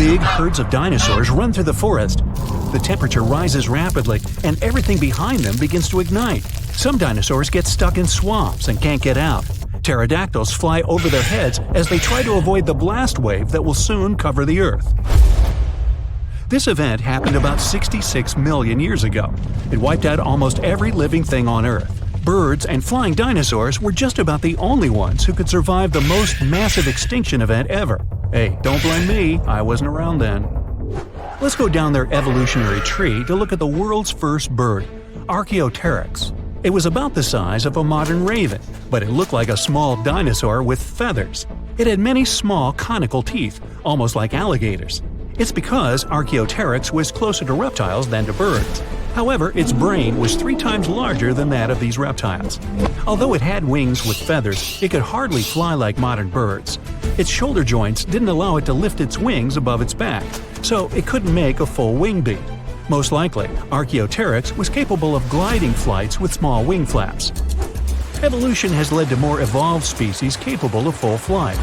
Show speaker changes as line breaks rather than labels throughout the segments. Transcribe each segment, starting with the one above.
Big herds of dinosaurs run through the forest. The temperature rises rapidly, and everything behind them begins to ignite. Some dinosaurs get stuck in swamps and can't get out. Pterodactyls fly over their heads as they try to avoid the blast wave that will soon cover the Earth. This event happened about 66 million years ago. It wiped out almost every living thing on Earth. Birds and flying dinosaurs were just about the only ones who could survive the most massive extinction event ever. Hey, don't blame me, I wasn't around then. Let's go down their evolutionary tree to look at the world's first bird, Archaeopteryx. It was about the size of a modern raven, but it looked like a small dinosaur with feathers. It had many small conical teeth, almost like alligators. It's because Archaeopteryx was closer to reptiles than to birds. However, its brain was 3 times larger than that of these reptiles. Although it had wings with feathers, it could hardly fly like modern birds. Its shoulder joints didn't allow it to lift its wings above its back, so it couldn't make a full wing beat. Most likely, Archaeopteryx was capable of gliding flights with small wing flaps. Evolution has led to more evolved species capable of full flight.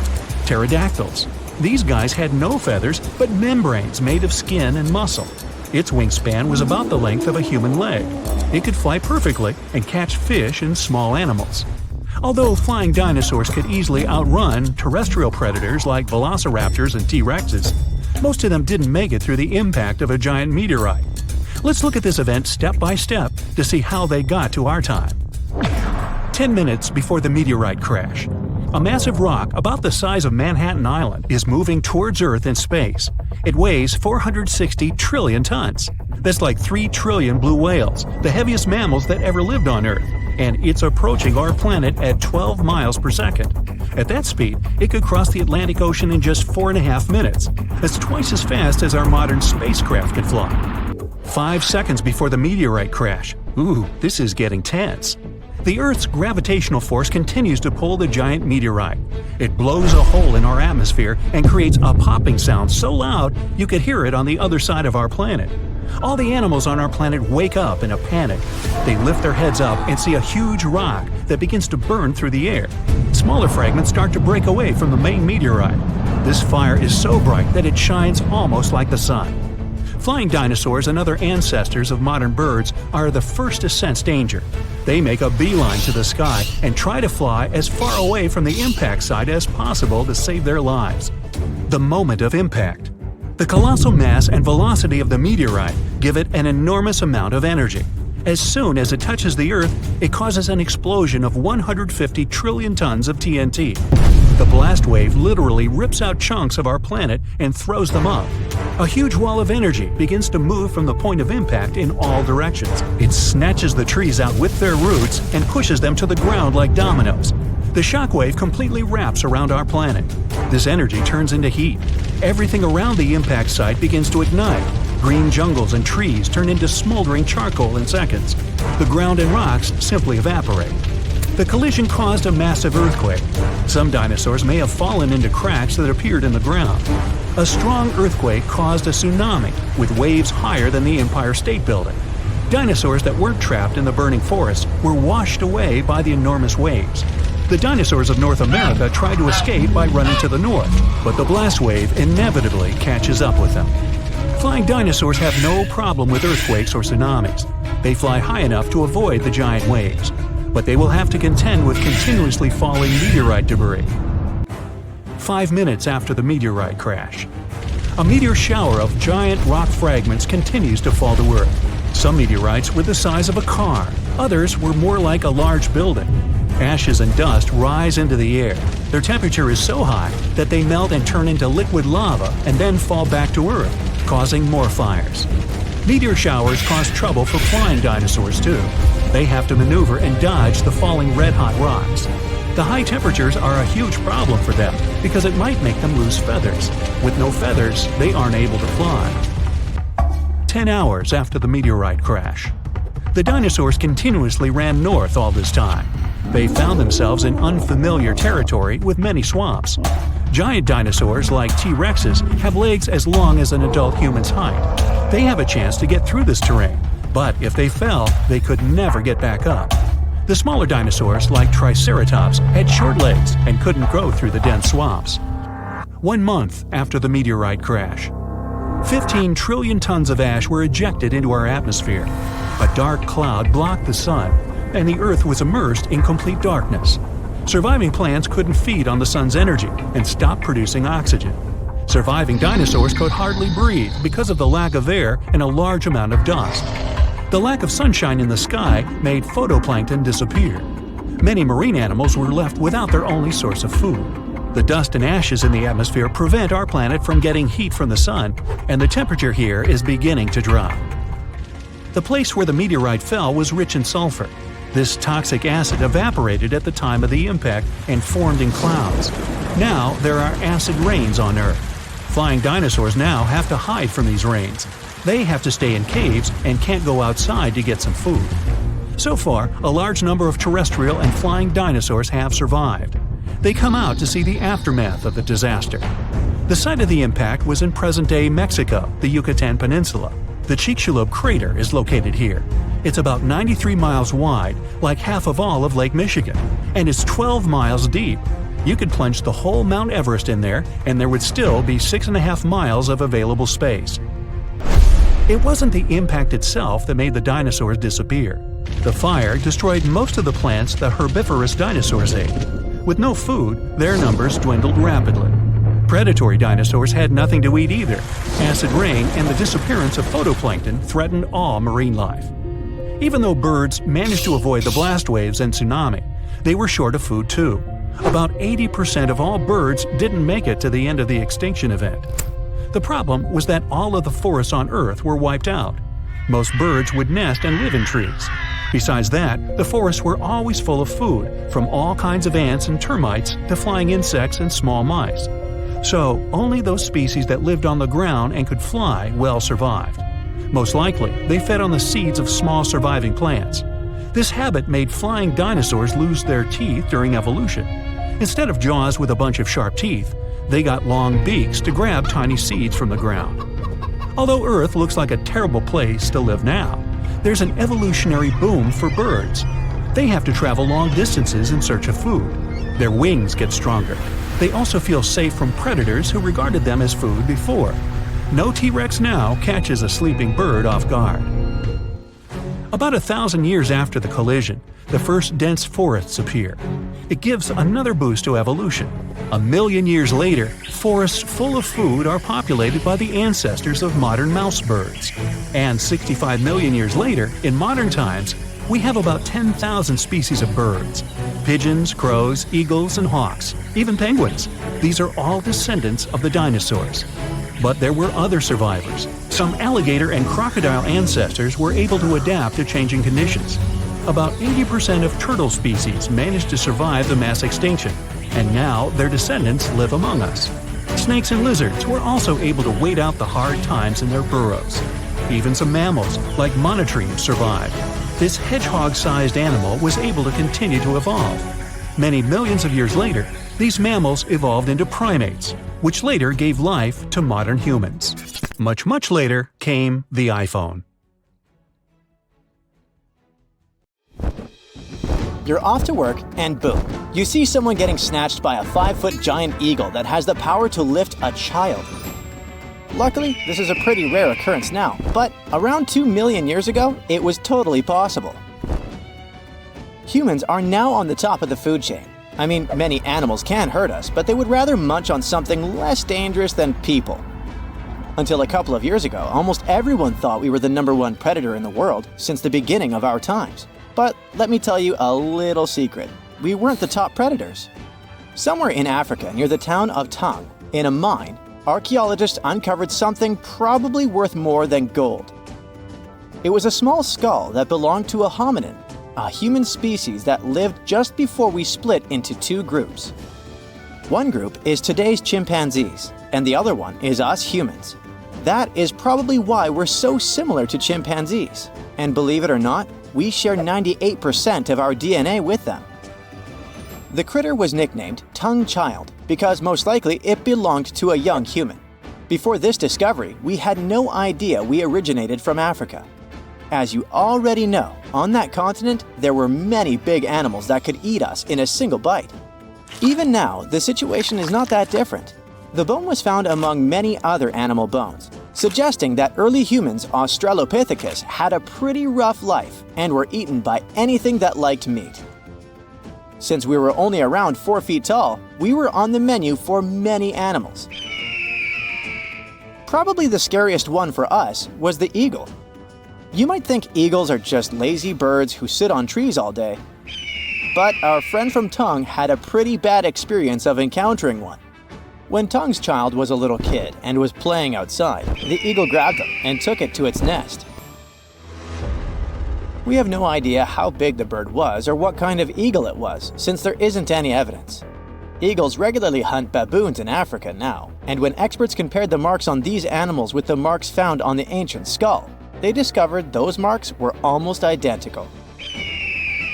Pterodactyls. These guys had no feathers, but membranes made of skin and muscle. Its wingspan was about the length of a human leg. It could fly perfectly and catch fish and small animals. Although flying dinosaurs could easily outrun terrestrial predators like velociraptors and T-Rexes, most of them didn't make it through the impact of a giant meteorite. Let's look at this event step by step to see how they got to our time. 10 minutes before the meteorite crash. A massive rock about the size of Manhattan Island is moving towards Earth in space. It weighs 460 trillion tons. That's like 3 trillion blue whales, the heaviest mammals that ever lived on Earth, and it's approaching our planet at 12 miles per second. At that speed, it could cross the Atlantic Ocean in just 4.5 minutes. That's twice as fast as our modern spacecraft could fly. 5 seconds before the meteorite crash. Ooh, this is getting tense. The Earth's gravitational force continues to pull the giant meteorite. It blows a hole in our atmosphere and creates a popping sound so loud you could hear it on the other side of our planet. All the animals on our planet wake up in a panic. They lift their heads up and see a huge rock that begins to burn through the air. Smaller fragments start to break away from the main meteorite. This fire is so bright that it shines almost like the sun. Flying dinosaurs and other ancestors of modern birds are the first to sense danger. They make a beeline to the sky and try to fly as far away from the impact site as possible to save their lives. The moment of impact. The colossal mass and velocity of the meteorite give it an enormous amount of energy. As soon as it touches the Earth, it causes an explosion of 150 trillion tons of TNT. The blast wave literally rips out chunks of our planet and throws them up. A huge wall of energy begins to move from the point of impact in all directions. It snatches the trees out with their roots and pushes them to the ground like dominoes. The shockwave completely wraps around our planet. This energy turns into heat. Everything around the impact site begins to ignite. Green jungles and trees turn into smoldering charcoal in seconds. The ground and rocks simply evaporate. The collision caused a massive earthquake. Some dinosaurs may have fallen into cracks that appeared in the ground. A strong earthquake caused a tsunami, with waves higher than the Empire State Building. Dinosaurs that weren't trapped in the burning forest were washed away by the enormous waves. The dinosaurs of North America tried to escape by running to the north, but the blast wave inevitably catches up with them. Flying dinosaurs have no problem with earthquakes or tsunamis. They fly high enough to avoid the giant waves, but they will have to contend with continuously falling meteorite debris. 5 minutes after the meteorite crash. A meteor shower of giant rock fragments continues to fall to Earth. Some meteorites were the size of a car, others were more like a large building. Ashes and dust rise into the air. Their temperature is so high that they melt and turn into liquid lava and then fall back to Earth, causing more fires. Meteor showers cause trouble for flying dinosaurs too. They have to maneuver and dodge the falling red-hot rocks. The high temperatures are a huge problem for them because it might make them lose feathers. With no feathers, they aren't able to fly. 10 hours after the meteorite crash. The dinosaurs continuously ran north all this time. They found themselves in unfamiliar territory with many swamps. Giant dinosaurs like T-Rexes have legs as long as an adult human's height. They have a chance to get through this terrain, but if they fell, they could never get back up. The smaller dinosaurs like Triceratops had short legs and couldn't go through the dense swamps. 1 month after the meteorite crash. 15 trillion tons of ash were ejected into our atmosphere. A dark cloud blocked the sun, and the Earth was immersed in complete darkness. Surviving plants couldn't feed on the sun's energy and stopped producing oxygen. Surviving dinosaurs could hardly breathe because of the lack of air and a large amount of dust. The lack of sunshine in the sky made phytoplankton disappear. Many marine animals were left without their only source of food. The dust and ashes in the atmosphere prevent our planet from getting heat from the sun, and the temperature here is beginning to drop. The place where the meteorite fell was rich in sulfur. This toxic acid evaporated at the time of the impact and formed in clouds. Now there are acid rains on Earth. Flying dinosaurs now have to hide from these rains. They have to stay in caves and can't go outside to get some food. So far, a large number of terrestrial and flying dinosaurs have survived. They come out to see the aftermath of the disaster. The site of the impact was in present-day Mexico, the Yucatan Peninsula. The Chicxulub crater is located here. It's about 93 miles wide, like half of all of Lake Michigan, and it's 12 miles deep. You could plunge the whole Mount Everest in there, and there would still be 6.5 miles of available space. It wasn't the impact itself that made the dinosaurs disappear. The fire destroyed most of the plants the herbivorous dinosaurs ate. With no food, their numbers dwindled rapidly. Predatory dinosaurs had nothing to eat either. Acid rain and the disappearance of phytoplankton threatened all marine life. Even though birds managed to avoid the blast waves and tsunami, they were short of food too. About 80% of all birds didn't make it to the end of the extinction event. The problem was that all of the forests on Earth were wiped out. Most birds would nest and live in trees. Besides that, the forests were always full of food, from all kinds of ants and termites to flying insects and small mice. So, only those species that lived on the ground and could fly well survived. Most likely, they fed on the seeds of small surviving plants. This habit made flying dinosaurs lose their teeth during evolution. Instead of jaws with a bunch of sharp teeth, they got long beaks to grab tiny seeds from the ground. Although Earth looks like a terrible place to live now, there's an evolutionary boom for birds. They have to travel long distances in search of food. Their wings get stronger. They also feel safe from predators who regarded them as food before. No T-Rex now catches a sleeping bird off guard. About 1,000 years after the collision, the first dense forests appear. It gives another boost to evolution. 1 million years later, forests full of food are populated by the ancestors of modern mouse birds. And 65 million years later, in modern times, we have about 10,000 species of birds. Pigeons, crows, eagles, and hawks, even penguins. These are all descendants of the dinosaurs. But there were other survivors. Some alligator and crocodile ancestors were able to adapt to changing conditions. About 80% of turtle species managed to survive the mass extinction, and now their descendants live among us. Snakes and lizards were also able to wait out the hard times in their burrows. Even some mammals, like monotremes, survived. This hedgehog-sized animal was able to continue to evolve. Many millions of years later, these mammals evolved into primates, which later gave life to modern humans. Much, much later came the iPhone.
You're off to work, and boom, you see someone getting snatched by a 5-foot giant eagle that has the power to lift a child. Luckily, this is a pretty rare occurrence now, but around 2 million years ago, it was totally possible. Humans are now on the top of the food chain. I mean, many animals can hurt us, but they would rather munch on something less dangerous than people. Until a couple of years ago, almost everyone thought we were the #1 predator in the world since the beginning of our times. But let me tell you a little secret. We weren't the top predators. Somewhere in Africa, near the town of Tang, in a mine, archaeologists uncovered something probably worth more than gold. It was a small skull that belonged to a hominin, a human species that lived just before we split into 2 groups. One group is today's chimpanzees, and the other one is us humans. That is probably why we're so similar to chimpanzees. And believe it or not, we share 98% of our DNA with them. The critter was nicknamed Tongue Child because most likely it belonged to a young human. Before this discovery, we had no idea we originated from Africa. As you already know, on that continent, there were many big animals that could eat us in a single bite. Even now, the situation is not that different. The bone was found among many other animal bones, suggesting that early humans Australopithecus had a pretty rough life and were eaten by anything that liked meat. Since we were only around 4 feet tall, we were on the menu for many animals. Probably the scariest one for us was the eagle. You might think eagles are just lazy birds who sit on trees all day, but our friend from Tongue had a pretty bad experience of encountering one. When Tongue's child was a little kid and was playing outside, the eagle grabbed him and took it to its nest. We have no idea how big the bird was or what kind of eagle it was, since there isn't any evidence. Eagles regularly hunt baboons in Africa now, and when experts compared the marks on these animals with the marks found on the ancient skull, they discovered those marks were almost identical.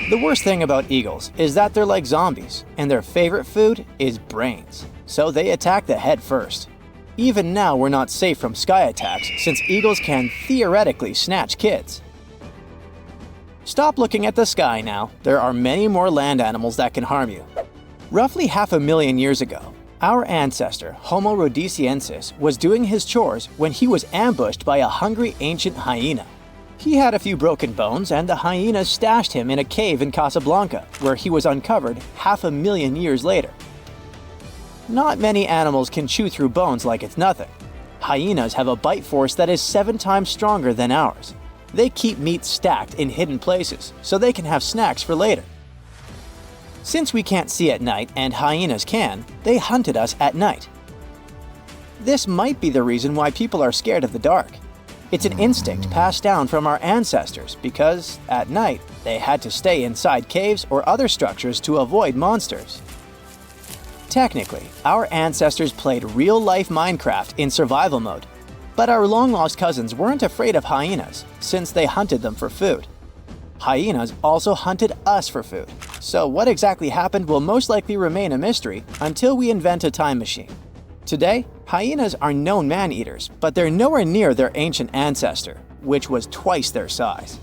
The worst thing about eagles is that they're like zombies, and their favorite food is brains, so they attack the head first. Even now, we're not safe from sky attacks since eagles can theoretically snatch kids. Stop looking at the sky now. There are many more land animals that can harm you. Roughly 500,000 years ago, our ancestor, Homo rhodesiensis, was doing his chores when he was ambushed by a hungry ancient hyena. He had a few broken bones, and the hyenas stashed him in a cave in Casablanca, where he was uncovered 500,000 years later. Not many animals can chew through bones like it's nothing. Hyenas have a bite force that is 7 times stronger than ours. They keep meat stacked in hidden places, so they can have snacks for later. Since we can't see at night and hyenas can, they hunted us at night. This might be the reason why people are scared of the dark. It's an instinct passed down from our ancestors because, at night, they had to stay inside caves or other structures to avoid monsters. Technically, our ancestors played real-life Minecraft in survival mode, but our long-lost cousins weren't afraid of hyenas since they hunted them for food. Hyenas also hunted us for food, so what exactly happened will most likely remain a mystery until we invent a time machine. Today, hyenas are known man-eaters, but they're nowhere near their ancient ancestor, which was twice their size.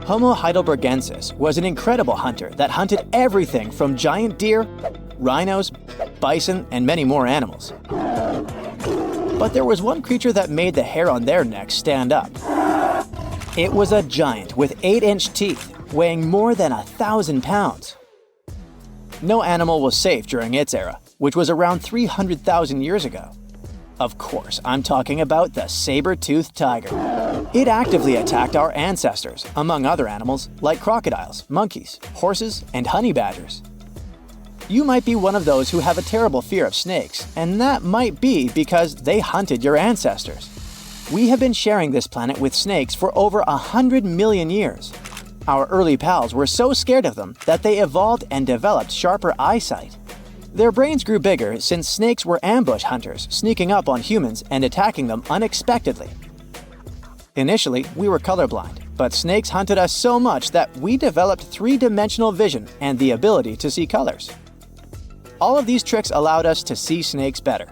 Homo heidelbergensis was an incredible hunter that hunted everything from giant deer, rhinos, bison, and many more animals. But there was one creature that made the hair on their necks stand up. It was a giant with 8-inch teeth, weighing more than 1,000 pounds. No animal was safe during its era, which was around 300,000 years ago. Of course, I'm talking about the saber-toothed tiger. It actively attacked our ancestors, among other animals like crocodiles, monkeys, horses, and honey badgers. You might be one of those who have a terrible fear of snakes, and that might be because they hunted your ancestors. We have been sharing this planet with snakes for over 100 million years. Our early pals were so scared of them that they evolved and developed sharper eyesight. Their brains grew bigger since snakes were ambush hunters, sneaking up on humans and attacking them unexpectedly. Initially, we were colorblind, but snakes hunted us so much that we developed 3-dimensional vision and the ability to see colors. All of these tricks allowed us to see snakes better.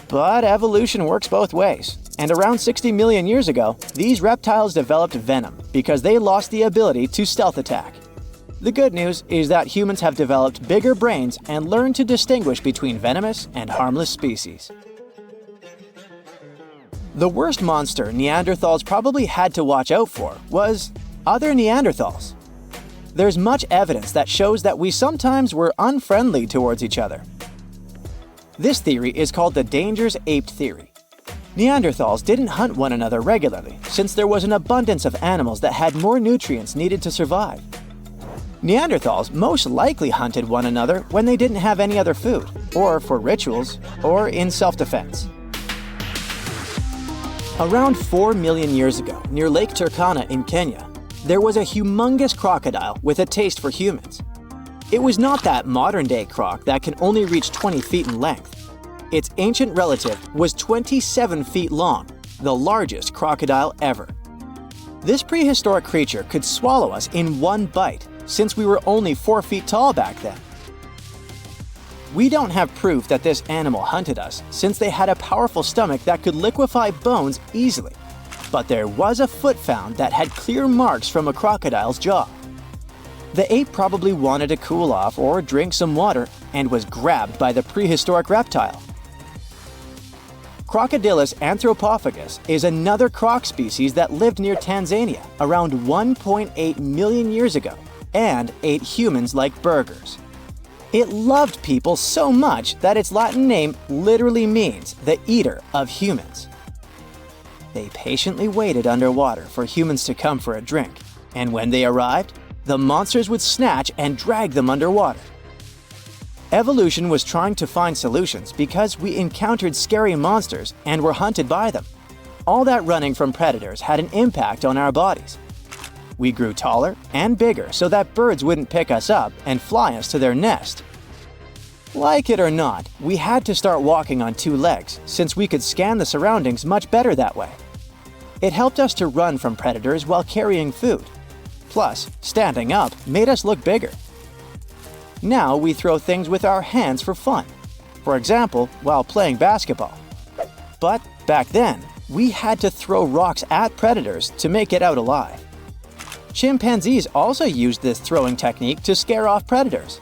But evolution works both ways, and around 60 million years ago, these reptiles developed venom because they lost the ability to stealth attack. The good news is that humans have developed bigger brains and learned to distinguish between venomous and harmless species. The worst monster Neanderthals probably had to watch out for was other Neanderthals. There's much evidence that shows that we sometimes were unfriendly towards each other. This theory is called the dangerous ape theory. Neanderthals didn't hunt one another regularly since there was an abundance of animals that had more nutrients needed to survive. Neanderthals most likely hunted one another when they didn't have any other food, or for rituals, or in self-defense. Around 4 million years ago, near Lake Turkana in Kenya, there was a humongous crocodile with a taste for humans. It was not that modern-day croc that can only reach 20 feet in length. Its ancient relative was 27 feet long, the largest crocodile ever. This prehistoric creature could swallow us in one bite, since we were only 4 feet tall back then. We don't have proof that this animal hunted us, since they had a powerful stomach that could liquefy bones easily. But there was a foot found that had clear marks from a crocodile's jaw. The ape probably wanted to cool off or drink some water and was grabbed by the prehistoric reptile. Crocodylus anthropophagus is another croc species that lived near Tanzania around 1.8 million years ago and ate humans like burgers. It loved people so much that its Latin name literally means the eater of humans. They patiently waited underwater for humans to come for a drink, and when they arrived, the monsters would snatch and drag them underwater. Evolution was trying to find solutions because we encountered scary monsters and were hunted by them. All that running from predators had an impact on our bodies. We grew taller and bigger so that birds wouldn't pick us up and fly us to their nest. Like it or not, we had to start walking on two legs since we could scan the surroundings much better that way. It helped us to run from predators while carrying food. Plus, standing up made us look bigger. Now we throw things with our hands for fun. For example, while playing basketball. But back then, we had to throw rocks at predators to make it out alive. Chimpanzees also used this throwing technique to scare off predators.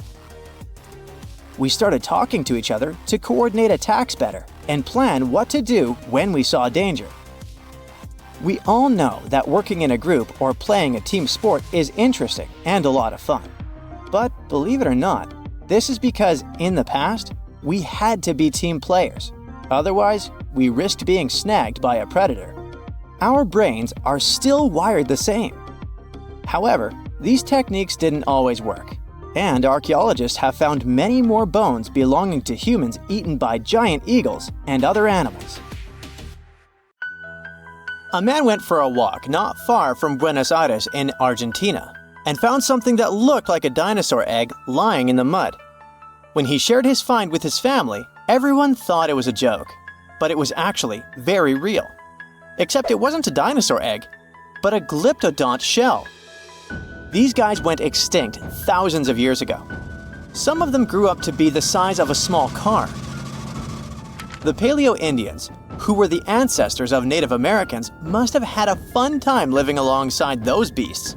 We started talking to each other to coordinate attacks better and plan what to do when we saw danger. We all know that working in a group or playing a team sport is interesting and a lot of fun. But believe it or not, this is because in the past, we had to be team players. Otherwise, we risked being snagged by a predator. Our brains are still wired the same. However, these techniques didn't always work, and archaeologists have found many more bones belonging to humans eaten by giant eagles and other animals. A man went for a walk not far from Buenos Aires in Argentina and found something that looked like a dinosaur egg lying in the mud. When he shared his find with his family, everyone thought it was a joke, but it was actually very real. Except it wasn't a dinosaur egg, but a glyptodont shell. These guys went extinct thousands of years ago. Some of them grew up to be the size of a small car. The Paleo-Indians, who were the ancestors of Native Americans, must have had a fun time living alongside those beasts.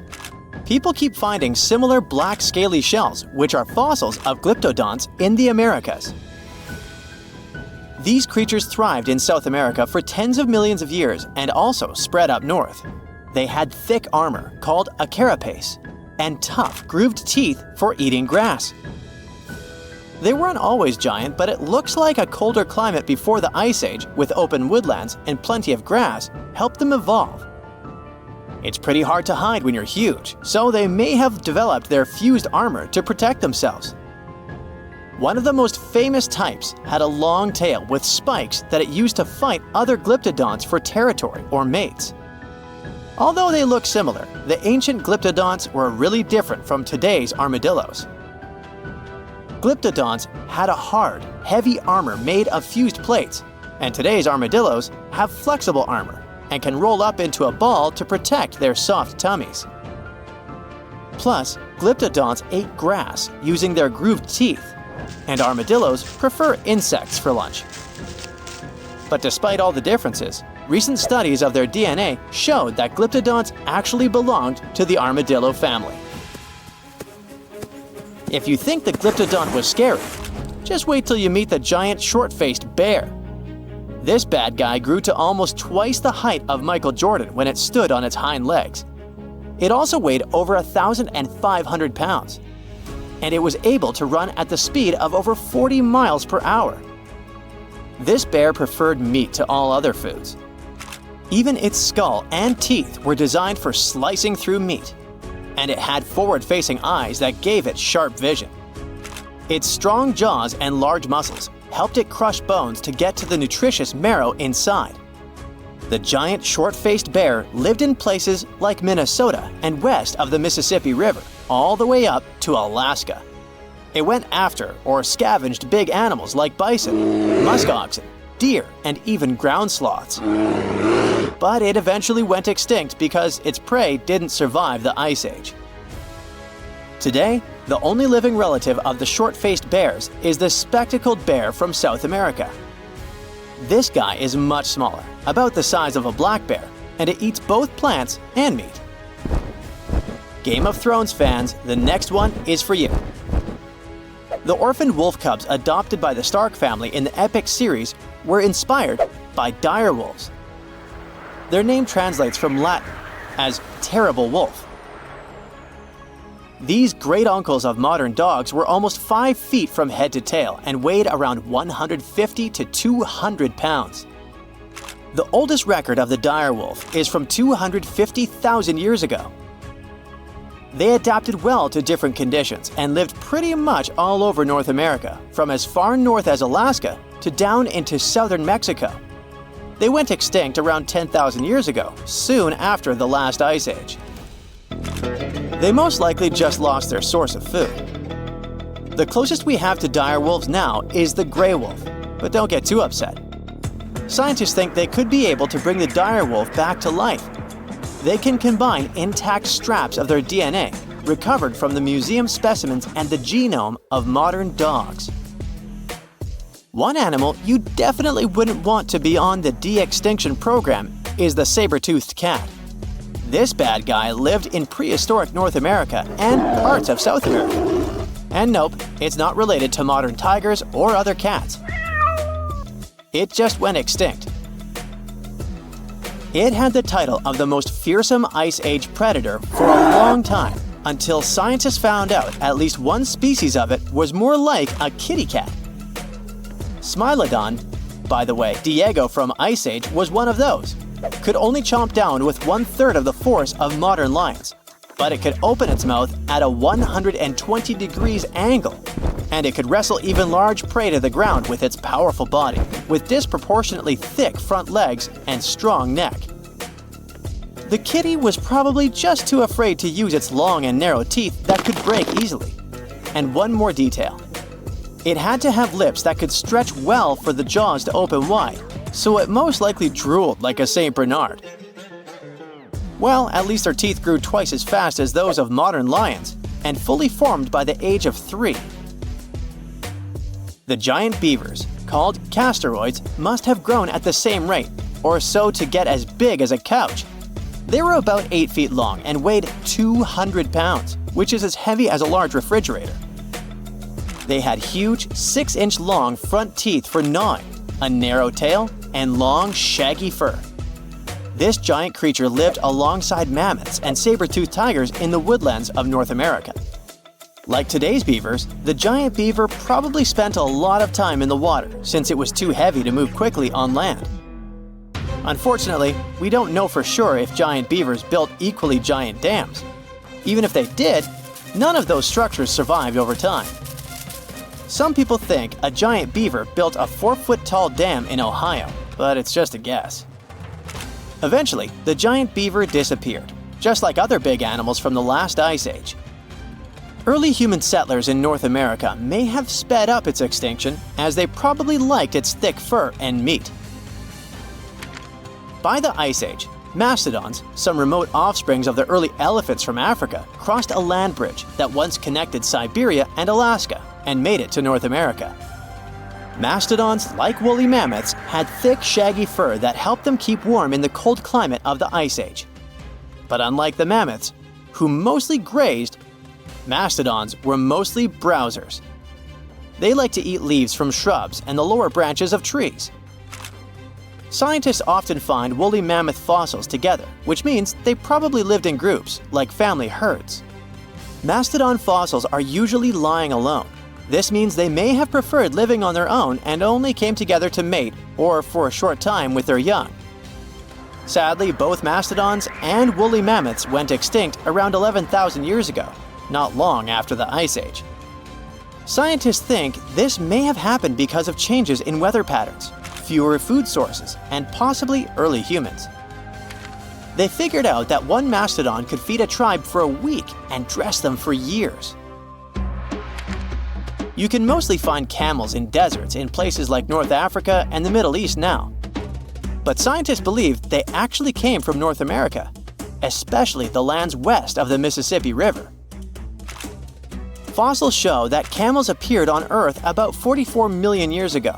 People keep finding similar black scaly shells, which are fossils of glyptodonts in the Americas. These creatures thrived in South America for tens of millions of years and also spread up north. They had thick armor, called a carapace, and tough, grooved teeth for eating grass. They weren't always giant, but it looks like a colder climate before the Ice Age, with open woodlands and plenty of grass, helped them evolve. It's pretty hard to hide when you're huge, so they may have developed their fused armor to protect themselves. One of the most famous types had a long tail with spikes that it used to fight other glyptodonts for territory or mates. Although they look similar, the ancient glyptodonts were really different from today's armadillos. Glyptodonts had a hard, heavy armor made of fused plates, and today's armadillos have flexible armor and can roll up into a ball to protect their soft tummies. Plus, glyptodonts ate grass using their grooved teeth, and armadillos prefer insects for lunch. But despite all the differences, recent studies of their DNA showed that glyptodonts actually belonged to the armadillo family. If you think the glyptodont was scary, just wait till you meet the giant short-faced bear. This bad guy grew to almost twice the height of Michael Jordan when it stood on its hind legs. It also weighed over 1,500 pounds, and it was able to run at the speed of over 40 miles per hour. This bear preferred meat to all other foods. Even its skull and teeth were designed for slicing through meat, and it had forward-facing eyes that gave it sharp vision. Its strong jaws and large muscles helped it crush bones to get to the nutritious marrow inside. The giant short-faced bear lived in places like Minnesota and west of the Mississippi River, all the way up to Alaska. It went after or scavenged big animals like bison, musk oxen, deer, and even ground sloths. But it eventually went extinct because its prey didn't survive the Ice Age. Today, the only living relative of the short-faced bears is the spectacled bear from South America. This guy is much smaller, about the size of a black bear, and it eats both plants and meat. Game of Thrones fans, the next one is for you. The orphaned wolf cubs adopted by the Stark family in the epic series were inspired by dire wolves. Their name translates from Latin as terrible wolf. These great uncles of modern dogs were almost 5 feet from head to tail and weighed around 150 to 200 pounds. The oldest record of the dire wolf is from 250,000 years ago. They adapted well to different conditions and lived pretty much all over North America, from as far north as Alaska to down into southern Mexico. They went extinct around 10,000 years ago, soon after the last ice age. They most likely just lost their source of food. The closest we have to dire wolves now is the gray wolf, but don't get too upset. Scientists think they could be able to bring the dire wolf back to life. They can combine intact straps of their DNA, recovered from the museum specimens and the genome of modern dogs. One animal you definitely wouldn't want to be on the de-extinction program is the saber-toothed cat. This bad guy lived in prehistoric North America and parts of South America. And nope, it's not related to modern tigers or other cats. It just went extinct. It had the title of the most fearsome Ice Age predator for a long time, until scientists found out at least one species of it was more like a kitty cat. Smilodon, by the way, Diego from Ice Age was one of those, could only chomp down with 1/3 of the force of modern lions, but it could open its mouth at a 120 degrees angle, and it could wrestle even large prey to the ground with its powerful body, with disproportionately thick front legs and strong neck. The kitty was probably just too afraid to use its long and narrow teeth that could break easily. And one more detail. It had to have lips that could stretch well for the jaws to open wide, so it most likely drooled like a St. Bernard. Well, at least their teeth grew twice as fast as those of modern lions, and fully formed by the age of 3. The giant beavers, called castoroids, must have grown at the same rate, or so to get as big as a couch. They were about 8 feet long and weighed 200 pounds, which is as heavy as a large refrigerator. They had huge 6-inch long front teeth for gnawing, a narrow tail, and long, shaggy fur. This giant creature lived alongside mammoths and saber-toothed tigers in the woodlands of North America. Like today's beavers, the giant beaver probably spent a lot of time in the water since it was too heavy to move quickly on land. Unfortunately, we don't know for sure if giant beavers built equally giant dams. Even if they did, none of those structures survived over time. Some people think a giant beaver built a 4-foot-tall dam in Ohio, but it's just a guess. Eventually, the giant beaver disappeared, just like other big animals from the last ice age. Early human settlers in North America may have sped up its extinction, as they probably liked its thick fur and meat. By the Ice Age, mastodons, some remote offsprings of the early elephants from Africa, crossed a land bridge that once connected Siberia and Alaska and made it to North America. Mastodons, like woolly mammoths, had thick, shaggy fur that helped them keep warm in the cold climate of the Ice Age. But unlike the mammoths, who mostly grazed, mastodons were mostly browsers. They like to eat leaves from shrubs and the lower branches of trees. Scientists often find woolly mammoth fossils together, which means they probably lived in groups, like family herds. Mastodon fossils are usually lying alone. This means they may have preferred living on their own and only came together to mate or for a short time with their young. Sadly, both mastodons and woolly mammoths went extinct around 11,000 years ago, not long after the Ice Age. Scientists think this may have happened because of changes in weather patterns, fewer food sources, and possibly early humans. They figured out that one mastodon could feed a tribe for a week and dress them for years. You can mostly find camels in deserts in places like North Africa and the Middle East now. But scientists believe they actually came from North America, especially the lands west of the Mississippi River. Fossils show that camels appeared on Earth about 44 million years ago.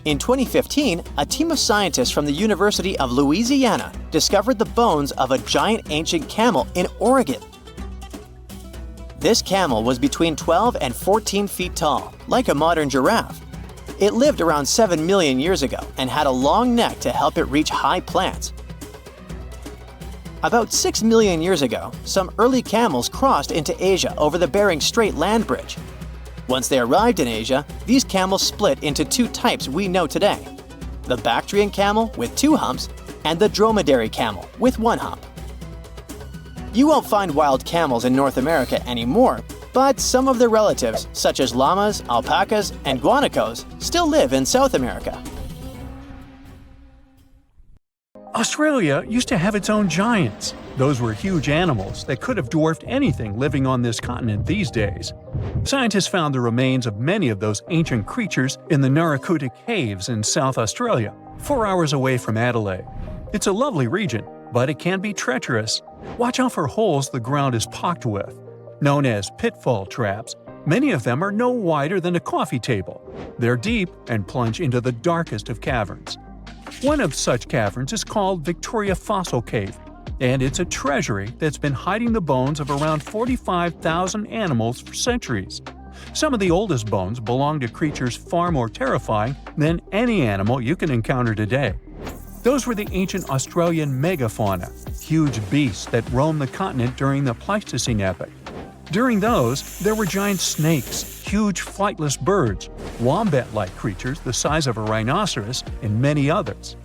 In 2015, a team of scientists from the University of Louisiana discovered the bones of a giant ancient camel in Oregon. This camel was between 12 and 14 feet tall, like a modern giraffe. It lived around 7 million years ago and had a long neck to help it reach high plants. About 6 million years ago, some early camels crossed into Asia over the Bering Strait land bridge. Once they arrived in Asia, these camels split into two types we know today: the Bactrian camel with 2 humps and the dromedary camel with 1 hump. You won't find wild camels in North America anymore, but some of their relatives, such as llamas, alpacas, and guanacos, still live in South America.
Australia used to have its own giants. Those were huge animals that could have dwarfed anything living on this continent these days. Scientists found the remains of many of those ancient creatures in the Narracuta Caves in South Australia, 4 hours away from Adelaide. It's a lovely region, but it can be treacherous. Watch out for holes the ground is pocked with. Known as pitfall traps, many of them are no wider than a coffee table. They're deep and plunge into the darkest of caverns. One of such caverns is called Victoria Fossil Cave, and it's a treasury that's been hiding the bones of around 45,000 animals for centuries. Some of the oldest bones belong to creatures far more terrifying than any animal you can encounter today. Those were the ancient Australian mega-fauna, huge beasts that roamed the continent during the Pleistocene epoch. During those, there were giant snakes, huge flightless birds, wombat-like creatures the size of a rhinoceros, and many others.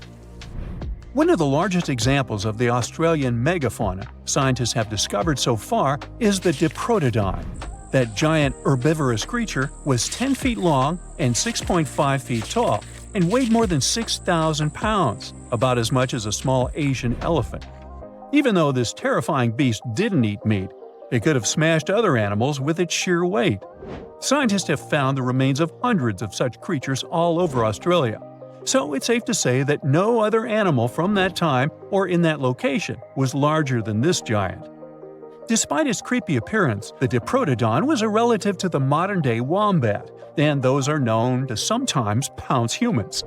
One of the largest examples of the Australian megafauna scientists have discovered so far is the Diprotodon. That giant herbivorous creature was 10 feet long and 6.5 feet tall, and weighed more than 6,000 pounds, about as much as a small Asian elephant. Even though this terrifying beast didn't eat meat, it could have smashed other animals with its sheer weight. Scientists have found the remains of hundreds of such creatures all over Australia, so it's safe to say that no other animal from that time or in that location was larger than this giant. Despite its creepy appearance, the Diprotodon was a relative to the modern-day wombat, and those are known to sometimes pounce humans.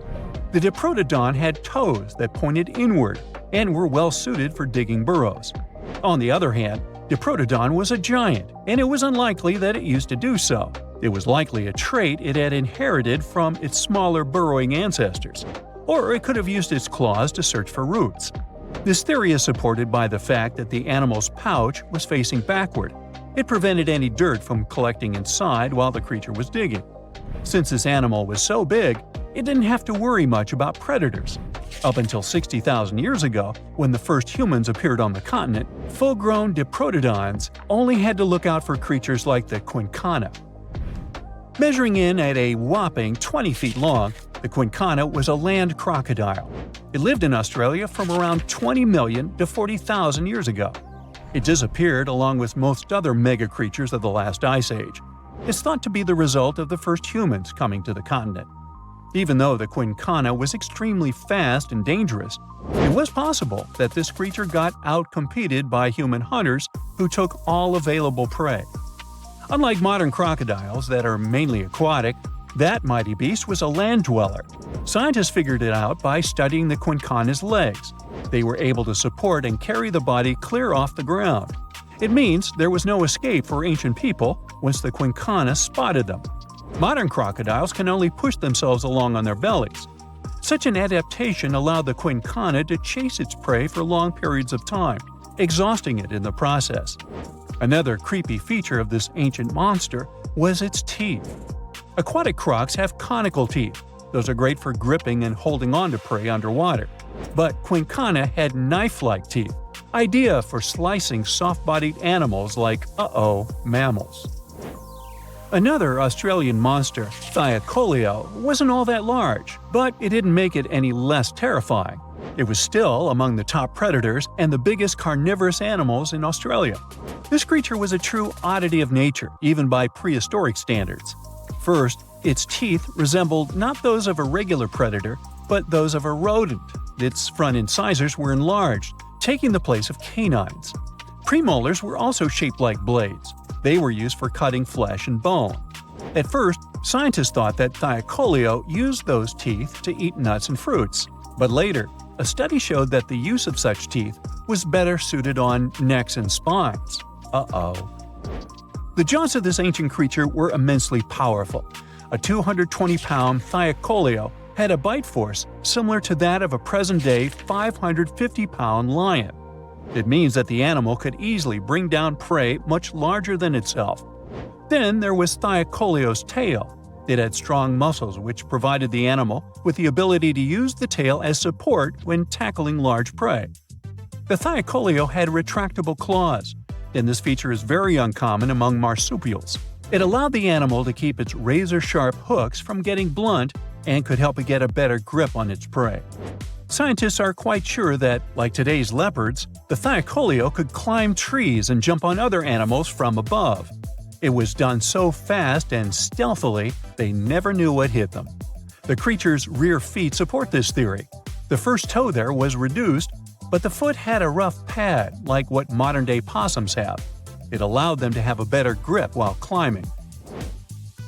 The Diprotodon had toes that pointed inward and were well suited for digging burrows. On the other hand, Diprotodon was a giant, and it was unlikely that it used to do so. It was likely a trait it had inherited from its smaller burrowing ancestors. Or it could have used its claws to search for roots. This theory is supported by the fact that the animal's pouch was facing backward. It prevented any dirt from collecting inside while the creature was digging. Since this animal was so big, it didn't have to worry much about predators. Up until 60,000 years ago, when the first humans appeared on the continent, full-grown Diprotodons only had to look out for creatures like the Quincana. Measuring in at a whopping 20 feet long, the Quincana was a land crocodile. It lived in Australia from around 20 million to 40,000 years ago. It disappeared along with most other mega-creatures of the last ice age. It's thought to be the result of the first humans coming to the continent. Even though the Quincana was extremely fast and dangerous, it was possible that this creature got out-competed by human hunters who took all available prey. Unlike modern crocodiles that are mainly aquatic, that mighty beast was a land dweller. Scientists figured it out by studying the Quincana's legs. They were able to support and carry the body clear off the ground. It means there was no escape for ancient people once the Quincana spotted them. Modern crocodiles can only push themselves along on their bellies. Such an adaptation allowed the Quincana to chase its prey for long periods of time, exhausting it in the process. Another creepy feature of this ancient monster was its teeth. Aquatic crocs have conical teeth. Those are great for gripping and holding on to prey underwater. But Quincana had knife-like teeth, ideal for slicing soft-bodied animals like, mammals. Another Australian monster, Thylacoleo, wasn't all that large, but it didn't make it any less terrifying. It was still among the top predators and the biggest carnivorous animals in Australia. This creature was a true oddity of nature, even by prehistoric standards. First, its teeth resembled not those of a regular predator, but those of a rodent. Its front incisors were enlarged, taking the place of canines. Premolars were also shaped like blades. They were used for cutting flesh and bone. At first, scientists thought that Thylacoleo used those teeth to eat nuts and fruits. But later, a study showed that the use of such teeth was better suited on necks and spines. The jaws of this ancient creature were immensely powerful. A 220-pound Thylacoleo had a bite force similar to that of a present-day 550-pound lion. It means that the animal could easily bring down prey much larger than itself. Then there was Thylacoleo's tail. It had strong muscles which provided the animal with the ability to use the tail as support when tackling large prey. The Thylacoleo had retractable claws, and this feature is very uncommon among marsupials. It allowed the animal to keep its razor-sharp hooks from getting blunt and could help it get a better grip on its prey. Scientists are quite sure that, like today's leopards, the Thylacoleo could climb trees and jump on other animals from above. It was done so fast and stealthily they never knew what hit them. The creature's rear feet support this theory. The first toe there was reduced, but the foot had a rough pad like what modern-day possums have. It allowed them to have a better grip while climbing.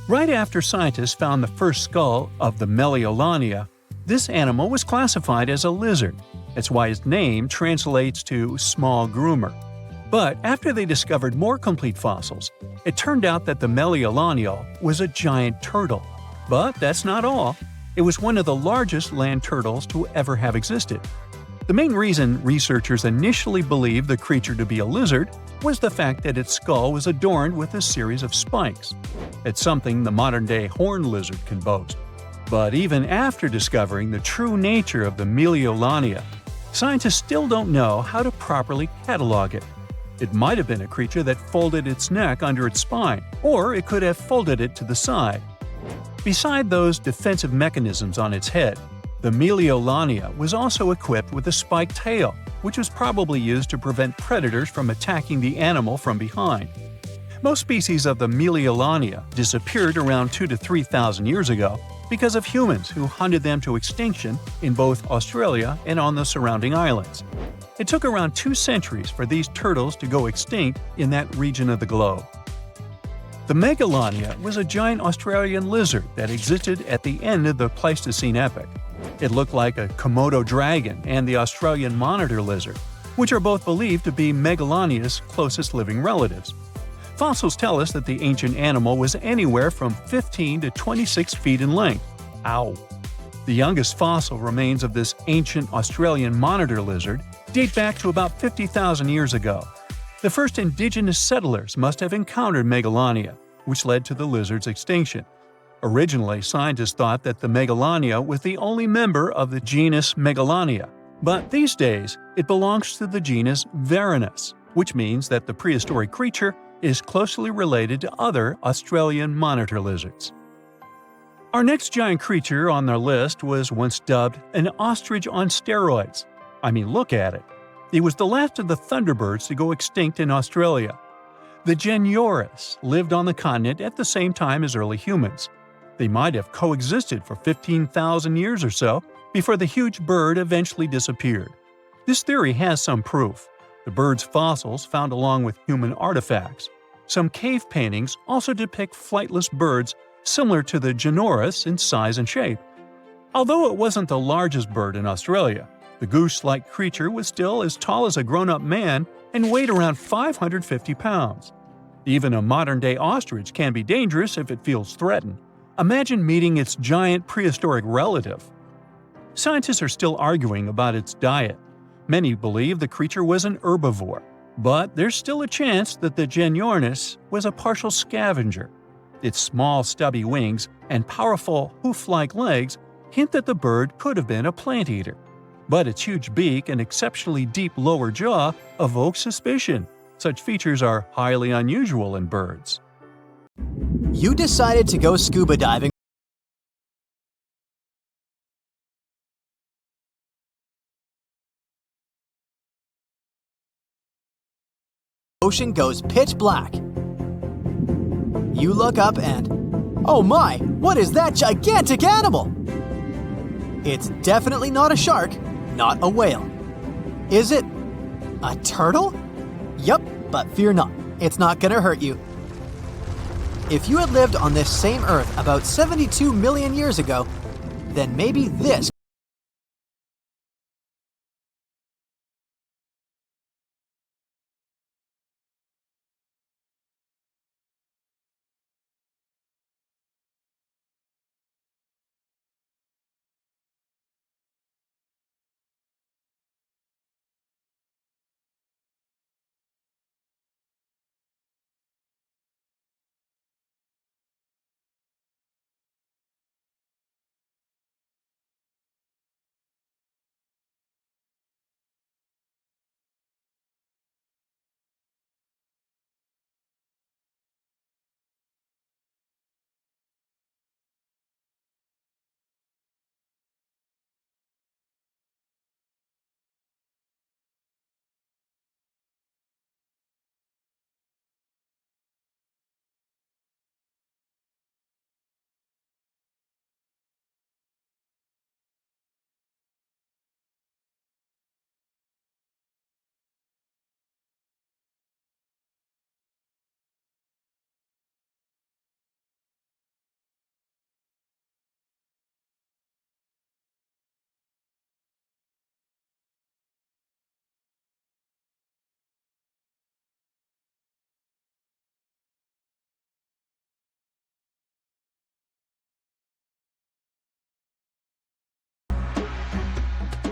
Right after scientists found the first skull of the Meliolania, this animal was classified as a lizard. That's why its name translates to small groomer. But after they discovered more complete fossils, it turned out that the Meliolania was a giant turtle. But that's not all. It was one of the largest land turtles to ever have existed. The main reason researchers initially believed the creature to be a lizard was the fact that its skull was adorned with a series of spikes. It's something the modern-day horned lizard can boast. But even after discovering the true nature of the Meliolania, scientists still don't know how to properly catalog it. It might have been a creature that folded its neck under its spine, or it could have folded it to the side. Beside those defensive mechanisms on its head, the Meliolania was also equipped with a spiked tail, which was probably used to prevent predators from attacking the animal from behind. Most species of the Meliolania disappeared around 2,000 to 3,000 years ago because of humans who hunted them to extinction in both Australia and on the surrounding islands. It took around 2 centuries for these turtles to go extinct in that region of the globe. The Megalania was a giant Australian lizard that existed at the end of the Pleistocene epoch. It looked like a Komodo dragon and the Australian monitor lizard, which are both believed to be Megalania's closest living relatives. Fossils tell us that the ancient animal was anywhere from 15 to 26 feet in length. Ow! The youngest fossil remains of this ancient Australian monitor lizard date back to about 50,000 years ago. The first indigenous settlers must have encountered Megalania, which led to the lizard's extinction. Originally, scientists thought that the Megalania was the only member of the genus Megalania, but these days it belongs to the genus Varanus, which means that the prehistoric creature is closely related to other Australian monitor lizards. Our next giant creature on their list was once dubbed an ostrich on steroids. I mean, look at it. It was the last of the thunderbirds to go extinct in Australia. The Gigantopithecus lived on the continent at the same time as early humans. They might have coexisted for 15,000 years or so before the huge bird eventually disappeared. This theory has some proof. The bird's fossils found along with human artifacts. Some cave paintings also depict flightless birds similar to the Gigantopithecus in size and shape. Although it wasn't the largest bird in Australia, the goose-like creature was still as tall as a grown-up man and weighed around 550 pounds. Even a modern-day ostrich can be dangerous if it feels threatened. Imagine meeting its giant prehistoric relative. Scientists are still arguing about its diet. Many believe the creature was an herbivore, but there's still a chance that the Gigantopithecus was a partial scavenger. Its small, stubby wings and powerful hoof-like legs hint that the bird could have been a plant eater. But its huge beak and exceptionally deep lower jaw evoke suspicion. Such features are highly unusual in birds.
You decided to go scuba diving. Ocean goes pitch black. You look up and, oh my, what is that gigantic animal? It's definitely not a shark, not a whale. Is it a turtle? Yup, but fear not, it's not gonna hurt you. If you had lived on this same Earth about 72 million years ago, then maybe this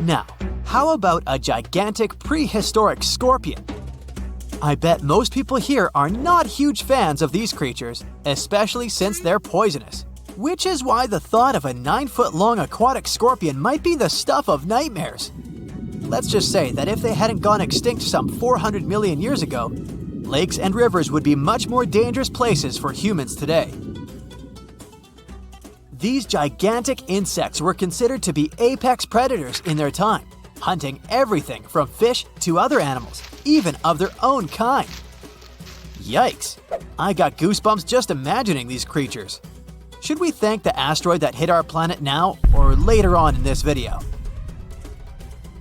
Now, how about a gigantic prehistoric scorpion? I bet most people here are not huge fans of these creatures, especially since they're poisonous. Which is why the thought of a 9-foot-long aquatic scorpion might be the stuff of nightmares. Let's just say that if they hadn't gone extinct some 400 million years ago, lakes and rivers would be much more dangerous places for humans today. These gigantic insects were considered to be apex predators in their time, hunting everything from fish to other animals, even of their own kind. Yikes! I got goosebumps just imagining these creatures. Should we thank the asteroid that hit our planet now or later on in this video?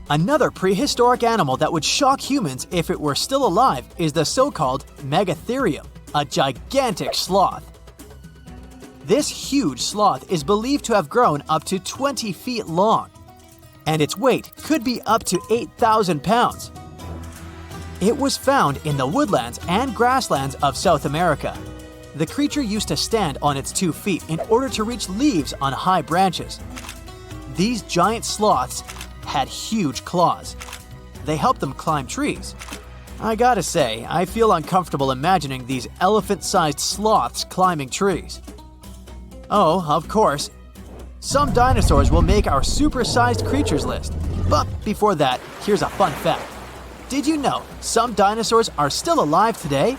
Another prehistoric animal that would shock humans if it were still alive is the so-called Megatherium, a gigantic sloth. This huge sloth is believed to have grown up to 20 feet long, and its weight could be up to 8,000 pounds. It was found in the woodlands and grasslands of South America. The creature used to stand on its 2 feet in order to reach leaves on high branches. These giant sloths had huge claws. They helped them climb trees. I gotta say, I feel uncomfortable imagining these elephant-sized sloths climbing trees. Oh, of course, some dinosaurs will make our super-sized creatures list. But before that, here's a fun fact. Did you know some dinosaurs are still alive today?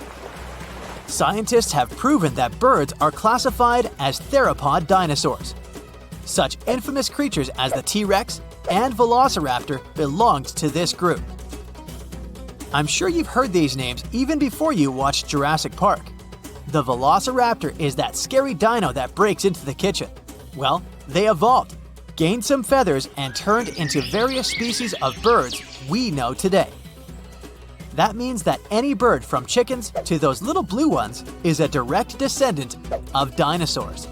Scientists have proven that birds are classified as theropod dinosaurs. Such infamous creatures as the T-Rex and Velociraptor belonged to this group. I'm sure you've heard these names even before you watched Jurassic Park. The Velociraptor is that scary dino that breaks into the kitchen. Well, they evolved, gained some feathers, and turned into various species of birds we know today. That means that any bird from chickens to those little blue ones is a direct descendant of dinosaurs.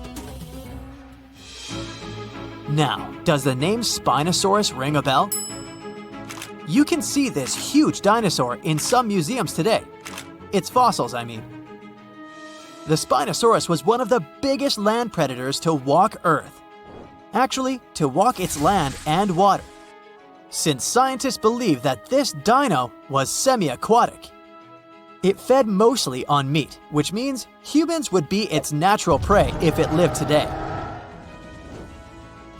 Now, does the name Spinosaurus ring a bell? You can see this huge dinosaur in some museums today. Its fossils, I mean. The Spinosaurus was one of the biggest land predators to walk Earth. Actually, to walk its land and water, since scientists believe that this dino was semi-aquatic. It fed mostly on meat, which means humans would be its natural prey if it lived today.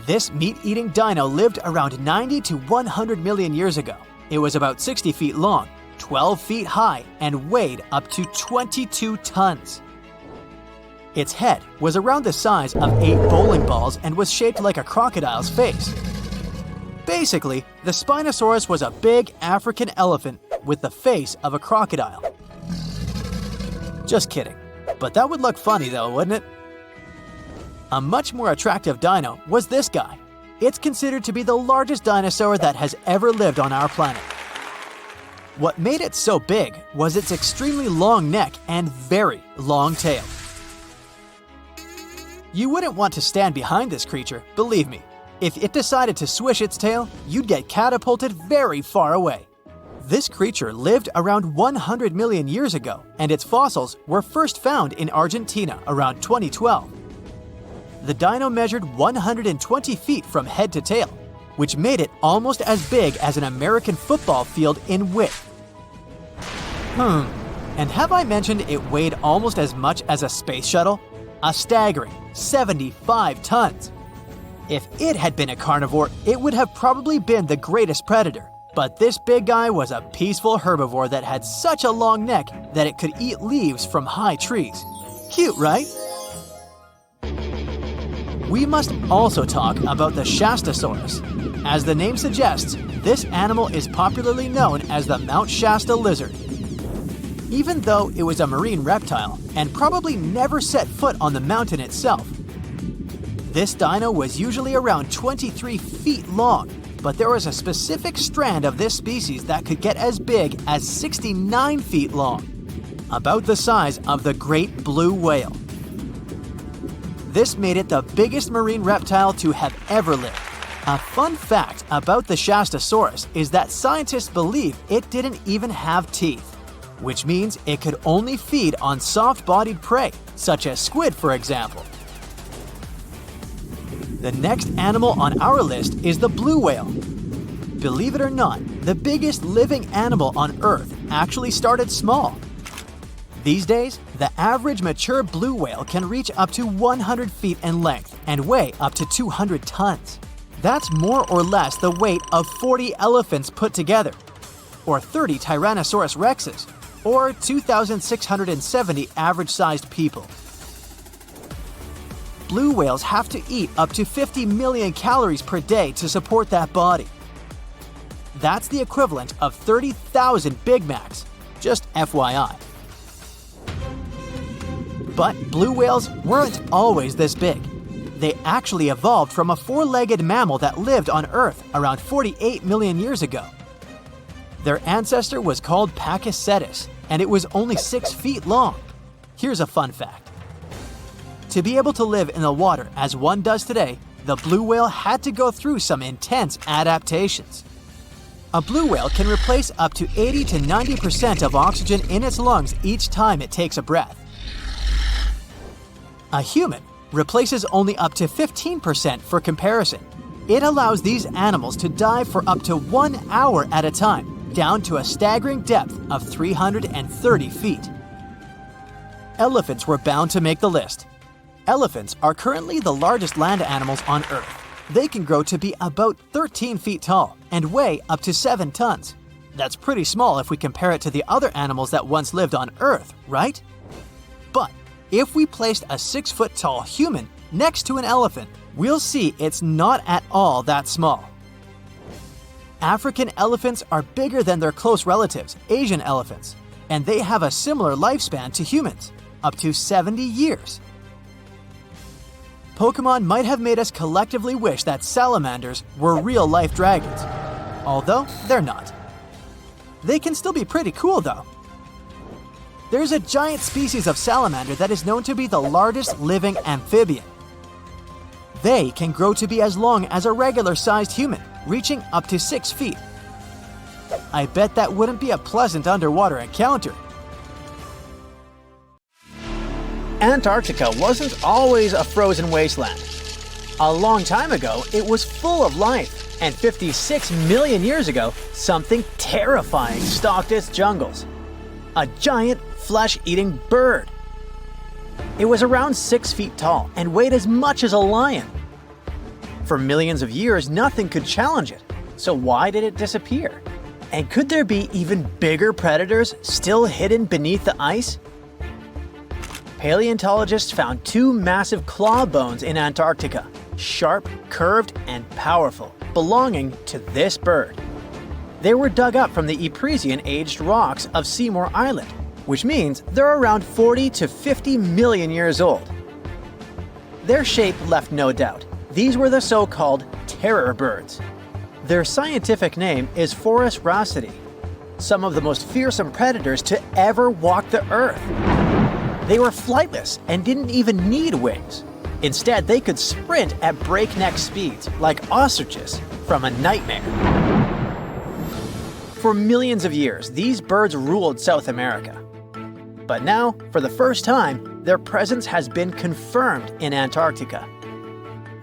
This meat-eating dino lived around 90 to 100 million years ago. It was about 60 feet long, 12 feet high, and weighed up to 22 tons. Its head was around the size of 8 bowling balls and was shaped like a crocodile's face. Basically, the Spinosaurus was a big African elephant with the face of a crocodile. Just kidding. But that would look funny though, wouldn't it? A much more attractive dino was this guy. It's considered to be the largest dinosaur that has ever lived on our planet. What made it so big was its extremely long neck and very long tail. You wouldn't want to stand behind this creature, believe me. If it decided to swish its tail, you'd get catapulted very far away. This creature lived around 100 million years ago, and its fossils were first found in Argentina around 2012. The dino measured 120 feet from head to tail, which made it almost as big as an American football field in width. And have I mentioned it weighed almost as much as a space shuttle? A staggering 75 tons. If it had been a carnivore, it would have probably been the greatest predator. But this big guy was a peaceful herbivore that had such a long neck that it could eat leaves from high trees. Cute, right? We must also talk about the Shastasaurus. As the name suggests, this animal is popularly known as the Mount Shasta lizard. Even though it was a marine reptile and probably never set foot on the mountain itself, this dino was usually around 23 feet long, but there was a specific strand of this species that could get as big as 69 feet long, about the size of the great blue whale. This made it the biggest marine reptile to have ever lived. A fun fact about the Shastasaurus is that scientists believe it didn't even have teeth, which means it could only feed on soft-bodied prey, such as squid, for example. The next animal on our list is the blue whale. Believe it or not, the biggest living animal on Earth actually started small. These days, the average mature blue whale can reach up to 100 feet in length and weigh up to 200 tons. That's more or less the weight of 40 elephants put together, or 30 Tyrannosaurus rexes, or 2,670 average-sized people. Blue whales have to eat up to 50 million calories per day to support that body. That's the equivalent of 30,000 Big Macs, just FYI. But blue whales weren't always this big. They actually evolved from a four-legged mammal that lived on Earth around 48 million years ago. Their ancestor was called Pakicetus, and it was only 6 feet long. Here's a fun fact. To be able to live in the water as one does today, the blue whale had to go through some intense adaptations. A blue whale can replace up to 80 to 90% of oxygen in its lungs each time it takes a breath. A human replaces only up to 15% for comparison. It allows these animals to dive for up to 1 hour at a time, down to a staggering depth of 330 feet. Elephants were bound to make the list. Elephants are currently the largest land animals on Earth. They can grow to be about 13 feet tall and weigh up to 7 tons. That's pretty small if we compare it to the other animals that once lived on Earth, right? But if we placed a 6-foot-tall human next to an elephant, we'll see it's not at all that small. African elephants are bigger than their close relatives, Asian elephants, and they have a similar lifespan to humans, up to 70 years. Pokemon might have made us collectively wish that salamanders were real-life dragons, although they're not. They can still be pretty cool, though. There's a giant species of salamander that is known to be the largest living amphibian. They can grow to be as long as a regular-sized human, reaching up to 6 feet. I bet that wouldn't be a pleasant underwater encounter.
Antarctica wasn't always a frozen wasteland. A long time ago, it was full of life, and 56 million years ago, something terrifying stalked its jungles. A giant, flesh-eating bird. It was around 6 feet tall and weighed as much as a lion. For millions of years, nothing could challenge it, so why did it disappear? And could there be even bigger predators still hidden beneath the ice? Paleontologists found 2 massive claw bones in Antarctica, sharp, curved, and powerful, belonging to this bird. They were dug up from the Epresian-aged rocks of Seymour Island, which means they're around 40 to 50 million years old. Their shape left no doubt. These were the so-called terror birds. Their scientific name is Forus raceti, some of the most fearsome predators to ever walk the earth. They were flightless and didn't even need wings. Instead, they could sprint at breakneck speeds, like ostriches from a nightmare. For millions of years, these birds ruled South America. But now, for the first time, their presence has been confirmed in Antarctica.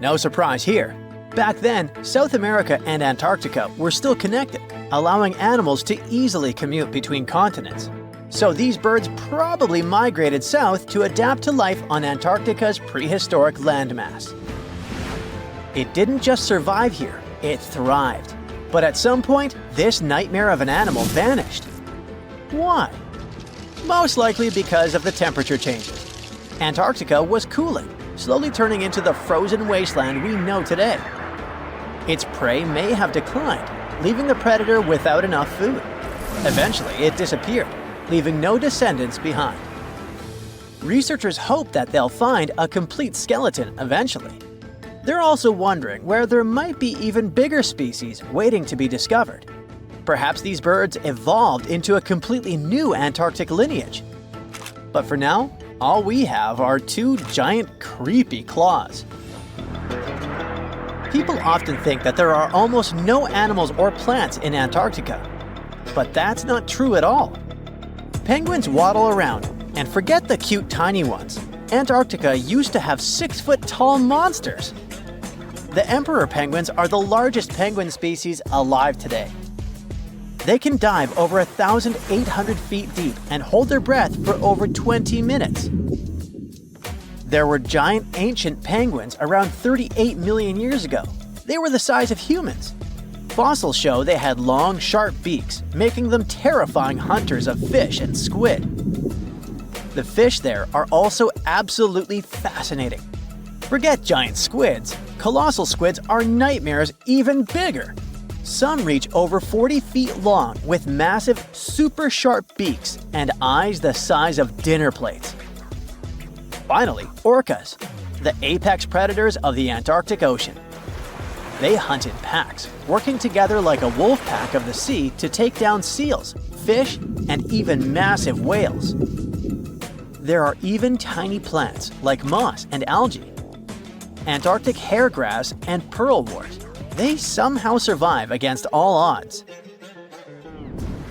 No surprise here. Back then, South America and Antarctica were still connected, allowing animals to easily commute between continents. So these birds probably migrated south to adapt to life on Antarctica's prehistoric landmass. It didn't just survive here, it thrived. But at some point, this nightmare of an animal vanished. Why? Most likely because of the temperature changes. Antarctica was cooling, slowly turning into the frozen wasteland we know today. Its prey may have declined, leaving the predator without enough food. Eventually, it disappeared, leaving no descendants behind. Researchers hope that they'll find a complete skeleton eventually. They're also wondering where there might be even bigger species waiting to be discovered. Perhaps these birds evolved into a completely new Antarctic lineage. But for now, all we have are 2 giant, creepy claws. People often think that there are almost no animals or plants in Antarctica. But that's not true at all. Penguins waddle around, and forget the cute tiny ones. Antarctica used to have 6-foot-tall monsters. The emperor penguins are the largest penguin species alive today. They can dive over 1,800 feet deep and hold their breath for over 20 minutes. There were giant ancient penguins around 38 million years ago. They were the size of humans. Fossils show they had long, sharp beaks, making them terrifying hunters of fish and squid. The fish there are also absolutely fascinating. Forget giant squids. Colossal squids are nightmares even bigger. Some reach over 40 feet long with massive, super sharp beaks and eyes the size of dinner plates. Finally, orcas, the apex predators of the Antarctic Ocean. They hunt in packs, working together like a wolf pack of the sea to take down seals, fish, and even massive whales. There are even tiny plants like moss and algae, Antarctic hairgrass, and pearlwort. They somehow survive against all odds.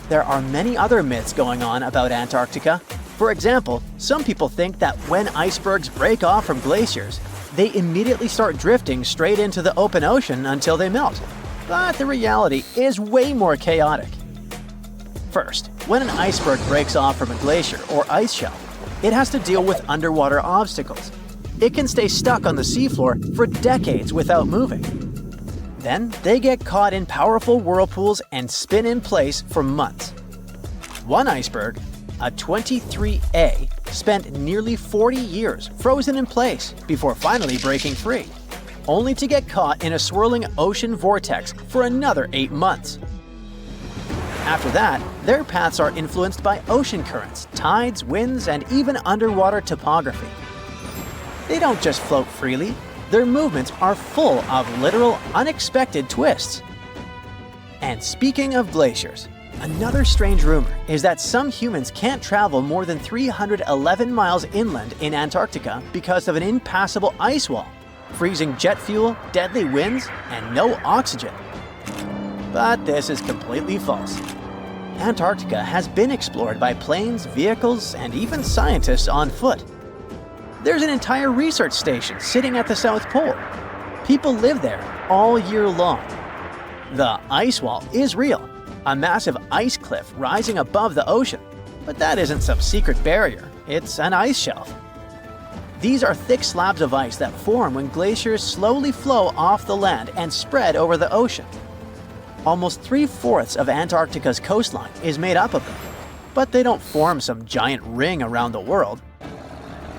There are many other myths going on about Antarctica. For example, some people think that when icebergs break off from glaciers, they immediately start drifting straight into the open ocean until they melt. But the reality is way more chaotic. First, when an iceberg breaks off from a glacier or ice shelf, it has to deal with underwater obstacles. It can stay stuck on the seafloor for decades without moving. Then they get caught in powerful whirlpools and spin in place for months. One iceberg, a 23A, spent nearly 40 years frozen in place before finally breaking free, only to get caught in a swirling ocean vortex for another 8 months. After that, their paths are influenced by ocean currents, tides, winds, and even underwater topography. They don't just float freely, their movements are full of literal, unexpected twists. And speaking of glaciers, another strange rumor is that some humans can't travel more than 311 miles inland in Antarctica because of an impassable ice wall, freezing jet fuel, deadly winds, and no oxygen. But this is completely false. Antarctica has been explored by planes, vehicles, and even scientists on foot. There's an entire research station sitting at the South Pole. People live there all year long. The ice wall is real, a massive ice cliff rising above the ocean. But that isn't some secret barrier, it's an ice shelf. These are thick slabs of ice that form when glaciers slowly flow off the land and spread over the ocean. Almost 3/4 of Antarctica's coastline is made up of them, but they don't form some giant ring around the world.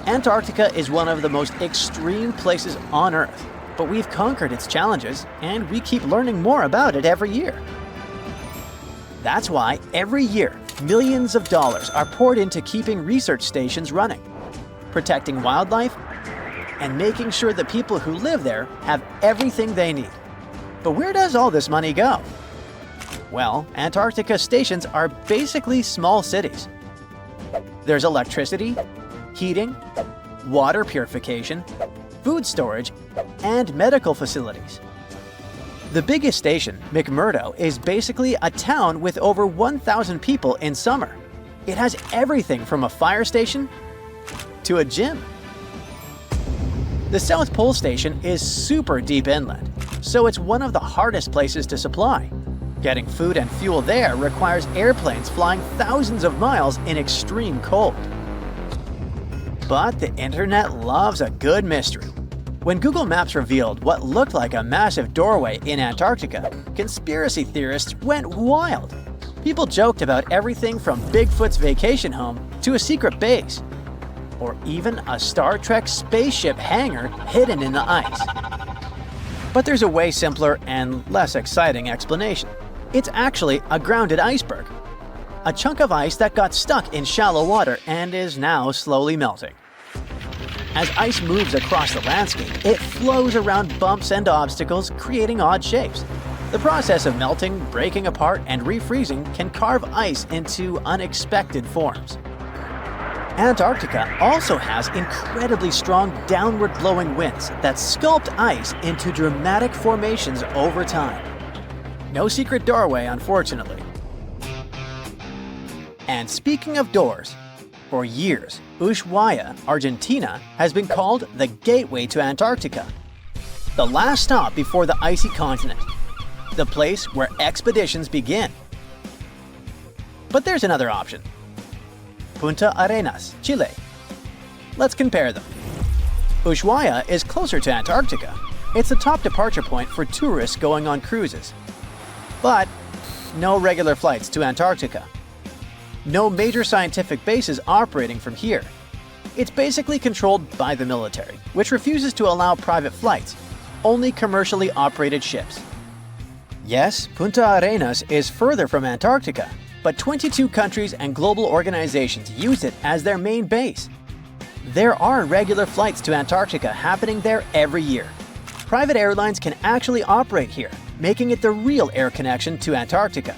Antarctica is one of the most extreme places on Earth, but we've conquered its challenges, and we keep learning more about it every year. That's why every year, millions of dollars are poured into keeping research stations running, protecting wildlife, and making sure the people who live there have everything they need. But where does all this money go? Well, Antarctica stations are basically small cities. There's electricity, heating, water purification, food storage, and medical facilities. The biggest station, McMurdo, is basically a town with over 1,000 people in summer. It has everything from a fire station to a gym. The South Pole Station is super deep inland, so it's one of the hardest places to supply. Getting food and fuel there requires airplanes flying thousands of miles in extreme cold. But the internet loves a good mystery. When Google Maps revealed what looked like a massive doorway in Antarctica, conspiracy theorists went wild. People joked about everything from Bigfoot's vacation home to a secret base, or even a Star Trek spaceship hangar hidden in the ice. But there's a way simpler and less exciting explanation. It's actually a grounded iceberg, a chunk of ice that got stuck in shallow water and is now slowly melting. As ice moves across the landscape, it flows around bumps and obstacles, creating odd shapes. The process of melting, breaking apart, and refreezing can carve ice into unexpected forms. Antarctica also has incredibly strong downward-blowing winds that sculpt ice into dramatic formations over time. No secret doorway, unfortunately. And speaking of doors, for years, Ushuaia, Argentina, has been called the gateway to Antarctica. the last stop before the icy continent, the place where expeditions begin. But there's another option. Punta Arenas, Chile. Let's compare them. Ushuaia is closer to Antarctica. It's the top departure point for tourists going on cruises. But no regular flights to Antarctica. No major scientific bases operating from here. It's basically controlled by the military, which refuses to allow private flights, only commercially operated ships. Yes, Punta Arenas is further from Antarctica, but 22 countries and global organizations use it as their main base. There are regular flights to Antarctica happening there every year. Private airlines can actually operate here, making it the real air connection to Antarctica.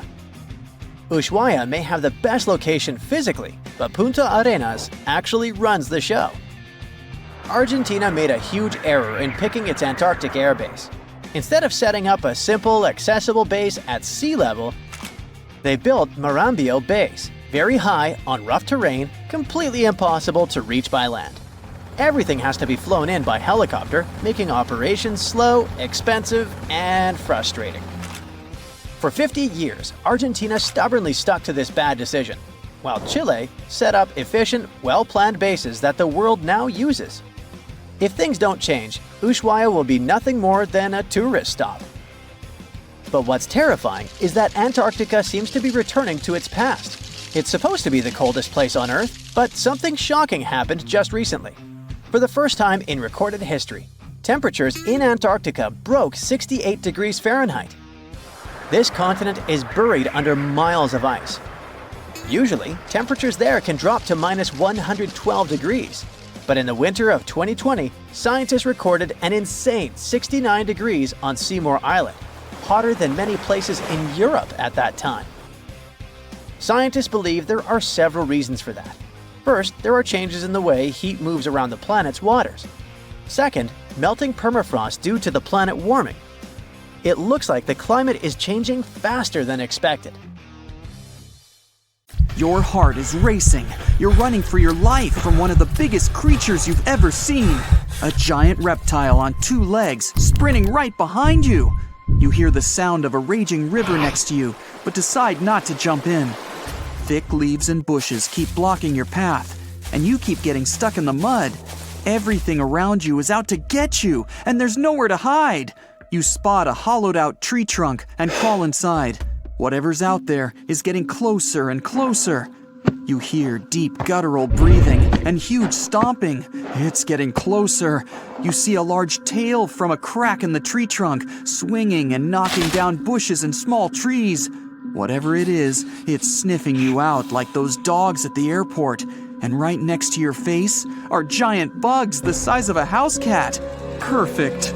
Ushuaia may have the best location physically, but Punta Arenas actually runs the show. Argentina made a huge error in picking its Antarctic airbase. Instead of setting up a simple, accessible base at sea level, they built Marambio Base, very high on rough terrain, completely impossible to reach by land. Everything has to be flown in by helicopter, making operations slow, expensive, and frustrating. For 50 years, Argentina stubbornly stuck to this bad decision, while Chile set up efficient, well-planned bases that the world now uses. If things don't change, Ushuaia will be nothing more than a tourist stop. But what's terrifying is that Antarctica seems to be returning to its past. It's supposed to be the coldest place on Earth, but something shocking happened just recently. For the first time in recorded history, temperatures in Antarctica broke 68 degrees Fahrenheit. This continent is buried under miles of ice. Usually, temperatures there can drop to minus 112 degrees. But in the winter of 2020, scientists recorded an insane 69 degrees on Seymour Island, hotter than many places in Europe at that time. Scientists believe there are several reasons for that. First, there are changes in the way heat moves around the planet's waters. Second, melting permafrost due to the planet warming. It looks like the climate is changing faster than expected.
Your heart is racing. You're running for your life from one of the biggest creatures you've ever seen. A giant reptile on two legs, sprinting right behind you. You hear the sound of a raging river next to you, but decide not to jump in. Thick leaves and bushes keep blocking your path, and you keep getting stuck in the mud. Everything around you is out to get you, and there's nowhere to hide. You spot a hollowed-out tree trunk and crawl inside. Whatever's out there is getting closer and closer. You hear deep guttural breathing and huge stomping. It's getting closer. You see a large tail from a crack in the tree trunk, swinging and knocking down bushes and small trees. Whatever it is, it's sniffing you out like those dogs at the airport. And right next to your face are giant bugs the size of a house cat. Perfect.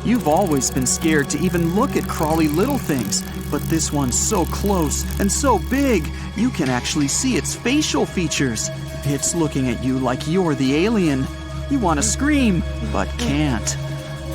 You've always been scared to even look at crawly little things, but this one's so close and so big, you can actually see its facial features. It's looking at you like you're the alien. You want to scream, but can't.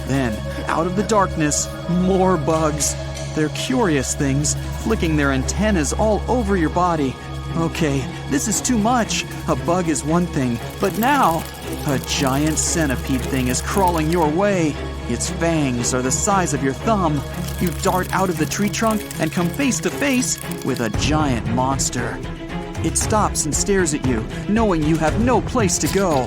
Then, out of the darkness, more bugs. They're curious things, flicking their antennas all over your body. Okay, this is too much. A bug is one thing, but now, a giant centipede thing is crawling your way. Its fangs are the size of your thumb. You dart out of the tree trunk and come face to face with a giant monster. It stops and stares at you, knowing you have no place to go.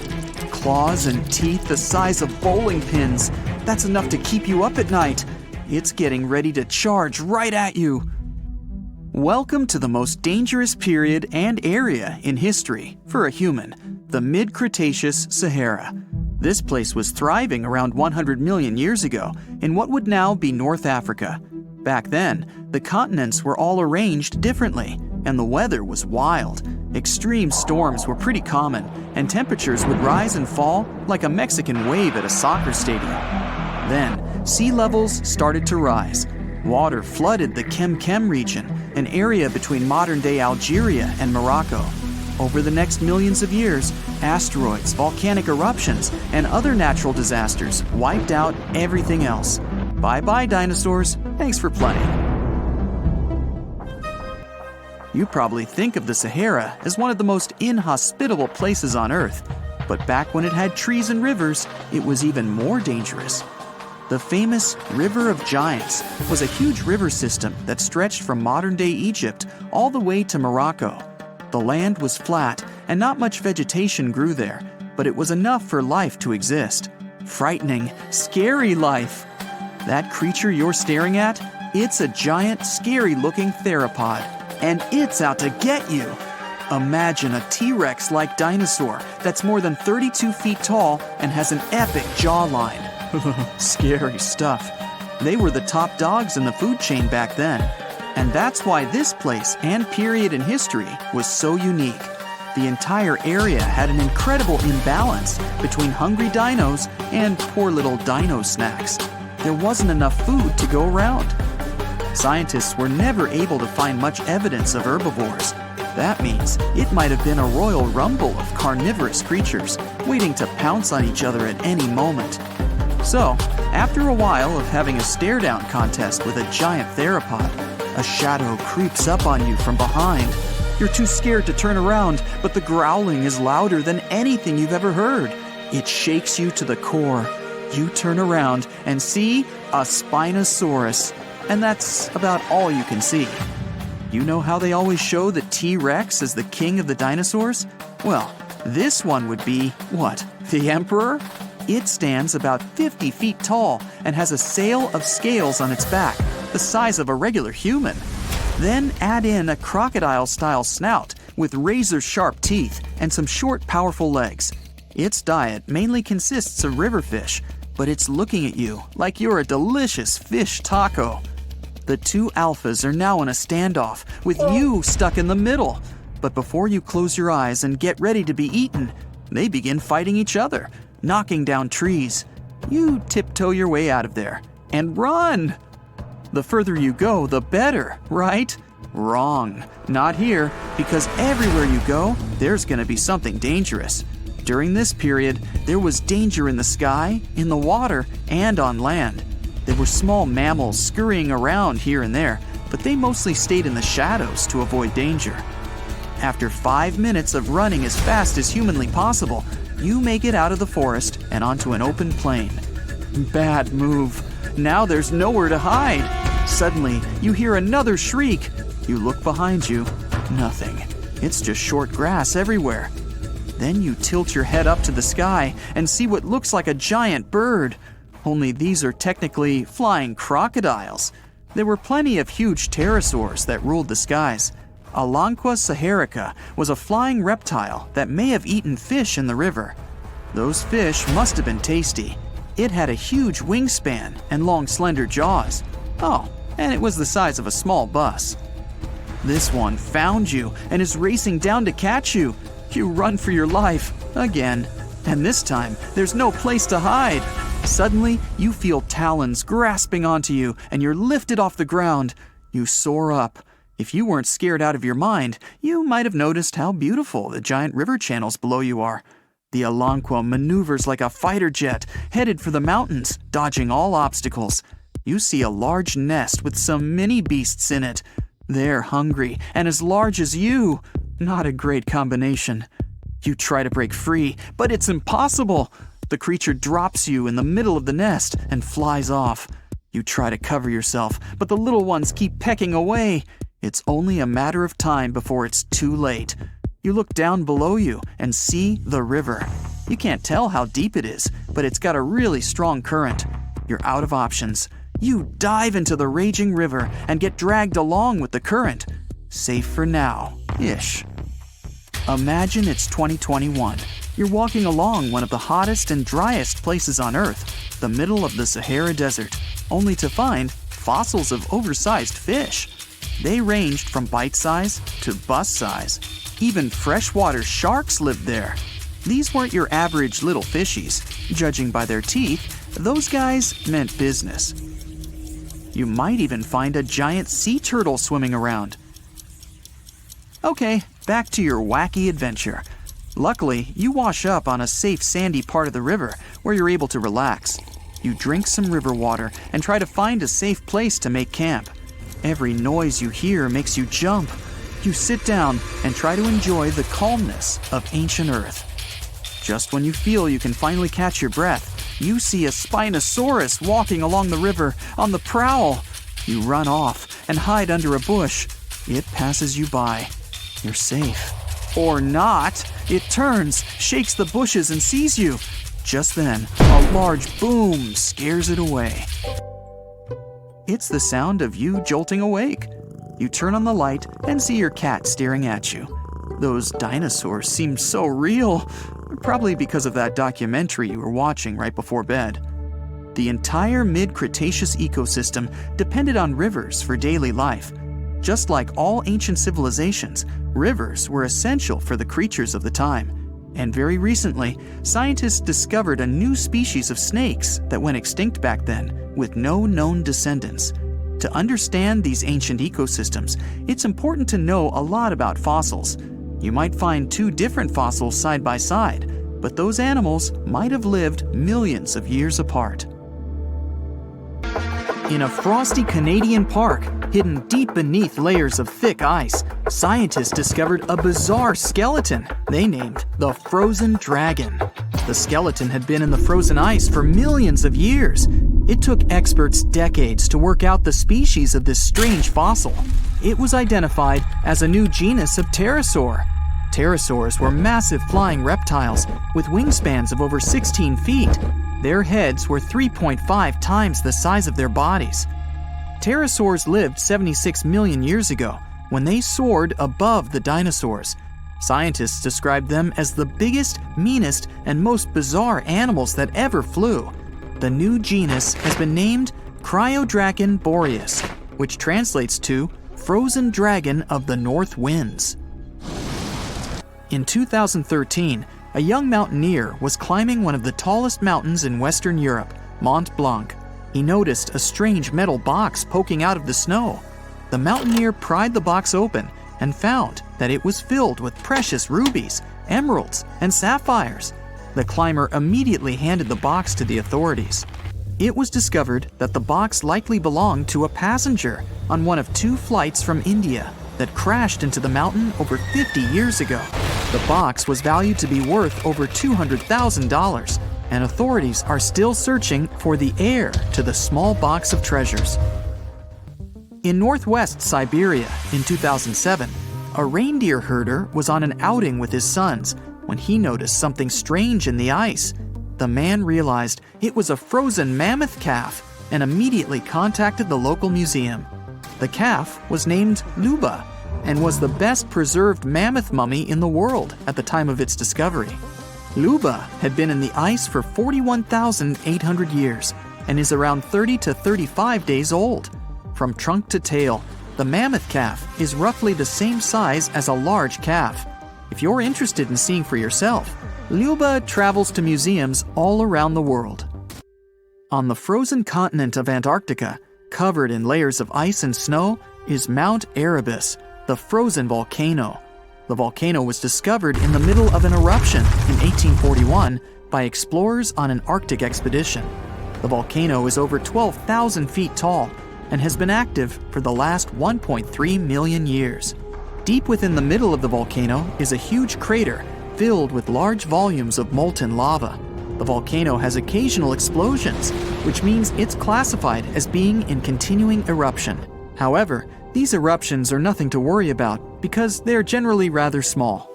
Claws and teeth the size of bowling pins. That's enough to keep you up at night. It's getting ready to charge right at you. Welcome to the most dangerous period and area in history for a human, the mid-cretaceous Sahara. This place was thriving around 100 million years ago in what would now be North Africa. Back then, the continents were all arranged differently, and the weather was wild. Extreme storms were pretty common, and temperatures would rise and fall like a Mexican wave at a soccer stadium. Then, sea levels started to rise. Water flooded the Kem region, an area between modern-day Algeria and Morocco. Over the next millions of years, asteroids, volcanic eruptions, and other natural disasters wiped out everything else. Bye-bye, dinosaurs. Thanks for playing. You probably think of the Sahara as one of the most inhospitable places on Earth, but back when it had trees and rivers, it was even more dangerous. The famous River of Giants was a huge river system that stretched from modern-day Egypt all the way to Morocco. The land was flat and not much vegetation grew there, but it was enough for life to exist. Frightening, scary life. That creature you're staring at, it's a giant, scary-looking theropod, and it's out to get you. Imagine a T-Rex-like dinosaur that's more than 32 feet tall and has an epic jawline. Scary stuff. They were the top dogs in the food chain back then. And that's why this place and period in history was so unique. The entire area had an incredible imbalance between hungry dinos and poor little dino snacks. There wasn't enough food to go around. Scientists were never able to find much evidence of herbivores. That means it might have been a royal rumble of carnivorous creatures waiting to pounce on each other at any moment. So, after a while of having a stare-down contest with a giant theropod, a shadow creeps up on you from behind. You're too scared to turn around, but the growling is louder than anything you've ever heard. It shakes you to the core. You turn around and see a Spinosaurus, and that's about all you can see. You know how they always show the T-Rex as the king of the dinosaurs? Well, this one would be, what, the emperor? It stands about 50 feet tall and has a sail of scales on its back, the size of a regular human. Then add in a crocodile-style snout with razor-sharp teeth and some short, powerful legs. Its diet mainly consists of river fish, but it's looking at you like you're a delicious fish taco. The two alphas are now in a standoff, with you stuck in the middle. But before you close your eyes and get ready to be eaten, they begin fighting each other, knocking down trees. You tiptoe your way out of there and run. The further you go, the better, right? Wrong. Not here, because everywhere you go, there's going to be something dangerous. During this period, there was danger in the sky, in the water, and on land. There were small mammals scurrying around here and there, but they mostly stayed in the shadows to avoid danger. After 5 minutes of running as fast as humanly possible, you make it out of the forest and onto an open plain. Bad move. Now there's nowhere to hide. Suddenly, you hear another shriek. You look behind you. Nothing. It's just short grass everywhere. Then you tilt your head up to the sky and see what looks like a giant bird. Only these are technically flying crocodiles. There were plenty of huge pterosaurs that ruled the skies. Anomalocaris was a flying reptile that may have eaten fish in the river. Those fish must have been tasty. It had a huge wingspan and long, slender jaws. Oh, and it was the size of a small bus. This one found you and is racing down to catch you. You run for your life, again. And this time, there's no place to hide. Suddenly, you feel talons grasping onto you and you're lifted off the ground. You soar up. If you weren't scared out of your mind, you might have noticed how beautiful the giant river channels below you are. The Anamalocaris maneuvers like a fighter jet, headed for the mountains, dodging all obstacles. You see a large nest with some mini beasts in it. They're hungry and as large as you. Not a great combination. You try to break free, but it's impossible. The creature drops you in the middle of the nest and flies off. You try to cover yourself, but the little ones keep pecking away. It's only a matter of time before it's too late. You look down below you and see the river. You can't tell how deep it is, but it's got a really strong current. You're out of options. You dive into the raging river and get dragged along with the current. Safe for now-ish. Imagine it's 2021. You're walking along one of the hottest and driest places on Earth, the middle of the Sahara Desert, only to find fossils of oversized fish. They ranged from bite-size to bus-size. Even freshwater sharks lived there. These weren't your average little fishies. Judging by their teeth, those guys meant business. You might even find a giant sea turtle swimming around. Okay, back to your wacky adventure. Luckily, you wash up on a safe sandy part of the river where you're able to relax. You drink some river water and try to find a safe place to make camp. Every noise you hear makes you jump. You sit down and try to enjoy the calmness of ancient Earth. Just when you feel you can finally catch your breath, you see a Spinosaurus walking along the river on the prowl. You run off and hide under a bush. It passes you by. You're safe. Or not. It turns, shakes the bushes, and sees you. Just then, a large boom scares it away. It's the sound of you jolting awake. You turn on the light and see your cat staring at you. Those dinosaurs seem so real, probably because of that documentary you were watching right before bed. The entire mid-cretaceous ecosystem depended on rivers for daily life. Just like all ancient civilizations, rivers were essential for the creatures of the time. And very recently, scientists discovered a new species of snakes that went extinct back then, with no known descendants. To understand these ancient ecosystems, it's important to know a lot about fossils. You might find two different fossils side by side, but those animals might have lived millions of years apart. In a frosty Canadian park, hidden deep beneath layers of thick ice, scientists discovered a bizarre skeleton they named the Frozen Dragon. The skeleton had been in the frozen ice for millions of years. It took experts decades to work out the species of this strange fossil. It was identified as a new genus of pterosaur. Pterosaurs were massive flying reptiles with wingspans of over 16 feet. Their heads were 3.5 times the size of their bodies. Pterosaurs lived 76 million years ago when they soared above the dinosaurs. Scientists described them as the biggest, meanest, and most bizarre animals that ever flew. The new genus has been named Cryodragon boreas, which translates to Frozen Dragon of the North Winds. In 2013, a young mountaineer was climbing one of the tallest mountains in Western Europe, Mont Blanc. He noticed a strange metal box poking out of the snow. The mountaineer pried the box open and found that it was filled with precious rubies, emeralds, and sapphires. The climber immediately handed the box to the authorities. It was discovered that the box likely belonged to a passenger on one of 2 flights from India that crashed into the mountain over 50 years ago. The box was valued to be worth over $200,000, and authorities are still searching for the heir to the small box of treasures. In northwest Siberia in 2007, a reindeer herder was on an outing with his sons when he noticed something strange in the ice. The man realized it was a frozen mammoth calf and immediately contacted the local museum. The calf was named Luba and was the best preserved mammoth mummy in the world at the time of its discovery. Luba had been in the ice for 41,800 years and is around 30 to 35 days old. From trunk to tail, the mammoth calf is roughly the same size as a large calf. If you're interested in seeing for yourself, Luba travels to museums all around the world. On the frozen continent of Antarctica, covered in layers of ice and snow, is Mount Erebus, the frozen volcano. The volcano was discovered in the middle of an eruption in 1841 by explorers on an Arctic expedition. The volcano is over 12,000 feet tall and has been active for the last 1.3 million years. Deep within the middle of the volcano is a huge crater filled with large volumes of molten lava. The volcano has occasional explosions, which means it's classified as being in continuing eruption. However, these eruptions are nothing to worry about because they're generally rather small.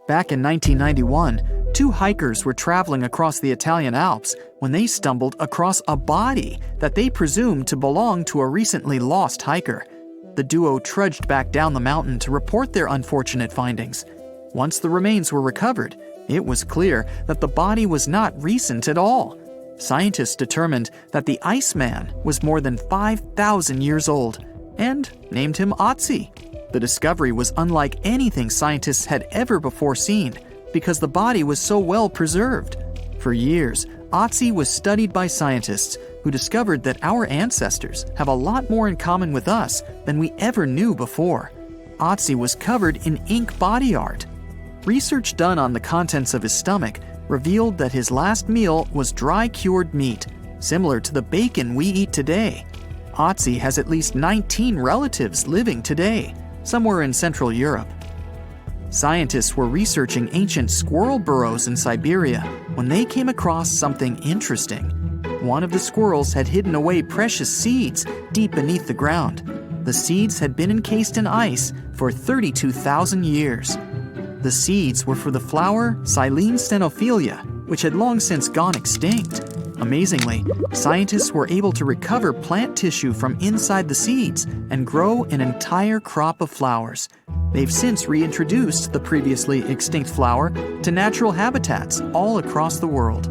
Back in 1991, 2 hikers were traveling across the Italian Alps when they stumbled across a body that they presumed to belong to a recently lost hiker. The duo trudged back down the mountain to report their unfortunate findings. Once the remains were recovered, it was clear that the body was not recent at all. Scientists determined that the Iceman was more than 5,000 years old and named him Otzi. The discovery was unlike anything scientists had ever before seen because the body was so well preserved. For years, Otzi was studied by scientists who discovered that our ancestors have a lot more in common with us than we ever knew before. Otzi was covered in ink body art. Research done on the contents of his stomach revealed that his last meal was dry-cured meat, similar to the bacon we eat today. Otzi has at least 19 relatives living today, somewhere in Central Europe. Scientists were researching ancient squirrel burrows in Siberia when they came across something interesting. One of the squirrels had hidden away precious seeds deep beneath the ground. The seeds had been encased in ice for 32,000 years. The seeds were for the flower Silene stenophilia, which had long since gone extinct. Amazingly, scientists were able to recover plant tissue from inside the seeds and grow an entire crop of flowers. They've since reintroduced the previously extinct flower to natural habitats all across the world.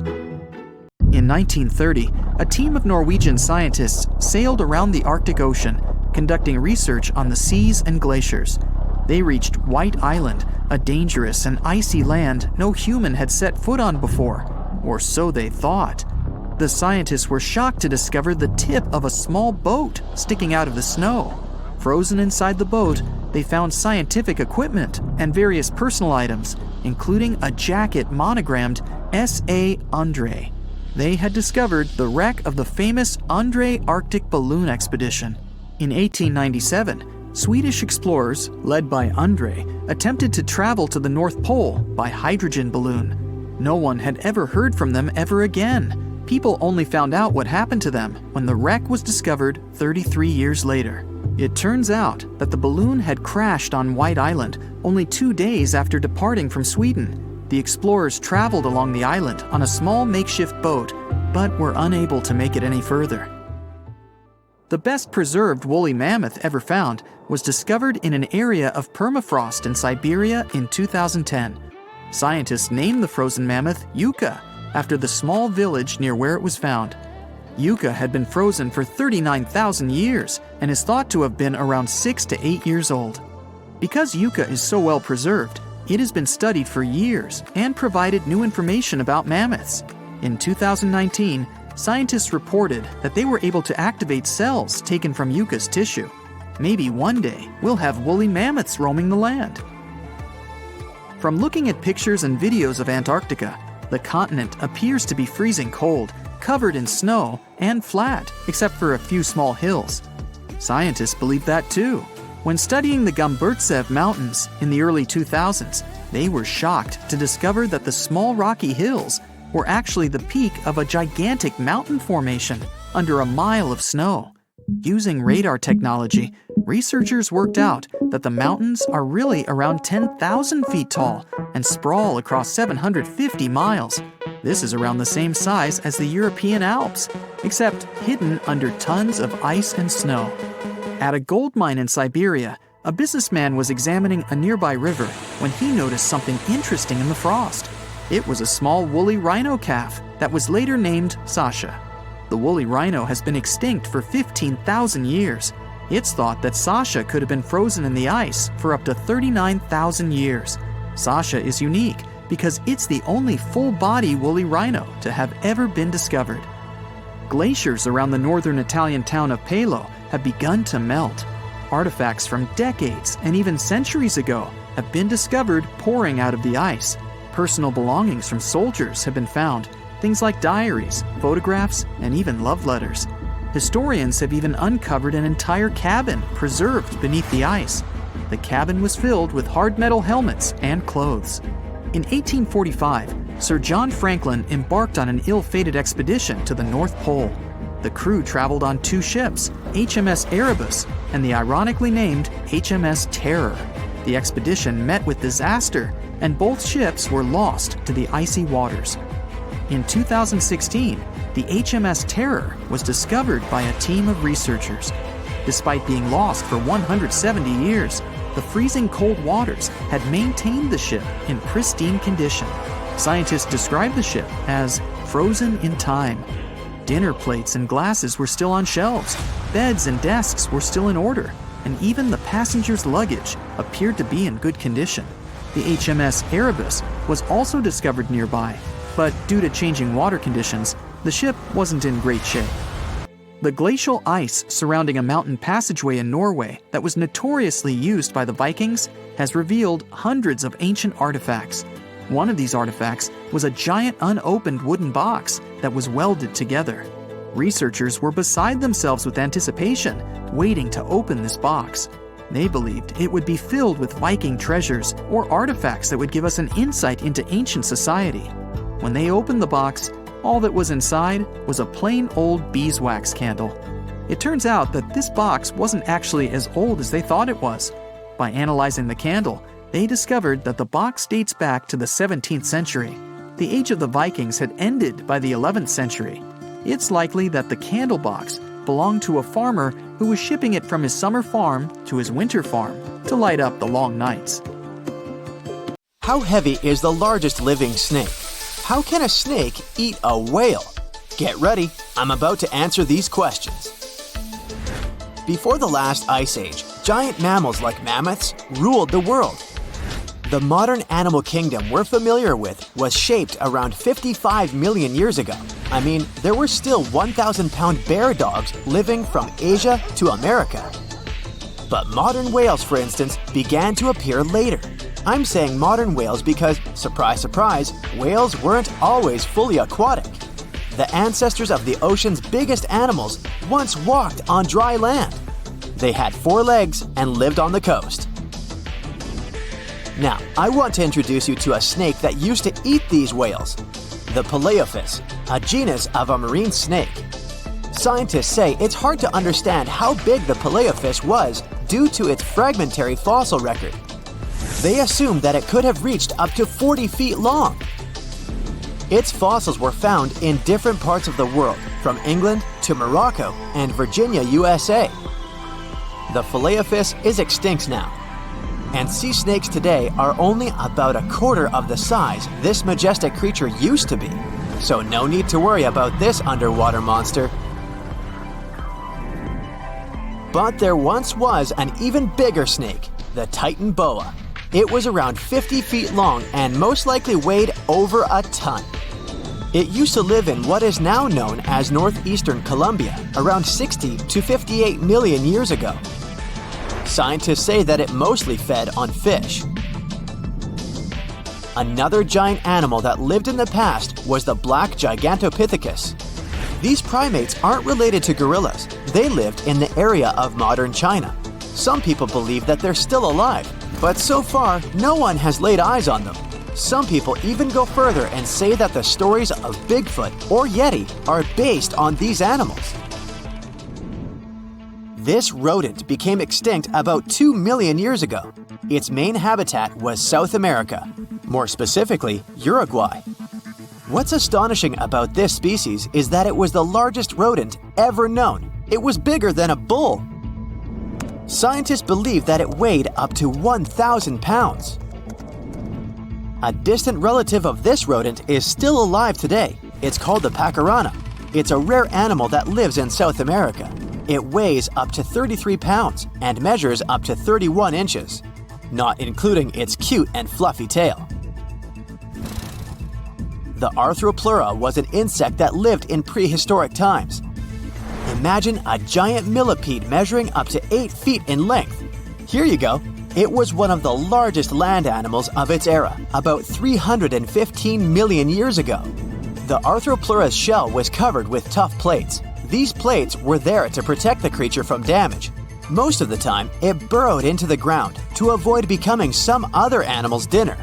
In 1930, a team of Norwegian scientists sailed around the Arctic Ocean, conducting research on the seas and glaciers. They reached White Island, a dangerous and icy land no human had set foot on before, or so they thought. The scientists were shocked to discover the tip of a small boat sticking out of the snow. Frozen inside the boat, they found scientific equipment and various personal items, including a jacket monogrammed S.A. Andre. They had discovered the wreck of the famous Andre Arctic balloon expedition. In 1897, Swedish explorers, led by Andre, attempted to travel to the North Pole by hydrogen balloon. No one had ever heard from them ever again. People only found out what happened to them when the wreck was discovered 33 years later. It turns out that the balloon had crashed on White Island only 2 days after departing from Sweden. The explorers traveled along the island on a small makeshift boat, but were unable to make it any further. The best preserved woolly mammoth ever found was discovered in an area of permafrost in Siberia in 2010. Scientists named the frozen mammoth Yucca, after the small village near where it was found. Yucca had been frozen for 39,000 years and is thought to have been around 6 to 8 years old. Because Yucca is so well preserved, it has been studied for years and provided new information about mammoths. In 2019, scientists reported that they were able to activate cells taken from Yucca's tissue. Maybe one day we'll have woolly mammoths roaming the land. From looking at pictures and videos of Antarctica, the continent appears to be freezing cold, covered in snow, and flat, except for a few small hills. Scientists believe that too. When studying the Gomburtsev Mountains in the early 2000s, they were shocked to discover that the small rocky hills were actually the peak of a gigantic mountain formation under a mile of snow. Using radar technology, researchers worked out that the mountains are really around 10,000 feet tall and sprawl across 750 miles. This is around the same size as the European Alps, except hidden under tons of ice and snow. At a gold mine in Siberia, a businessman was examining a nearby river when he noticed something interesting in the frost. It was a small woolly rhino calf that was later named Sasha. The woolly rhino has been extinct for 15,000 years. It's thought that Sasha could have been frozen in the ice for up to 39,000 years. Sasha is unique because it's the only full-body woolly rhino to have ever been discovered. Glaciers around the northern Italian town of Pelo have begun to melt. Artifacts from decades and even centuries ago have been discovered pouring out of the ice. Personal belongings from soldiers have been found, things like diaries, photographs, and even love letters. Historians have even uncovered an entire cabin preserved beneath the ice. The cabin was filled with hard metal helmets and clothes. In 1845, Sir John Franklin embarked on an ill-fated expedition to the North Pole. The crew traveled on 2 ships, HMS Erebus and the ironically named HMS Terror. The expedition met with disaster, and both ships were lost to the icy waters. In 2016, the HMS Terror was discovered by a team of researchers. Despite being lost for 170 years, the freezing cold waters had maintained the ship in pristine condition. Scientists described the ship as frozen in time. Dinner plates and glasses were still on shelves, beds and desks were still in order, and even the passengers' luggage appeared to be in good condition. The HMS Erebus was also discovered nearby, but due to changing water conditions, the ship wasn't in great shape. The glacial ice surrounding a mountain passageway in Norway that was notoriously used by the Vikings has revealed hundreds of ancient artifacts. One of these artifacts was a giant unopened wooden box that was welded together. Researchers were beside themselves with anticipation, waiting to open this box. They believed it would be filled with Viking treasures or artifacts that would give us an insight into ancient society. When they opened the box, all that was inside was a plain old beeswax candle. It turns out that this box wasn't actually as old as they thought it was. By analyzing the candle, they discovered that the box dates back to the 17th century. The age of the Vikings had ended by the 11th century. It's likely that the candle box belonged to a farmer who was shipping it from his summer farm to his winter farm to light up the long nights.
How heavy is the largest living snake? How can a snake eat a whale? Get ready, I'm about to answer these questions. Before the last ice age, giant mammals like mammoths ruled the world. The modern animal kingdom we're familiar with was shaped around 55 million years ago. I mean, there were still 1,000-pound bear dogs living from Asia to America. But modern whales, for instance, began to appear later. I'm saying modern whales because, surprise, surprise, whales weren't always fully aquatic. The ancestors of the ocean's biggest animals once walked on dry land. They had 4 legs and lived on the coast. Now, I want to introduce you to a snake that used to eat these whales, the Paleophis, a genus of a marine snake. Scientists say it's hard to understand how big the Paleophis was due to its fragmentary fossil record. They assumed that it could have reached up to 40 feet long. Its fossils were found in different parts of the world, from England to Morocco and Virginia, USA. The Paleophis is extinct now, and sea snakes today are only about a quarter of the size this majestic creature used to be. So no need to worry about this underwater monster. But there once was an even bigger snake, the Titan boa. It was around 50 feet long and most likely weighed over a ton. It used to live in what is now known as northeastern Colombia, around 60 to 58 million years ago. Scientists say that it mostly fed on fish. Another giant animal that lived in the past was the black Gigantopithecus. These primates aren't related to gorillas. They lived in the area of modern China. Some people believe that they're still alive, but so far, no one has laid eyes on them. Some people even go further and say that the stories of Bigfoot or Yeti are based on these animals. This rodent became extinct about 2 million years ago. Its main habitat was South America, more specifically, Uruguay. What's astonishing about this species is that it was the largest rodent ever known. It was bigger than a bull. Scientists believe that it weighed up to 1,000 pounds. A distant relative of this rodent is still alive today. It's called the pacarana. It's a rare animal that lives in South America. It weighs up to 33 pounds and measures up to 31 inches, not including its cute and fluffy tail. The Arthropleura was an insect that lived in prehistoric times. Imagine a giant millipede measuring up to 8 feet in length. Here you go. It was one of the largest land animals of its era, about 315 million years ago. The Arthropleura's shell was covered with tough plates. These plates were there to protect the creature from damage. Most of the time, it burrowed into the ground to avoid becoming some other animal's dinner.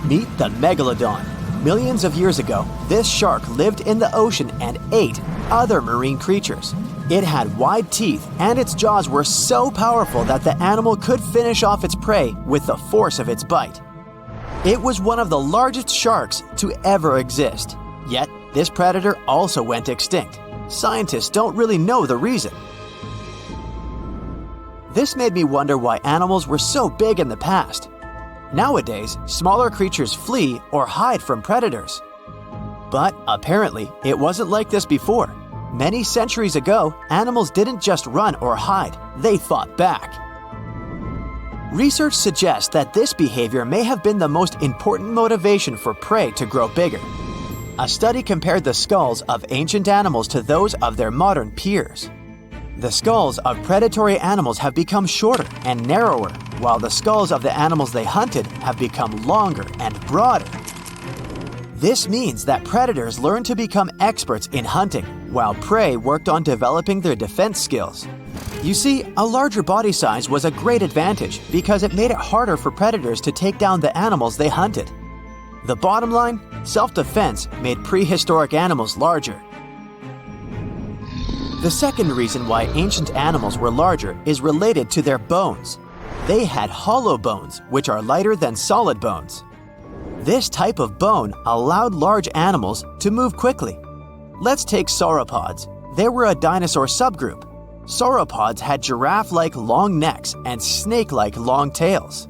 Meet the megalodon. Millions of years ago, this shark lived in the ocean and ate other marine creatures. It had wide teeth, and its jaws were so powerful that the animal could finish off its prey with the force of its bite. It was one of the largest sharks to ever exist. Yet, this predator also went extinct. Scientists don't really know the reason. This made me wonder why animals were so big in the past. Nowadays, smaller creatures flee or hide from predators. But apparently, it wasn't like this before. Many centuries ago, animals didn't just run or hide, they fought back. Research suggests that this behavior may have been the most important motivation for prey to grow bigger. A study compared the skulls of ancient animals to those of their modern peers. The skulls of predatory animals have become shorter and narrower, while the skulls of the animals they hunted have become longer and broader. This means that predators learned to become experts in hunting, while prey worked on developing their defense skills. You see, a larger body size was a great advantage because it made it harder for predators to take down the animals they hunted. The bottom line, self-defense made prehistoric animals larger. The second reason why ancient animals were larger is related to their bones. They had hollow bones, which are lighter than solid bones. This type of bone allowed large animals to move quickly. Let's take sauropods. They were a dinosaur subgroup. Sauropods had giraffe-like long necks and snake-like long tails.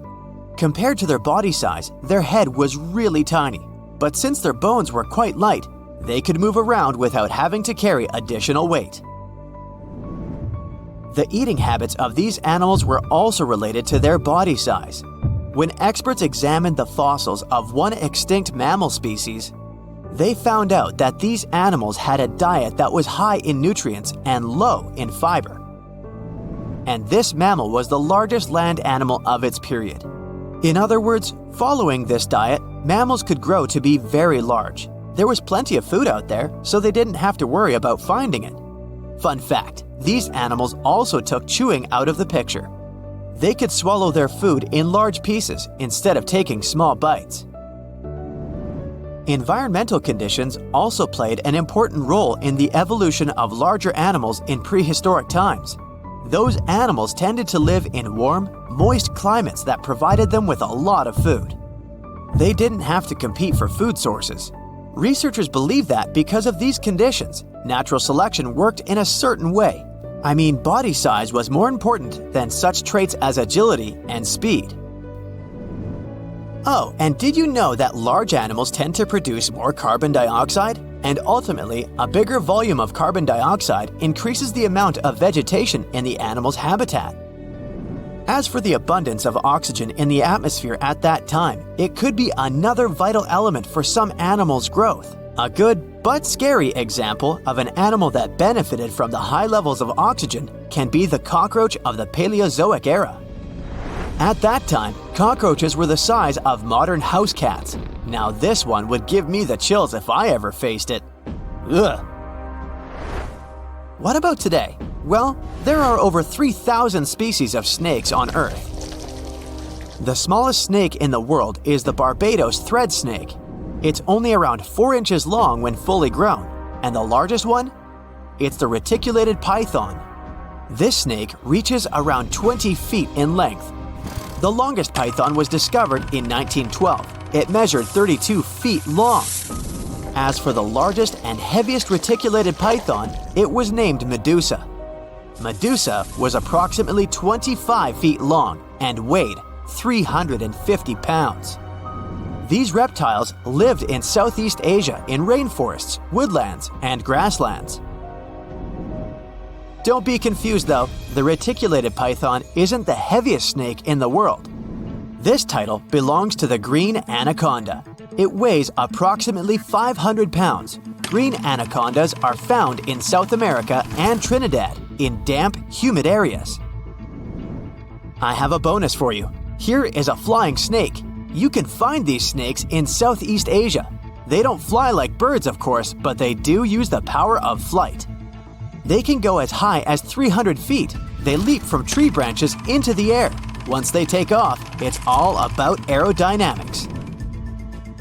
Compared to their body size, their head was really tiny. But since their bones were quite light, they could move around without having to carry additional weight. The eating habits of these animals were also related to their body size. When experts examined the fossils of one extinct mammal species, they found out that these animals had a diet that was high in nutrients and low in fiber. And this mammal was the largest land animal of its period. In other words, following this diet, mammals could grow to be very large. There was plenty of food out there, so they didn't have to worry about finding it. Fun fact, these animals also took chewing out of the picture. They could swallow their food in large pieces instead of taking small bites. Environmental conditions also played an important role in the evolution of larger animals in prehistoric times. Those animals tended to live in warm, moist climates that provided them with a lot of food. They didn't have to compete for food sources. Researchers believe that because of these conditions, natural selection worked in a certain way. I mean, body size was more important than such traits as agility and speed. Oh, and did you know that large animals tend to produce more carbon dioxide? And ultimately, a bigger volume of carbon dioxide increases the amount of vegetation in the animal's habitat. As for the abundance of oxygen in the atmosphere at that time, it could be another vital element for some animals' growth. A good but scary example of an animal that benefited from the high levels of oxygen can be the cockroach of the Paleozoic era. At that time, cockroaches were the size of modern house cats. Now this one would give me the chills if I ever faced it. Ugh. What about today? Well, there are over 3,000 species of snakes on Earth. The smallest snake in the world is the Barbados thread snake. It's only around 4 inches long when fully grown, and the largest one? It's the reticulated python. This snake reaches around 20 feet in length. The longest python was discovered in 1912. It measured 32 feet long. As for the largest and heaviest reticulated python, it was named Medusa. Medusa was approximately 25 feet long and weighed 350 pounds. These reptiles lived in Southeast Asia in rainforests, woodlands, and grasslands. Don't be confused though, the reticulated python isn't the heaviest snake in the world. This title belongs to the green anaconda. It weighs approximately 500 pounds. Green anacondas are found in South America and Trinidad in damp, humid areas. I have a bonus for you. Here is a flying snake. You can find these snakes in Southeast Asia. They don't fly like birds, of course, but they do use the power of flight. They can go as high as 300 feet. They leap from tree branches into the air. Once they take off, it's all about aerodynamics.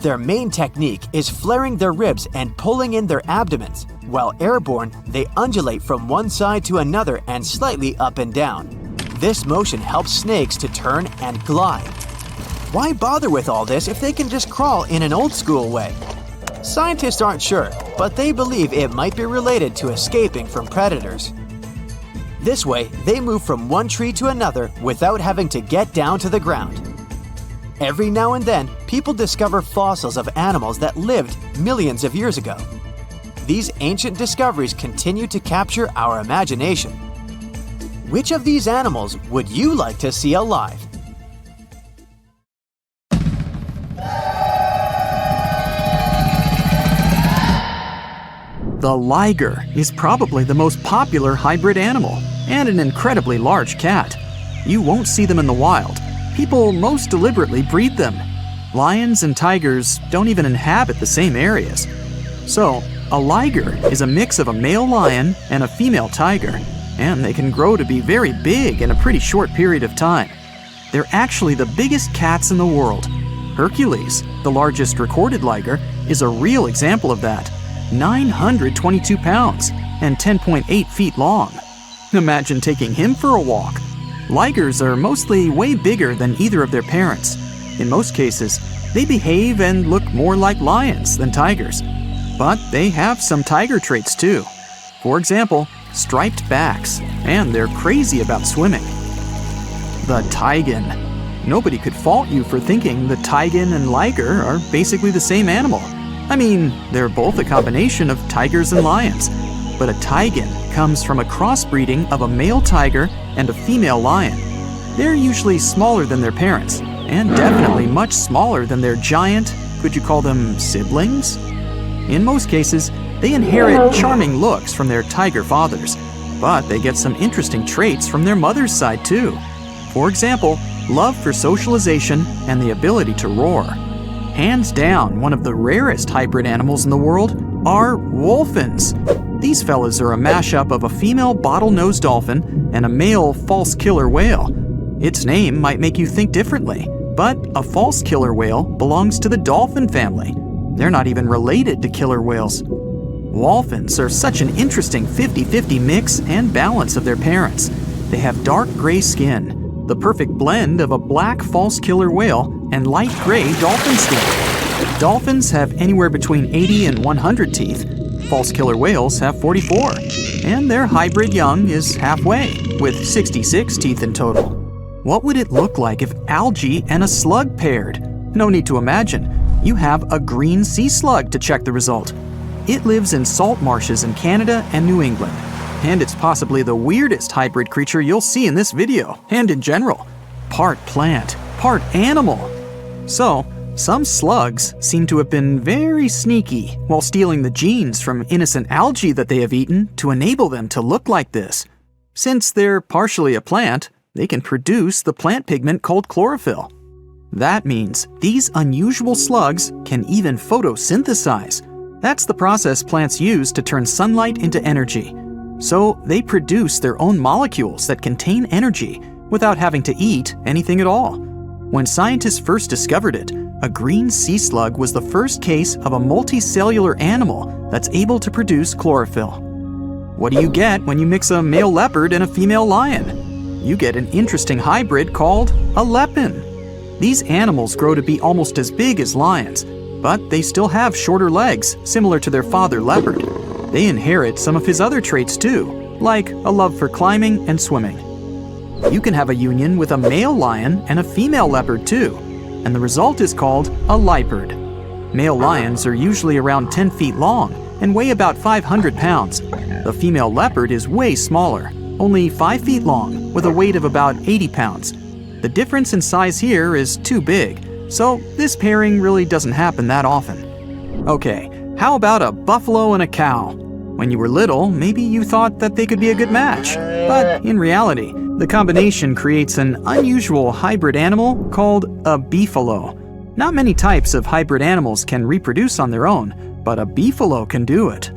Their main technique is flaring their ribs and pulling in their abdomens. While airborne, they undulate from one side to another and slightly up and down. This motion helps snakes to turn and glide. Why bother with all this if they can just crawl in an old-school way? Scientists aren't sure, but they believe it might be related to escaping from predators. This way, they move from one tree to another without having to get down to the ground. Every now and then, people discover fossils of animals that lived millions of years ago. These ancient discoveries continue to capture our imagination. Which of these animals would you like to see alive?
The liger is probably the most popular hybrid animal and an incredibly large cat. You won't see them in the wild. People most deliberately breed them. Lions and tigers don't even inhabit the same areas. So, a liger is a mix of a male lion and a female tiger. and they can grow to be very big in a pretty short period of time. They're actually the biggest cats in the world. Hercules, the largest recorded liger, is a real example of that. 922 pounds and 10.8 feet long. Imagine taking him for a walk. Ligers are mostly way bigger than either of their parents. In most cases, they behave and look more like lions than tigers. But they have some tiger traits too. For example, striped backs, and they're crazy about swimming. The taigan. Nobody could fault you for thinking the taigan and liger are basically the same animal. I mean, they're both a combination of tigers and lions. But a taigan comes from a crossbreeding of a male tiger and a female lion. They're usually smaller than their parents, and definitely much smaller than their giant, could you call them siblings? In most cases, they inherit charming looks from their tiger fathers, but they get some interesting traits from their mother's side too. For example, love for socialization and the ability to roar. Hands down, one of the rarest hybrid animals in the world are wolphins. These fellas are a mashup of a female bottlenose dolphin and a male false killer whale. Its name might make you think differently, but a false killer whale belongs to the dolphin family. They're not even related to killer whales. Wolphins are such an interesting 50-50 mix and balance of their parents. They have dark gray skin, the perfect blend of a black false killer whale and light gray dolphin skin. Dolphins have anywhere between 80 and 100 teeth. False killer whales have 44, and their hybrid young is halfway, with 66 teeth in total. What would it look like if algae and a slug paired? No need to imagine. You have a green sea slug to check the result. It lives in salt marshes in Canada and New England, and it's possibly the weirdest hybrid creature you'll see in this video, and in general. Part plant, part animal. So, some slugs seem to have been very sneaky while stealing the genes from innocent algae that they have eaten to enable them to look like this. Since they're partially a plant, they can produce the plant pigment called chlorophyll. That means these unusual slugs can even photosynthesize. That's the process plants use to turn sunlight into energy. So they produce their own molecules that contain energy without having to eat anything at all. When scientists first discovered it, a green sea slug was the first case of a multicellular animal that's able to produce chlorophyll. What do you get when you mix a male leopard and a female lion? You get an interesting hybrid called a lepin. These animals grow to be almost as big as lions, but they still have shorter legs, similar to their father leopard. They inherit some of his other traits too, like a love for climbing and swimming. You can have a union with a male lion and a female leopard too, and the result is called a leopard. Male lions are usually around 10 feet long and weigh about 500 pounds. The female leopard is way smaller, only 5 feet long, with a weight of about 80 pounds. The difference in size here is too big, so this pairing really doesn't happen that often. Okay, how about a buffalo and a cow? When you were little, maybe you thought that they could be a good match, but in reality, the combination creates an unusual hybrid animal called a beefalo. Not many types of hybrid animals can reproduce on their own, but a beefalo can do it.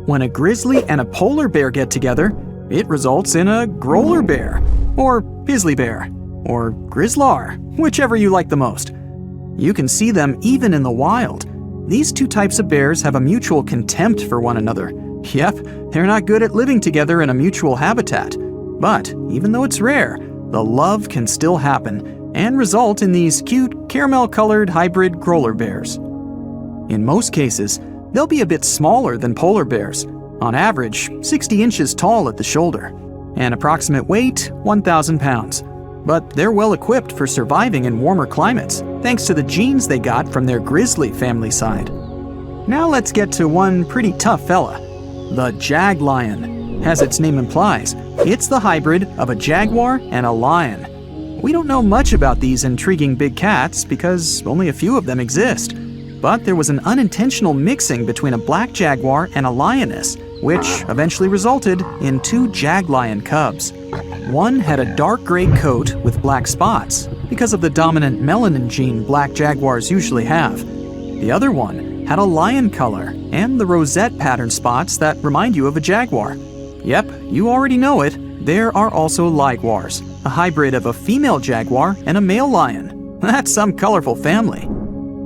When a grizzly and a polar bear get together, it results in a growler bear, or grizzly bear, or grizzlar, whichever you like the most. You can see them even in the wild. These two types of bears have a mutual contempt for one another. Yep, they're not good at living together in a mutual habitat. But even though it's rare, the love can still happen and result in these cute caramel-colored hybrid growler bears. In most cases, they'll be a bit smaller than polar bears, on average 60 inches tall at the shoulder, and approximate weight 1,000 pounds. But they're well equipped for surviving in warmer climates, thanks to the genes they got from their grizzly family side. Now let's get to one pretty tough fella, the jag lion. As its name implies, it's the hybrid of a jaguar and a lion. We don't know much about these intriguing big cats because only a few of them exist. But there was an unintentional mixing between a black jaguar and a lioness, which eventually resulted in 2 jag-lion cubs. One had a dark gray coat with black spots because of the dominant melanin gene black jaguars usually have. The other one had a lion color and the rosette pattern spots that remind you of a jaguar. Yep, you already know it. There are also liguars, a hybrid of a female jaguar and a male lion. That's some colorful family.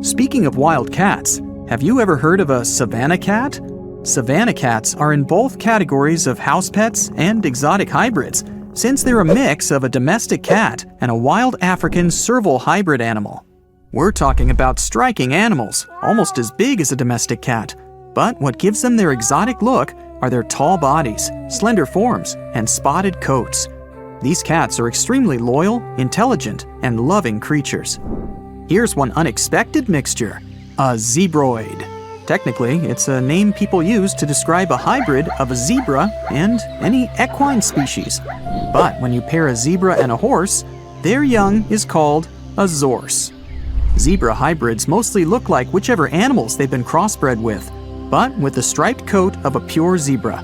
Speaking of wild cats, have you ever heard of a savanna cat? Savanna cats are in both categories of house pets and exotic hybrids, since they're a mix of a domestic cat and a wild African serval hybrid animal. We're talking about striking animals, almost as big as a domestic cat. But what gives them their exotic look are their tall bodies, slender forms, and spotted coats. These cats are extremely loyal, intelligent, and loving creatures. Here's one unexpected mixture: a zebroid. Technically, it's a name people use to describe a hybrid of a zebra and any equine species. But when you pair a zebra and a horse, their young is called a zorse. Zebra hybrids mostly look like whichever animals they've been crossbred with, but with the striped coat of a pure zebra.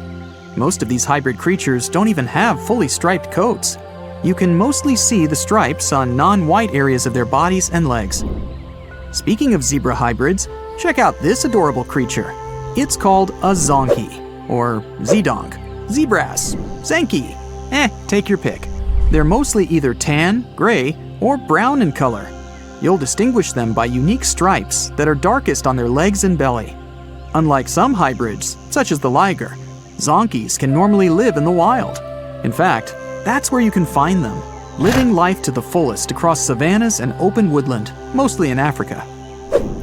Most of these hybrid creatures don't even have fully striped coats. You can mostly see the stripes on non-white areas of their bodies and legs. Speaking of zebra hybrids, check out this adorable creature. It's called a zonkey, or zedonk, zebras, zenki. Take your pick. They're mostly either tan, gray, or brown in color. You'll distinguish them by unique stripes that are darkest on their legs and belly. Unlike some hybrids, such as the liger, zonkies can normally live in the wild. In fact, that's where you can find them, living life to the fullest across savannas and open woodland, mostly in Africa.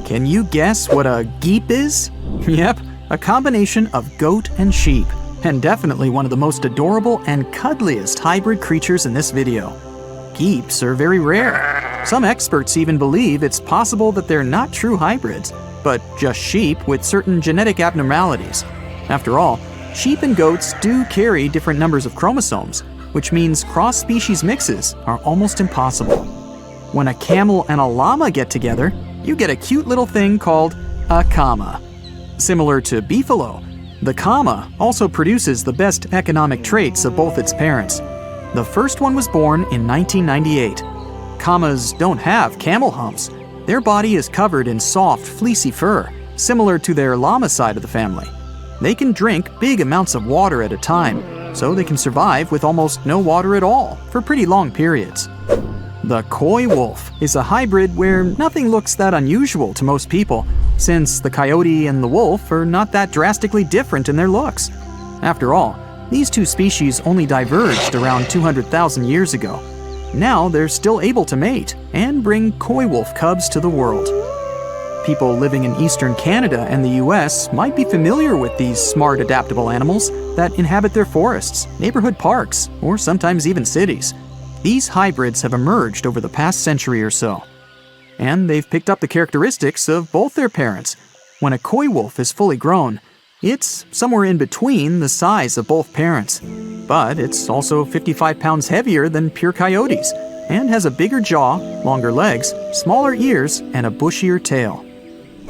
Can you guess what a geep is? Yep, a combination of goat and sheep, and definitely one of the most adorable and cuddliest hybrid creatures in this video. Geeps are very rare. Some experts even believe it's possible that they're not true hybrids, but just sheep with certain genetic abnormalities. After all, sheep and goats do carry different numbers of chromosomes, which means cross-species mixes are almost impossible. When a camel and a llama get together, you get a cute little thing called a kama. Similar to beefalo, the kama also produces the best economic traits of both its parents. The first one was born in 1998. Kamas don't have camel humps. Their body is covered in soft, fleecy fur, similar to their llama side of the family. They can drink big amounts of water at a time, so they can survive with almost no water at all for pretty long periods. The coy wolf is a hybrid where nothing looks that unusual to most people, since the coyote and the wolf are not that drastically different in their looks. After all, these two species only diverged around 200,000 years ago. Now they're still able to mate and bring coy wolf cubs to the world. People living in eastern Canada and the US might be familiar with these smart, adaptable animals that inhabit their forests, neighborhood parks, or sometimes even cities. These hybrids have emerged over the past century or so, and they've picked up the characteristics of both their parents. When a coy wolf is fully grown, it's somewhere in between the size of both parents, but it's also 55 pounds heavier than pure coyotes and has a bigger jaw, longer legs, smaller ears, and a bushier tail.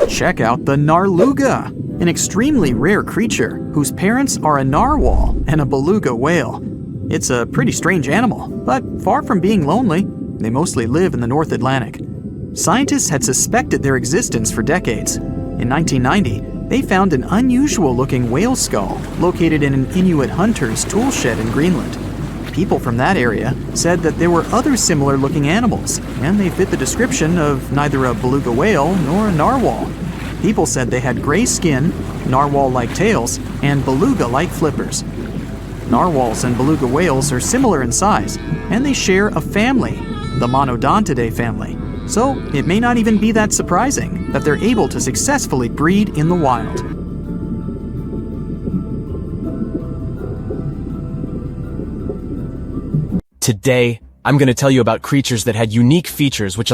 Check out the narluga, an extremely rare creature whose parents are a narwhal and a beluga whale. It's a pretty strange animal, but far from being lonely, they mostly live in the North Atlantic. Scientists had suspected their existence for decades. In 1990, they found an unusual-looking whale skull located in an Inuit hunter's tool shed in Greenland. People from that area said that there were other similar-looking animals, and they fit the description of neither a beluga whale nor a narwhal. People said they had gray skin, narwhal-like tails, and beluga-like flippers. Narwhals and beluga whales are similar in size, and they share a family, the Monodontidae family. So it may not even be that surprising that they're able to successfully breed in the wild.
Today, I'm going to tell you about creatures that had unique features which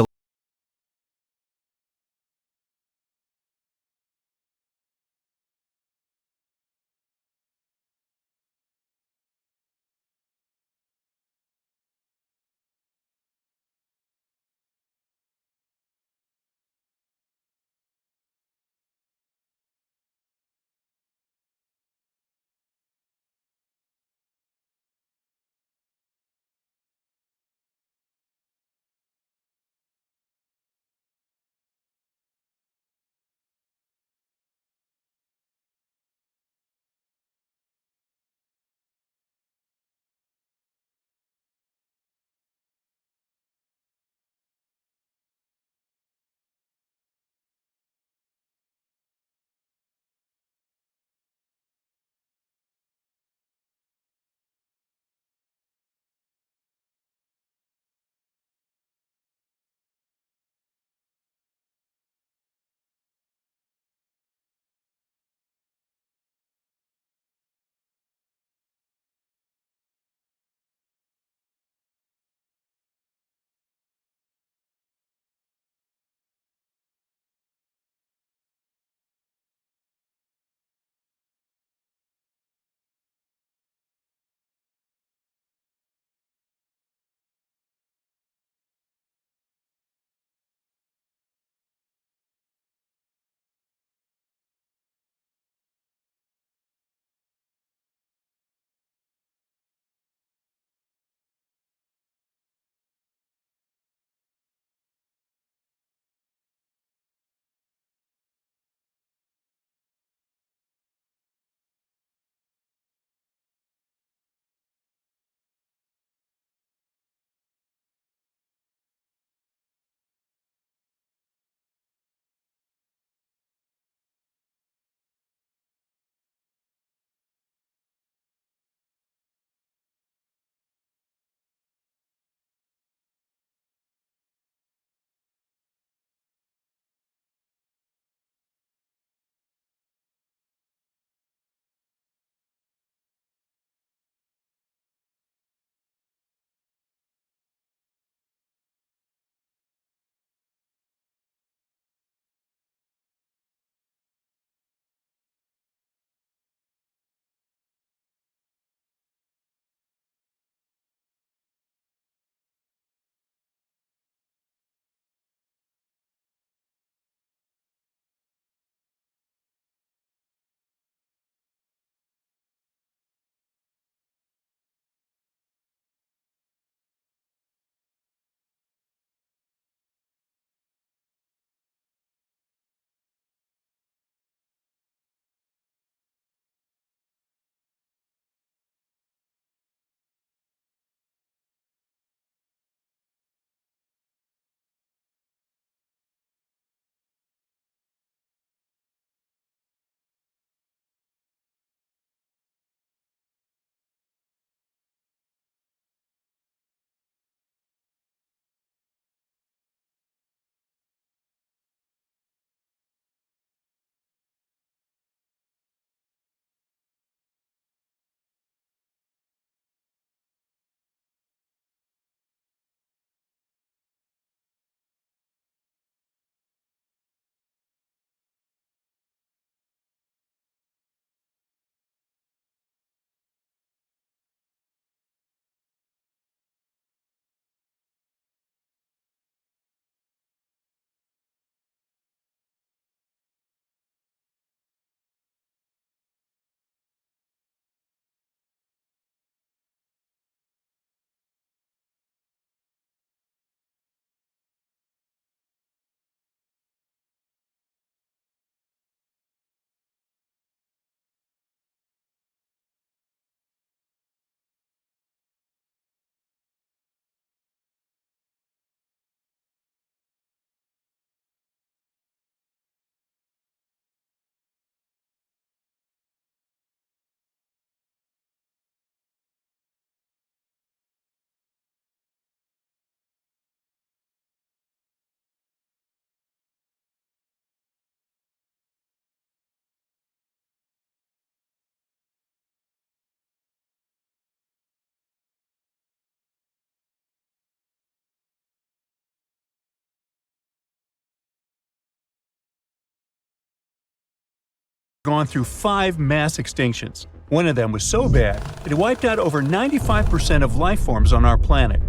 gone through 5 mass extinctions. One of them was so bad, it wiped out over 95% of life forms on our planet.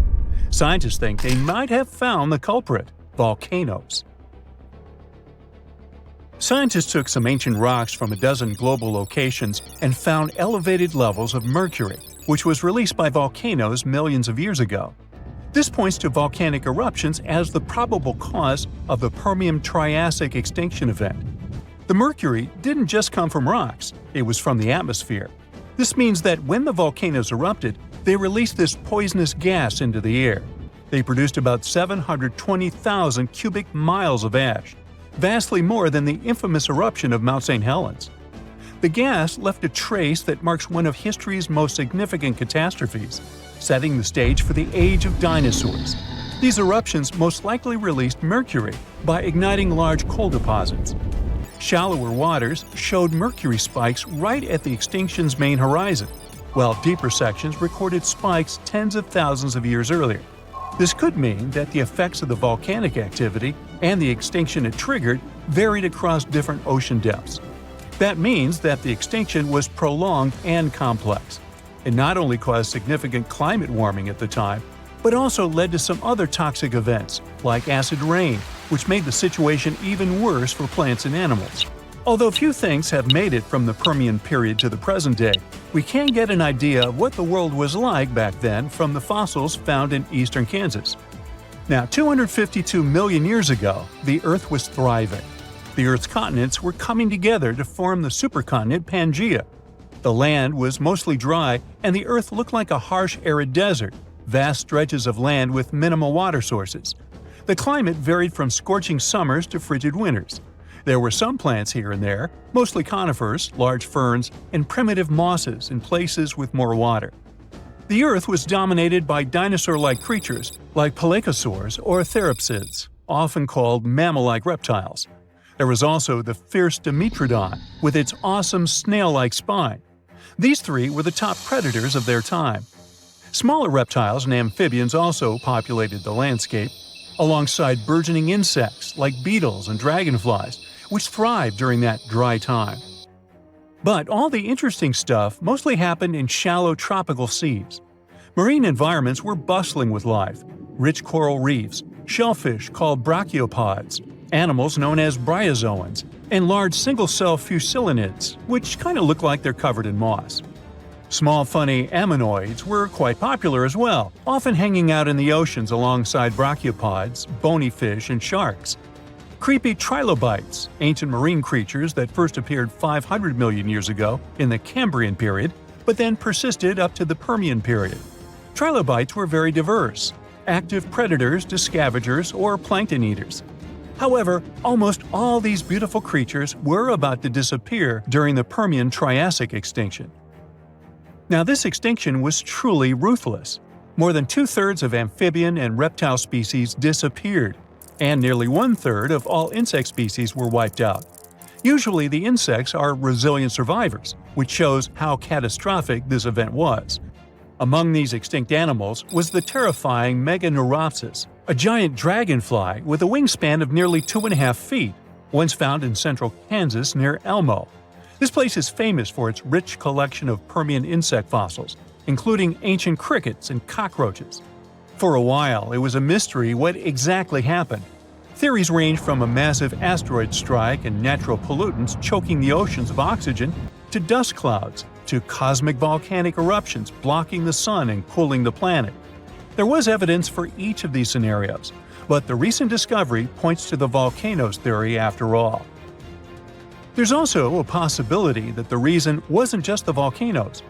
Scientists think they might have found the culprit: volcanoes. Scientists took some ancient rocks from a dozen global locations and found elevated levels of mercury, which was released by volcanoes millions of years ago. This points to volcanic eruptions as the probable cause of the Permian-Triassic extinction event. The mercury didn't just come from rocks, it was from the atmosphere. This means that when the volcanoes erupted, they released this poisonous gas into the air. They produced about 720,000 cubic miles of ash, vastly more than the infamous eruption of Mount St. Helens. The gas left a trace that marks one of history's most significant catastrophes, setting the stage for the age of dinosaurs. These eruptions most likely released mercury by igniting large coal deposits. Shallower waters showed mercury spikes right at the extinction's main horizon, while deeper sections recorded spikes tens of thousands of years earlier. This could mean that the effects of the volcanic activity and the extinction it triggered varied across different ocean depths. That means that the extinction was prolonged and complex. It not only caused significant climate warming at the time, but also led to some other toxic events, like acid rain, which made the situation even worse for plants and animals. Although few things have made it from the Permian period to the present day, we can get an idea of what the world was like back then from the fossils found in eastern Kansas. Now, 252 million years ago, the Earth was thriving. The Earth's continents were coming together to form the supercontinent Pangaea. The land was mostly dry, and the Earth looked like a harsh, arid desert, vast stretches of land with minimal water sources. The climate varied from scorching summers to frigid winters. There were some plants here and there, mostly conifers, large ferns, and primitive mosses in places with more water. The Earth was dominated by dinosaur-like creatures like pelecosaurs or therapsids, often called mammal-like reptiles. There was also the fierce Dimetrodon with its awesome snail-like spine. These three were the top predators of their time. Smaller reptiles and amphibians also populated the landscape, alongside burgeoning insects like beetles and dragonflies, which thrived during that dry time. But all the interesting stuff mostly happened in shallow tropical seas. Marine environments were bustling with life: rich coral reefs, shellfish called brachiopods, animals known as bryozoans, and large single-cell fusilinids, which kind of look like they're covered in moss. Small funny ammonoids were quite popular as well, often hanging out in the oceans alongside brachiopods, bony fish, and sharks. Creepy trilobites, ancient marine creatures that first appeared 500 million years ago in the Cambrian period, but then persisted up to the Permian period. Trilobites were very diverse, active predators to scavengers or plankton eaters. However, almost all these beautiful creatures were about to disappear during the Permian-Triassic extinction. Now, this extinction was truly ruthless. More than two-thirds of amphibian and reptile species disappeared, and nearly one-third of all insect species were wiped out. Usually, the insects are resilient survivors, which shows how catastrophic this event was. Among these extinct animals was the terrifying Meganeuropsis, a giant dragonfly with a wingspan of nearly 2.5 feet, once found in central Kansas near Elmo. This place is famous for its rich collection of Permian insect fossils, including ancient crickets and cockroaches. For a while, it was a mystery what exactly happened. Theories range from a massive asteroid strike and natural pollutants choking the oceans of oxygen, to dust clouds, to cosmic volcanic eruptions blocking the sun and cooling the planet. There was evidence for each of these scenarios, but the recent discovery points to the volcanoes theory after all. There's also a possibility that the reason wasn't just the volcanoes.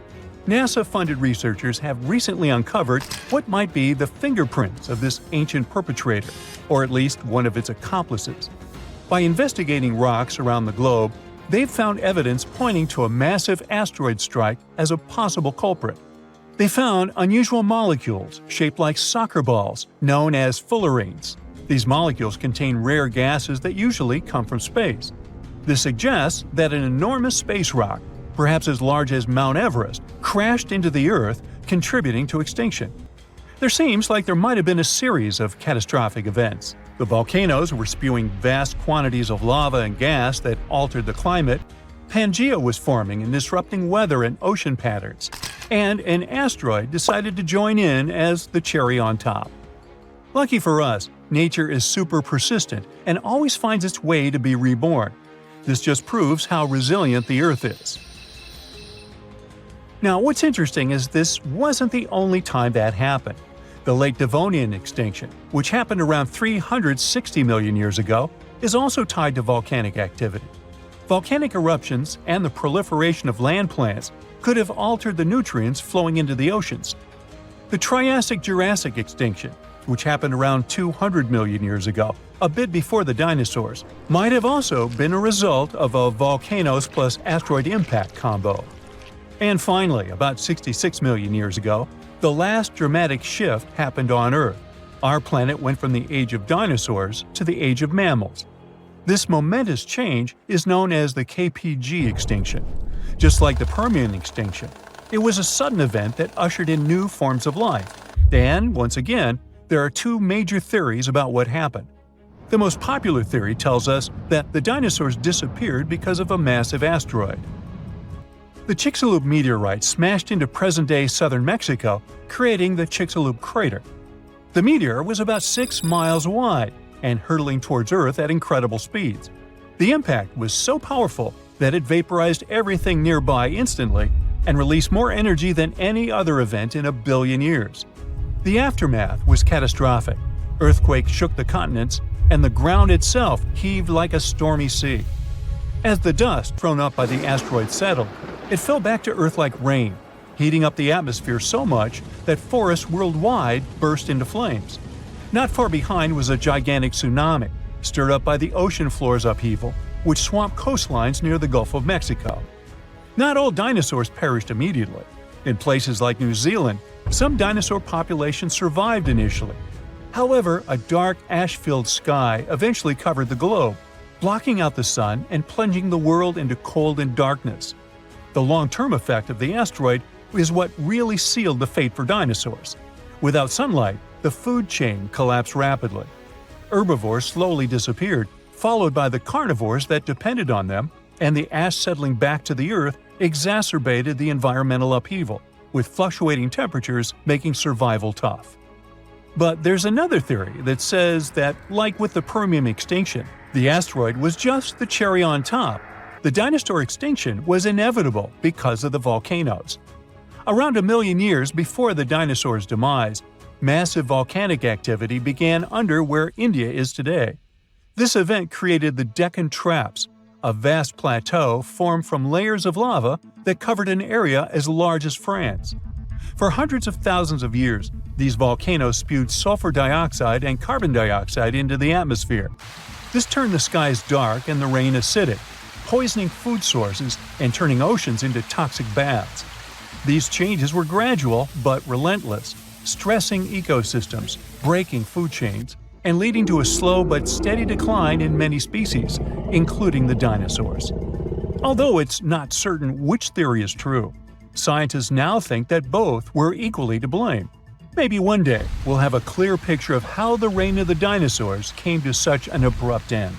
NASA-funded researchers have recently uncovered what might be the fingerprints of this ancient perpetrator, or at least one of its accomplices. By investigating rocks around the globe, they've found evidence pointing to a massive asteroid strike as a possible culprit. They found unusual molecules shaped like soccer balls, known as fullerenes. These molecules contain rare gases that usually come from space. This suggests that an enormous space rock, perhaps as large as Mount Everest, crashed into the Earth, contributing to extinction. There seems like there might have been a series of catastrophic events. The volcanoes were spewing vast quantities of lava and gas that altered the climate. Pangea was forming and disrupting weather and ocean patterns, and an asteroid decided to join in as the cherry on top. Lucky for us, nature is super persistent and always finds its way to be reborn. This just proves how resilient the Earth is. Now, what's interesting is this wasn't the only time that happened. The Late Devonian extinction, which happened around 360 million years ago, is also tied to volcanic activity. Volcanic eruptions and the proliferation of land plants could have altered the nutrients flowing into the oceans. The Triassic-Jurassic extinction, which happened around 200 million years ago, a bit before the dinosaurs, might have also been a result of a volcanoes plus asteroid impact combo. And finally, about 66 million years ago, the last dramatic shift happened on Earth. Our planet went from the age of dinosaurs to the age of mammals. This momentous change is known as the KPG extinction. Just like the Permian extinction, it was a sudden event that ushered in new forms of life. And, once again, there are two major theories about what happened. The most popular theory tells us that the dinosaurs disappeared because of a massive asteroid. The Chicxulub meteorite smashed into present-day southern Mexico, creating the Chicxulub crater. The meteor was about 6 miles wide and hurtling towards Earth at incredible speeds. The impact was so powerful that it vaporized everything nearby instantly and released more energy than any other event in a billion years. The aftermath was catastrophic. Earthquakes shook the continents, and the ground itself heaved like a stormy sea. As the dust thrown up by the asteroid settled, it fell back to Earth like rain, heating up the atmosphere so much that forests worldwide burst into flames. Not far behind was a gigantic tsunami, stirred up by the ocean floor's upheaval, which swamped coastlines near the Gulf of Mexico. Not all dinosaurs perished immediately. In places like New Zealand, some dinosaur populations survived initially. However, a dark, ash-filled sky eventually covered the globe, blocking out the sun and plunging the world into cold and darkness. The long-term effect of the asteroid is what really sealed the fate for dinosaurs. Without sunlight, the food chain collapsed rapidly. Herbivores slowly disappeared, followed by the carnivores that depended on them, and the ash settling back to the Earth exacerbated the environmental upheaval, with fluctuating temperatures making survival tough. But there's another theory that says that, like with the Permian extinction, the asteroid was just the cherry on top. The dinosaur extinction was inevitable because of the volcanoes. Around 1 million years before the dinosaurs' demise, massive volcanic activity began under where India is today. This event created the Deccan Traps, a vast plateau formed from layers of lava that covered an area as large as France. For hundreds of thousands of years, these volcanoes spewed sulfur dioxide and carbon dioxide into the atmosphere. This turned the skies dark and the rain acidic, poisoning food sources and turning oceans into toxic baths. These changes were gradual but relentless, stressing ecosystems, breaking food chains, and leading to a slow but steady decline in many species, including the dinosaurs. Although it's not certain which theory is true, scientists now think that both were equally to blame. Maybe one day we'll have a clear picture of how the reign of the dinosaurs came to such an abrupt end.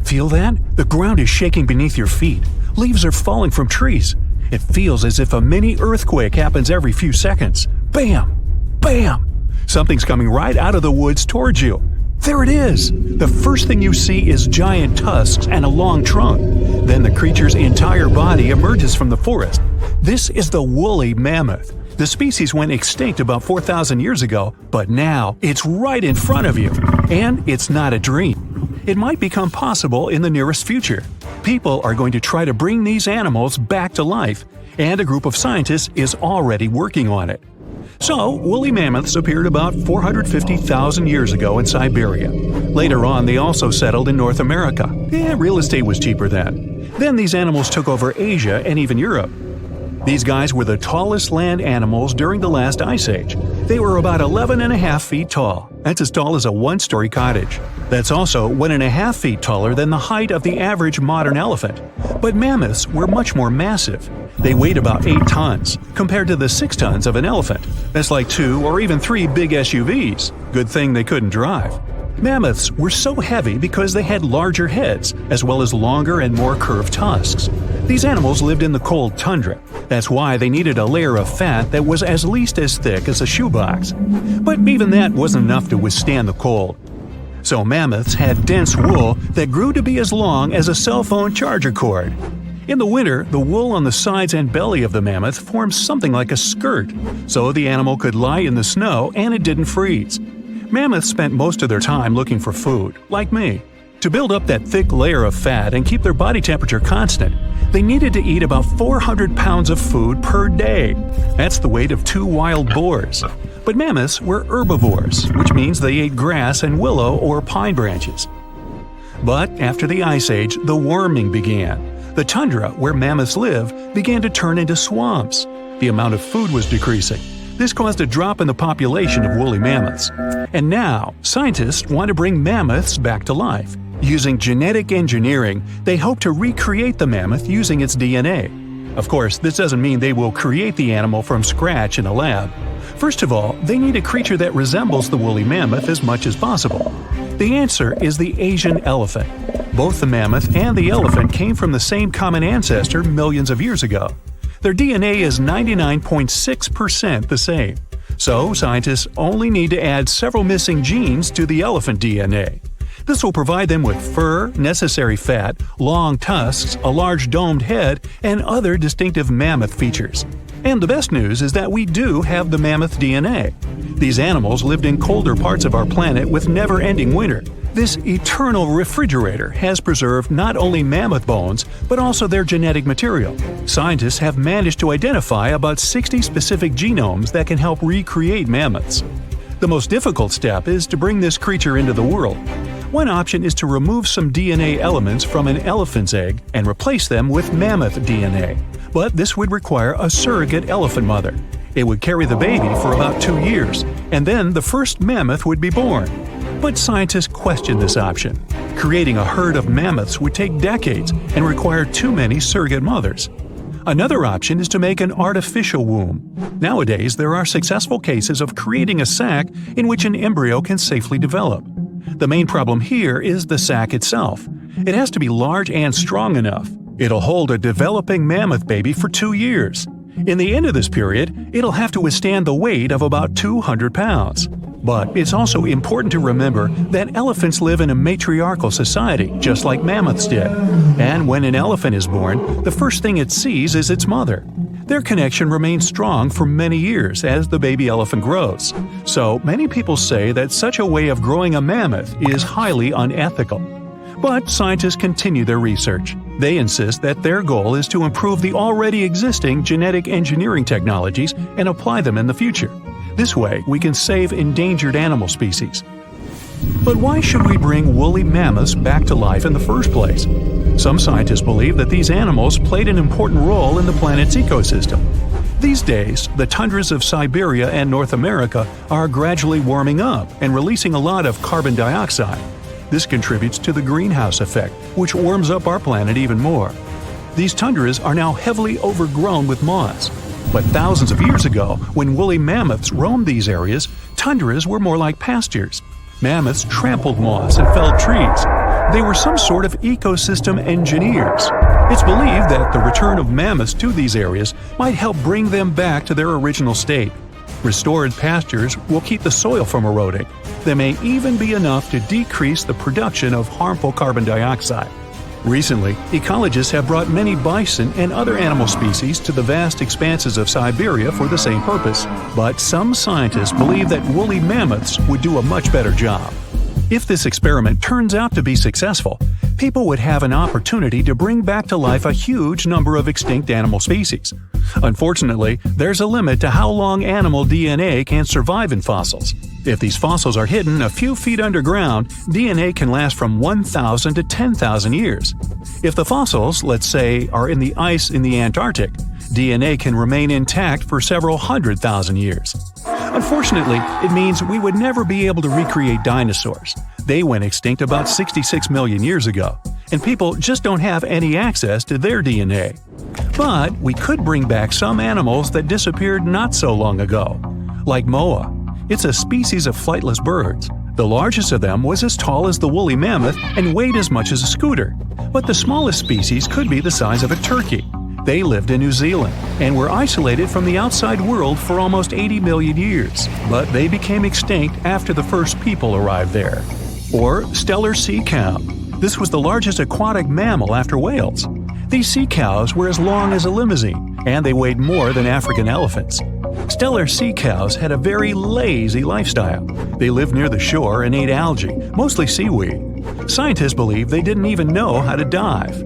Feel that? The ground is shaking beneath your feet. Leaves are falling from trees. It feels as if a mini earthquake happens every few seconds. Bam! Bam! Something's coming right out of the woods towards you. There it is! The first thing you see is giant tusks and a long trunk. Then the creature's entire body emerges from the forest. This is the woolly mammoth. The species went extinct about 4,000 years ago, but now it's right in front of you. And it's not a dream. It might become possible in the nearest future. People are going to try to bring these animals back to life, and a group of scientists is already working on it. So, woolly mammoths appeared about 450,000 years ago in Siberia. Later on, they also settled in North America. Real estate was cheaper then. Then these animals took over Asia and even Europe. These guys were the tallest land animals during the last ice age. They were about 11.5 feet tall. That's as tall as a one-story cottage. That's also 1.5 feet taller than the height of the average modern elephant. But mammoths were much more massive. They weighed about 8 tons, compared to the 6 tons of an elephant. That's like 2 or even 3 big SUVs. Good thing they couldn't drive. Mammoths were so heavy because they had larger heads, as well as longer and more curved tusks. These animals lived in the cold tundra. That's why they needed a layer of fat that was at least as thick as a shoebox. But even that wasn't enough to withstand the cold. So mammoths had dense wool that grew to be as long as a cell phone charger cord. In the winter, the wool on the sides and belly of the mammoth formed something like a skirt, so the animal could lie in the snow and it didn't freeze. Mammoths spent most of their time looking for food, like me. To build up that thick layer of fat and keep their body temperature constant, they needed to eat about 400 pounds of food per day. That's the weight of 2 wild boars. But mammoths were herbivores, which means they ate grass and willow or pine branches. But after the Ice Age, the warming began. The tundra, where mammoths live, began to turn into swamps. The amount of food was decreasing. This caused a drop in the population of woolly mammoths. And now, scientists want to bring mammoths back to life. Using genetic engineering, they hope to recreate the mammoth using its DNA. Of course, this doesn't mean they will create the animal from scratch in a lab. First of all, they need a creature that resembles the woolly mammoth as much as possible. The answer is the Asian elephant. Both the mammoth and the elephant came from the same common ancestor millions of years ago. Their DNA is 99.6% the same. So, scientists only need to add several missing genes to the elephant DNA. This will provide them with fur, necessary fat, long tusks, a large domed head, and other distinctive mammoth features. And the best news is that we do have the mammoth DNA. These animals lived in colder parts of our planet with never-ending winter. This eternal refrigerator has preserved not only mammoth bones, but also their genetic material. Scientists have managed to identify about 60 specific genomes that can help recreate mammoths. The most difficult step is to bring this creature into the world. One option is to remove some DNA elements from an elephant's egg and replace them with mammoth DNA. But this would require a surrogate elephant mother. It would carry the baby for about 2 years, and then the first mammoth would be born. But scientists question this option. Creating a herd of mammoths would take decades and require too many surrogate mothers. Another option is to make an artificial womb. Nowadays, there are successful cases of creating a sac in which an embryo can safely develop. The main problem here is the sac itself. It has to be large and strong enough. It'll hold a developing mammoth baby for 2 years. In the end of this period, it'll have to withstand the weight of about 200 pounds. But it's also important to remember that elephants live in a matriarchal society, just like mammoths did. And when an elephant is born, the first thing it sees is its mother. Their connection remains strong for many years as the baby elephant grows. So many people say that such a way of growing a mammoth is highly unethical. But scientists continue their research. They insist that their goal is to improve the already existing genetic engineering technologies and apply them in the future. This way, we can save endangered animal species. But why should we bring woolly mammoths back to life in the first place? Some scientists believe that these animals played an important role in the planet's ecosystem. These days, the tundras of Siberia and North America are gradually warming up and releasing a lot of carbon dioxide. This contributes to the greenhouse effect, which warms up our planet even more. These tundras are now heavily overgrown with moss. But thousands of years ago, when woolly mammoths roamed these areas, tundras were more like pastures. Mammoths trampled moss and felled trees. They were some sort of ecosystem engineers. It's believed that the return of mammoths to these areas might help bring them back to their original state. Restored pastures will keep the soil from eroding. They may even be enough to decrease the production of harmful carbon dioxide. Recently, ecologists have brought many bison and other animal species to the vast expanses of Siberia for the same purpose. But some scientists believe that woolly mammoths would do a much better job. If this experiment turns out to be successful, people would have an opportunity to bring back to life a huge number of extinct animal species. Unfortunately, there's a limit to how long animal DNA can survive in fossils. If these fossils are hidden a few feet underground, DNA can last from 1,000 to 10,000 years. If the fossils, let's say, are in the ice in the Antarctic, DNA can remain intact for several 100,000 years. Unfortunately, it means we would never be able to recreate dinosaurs. They went extinct about 66 million years ago, and people just don't have any access to their DNA. But we could bring back some animals that disappeared not so long ago, like moa. It's a species of flightless birds. The largest of them was as tall as the woolly mammoth and weighed as much as a scooter, but the smallest species could be the size of a turkey. They lived in New Zealand and were isolated from the outside world for almost 80 million years, but they became extinct after the first people arrived there. Or stellar sea cow. This was the largest aquatic mammal after whales. These sea cows were as long as a limousine, and they weighed more than African elephants. Stellar sea cows had a very lazy lifestyle. They lived near the shore and ate algae, mostly seaweed. Scientists believe they didn't even know how to dive.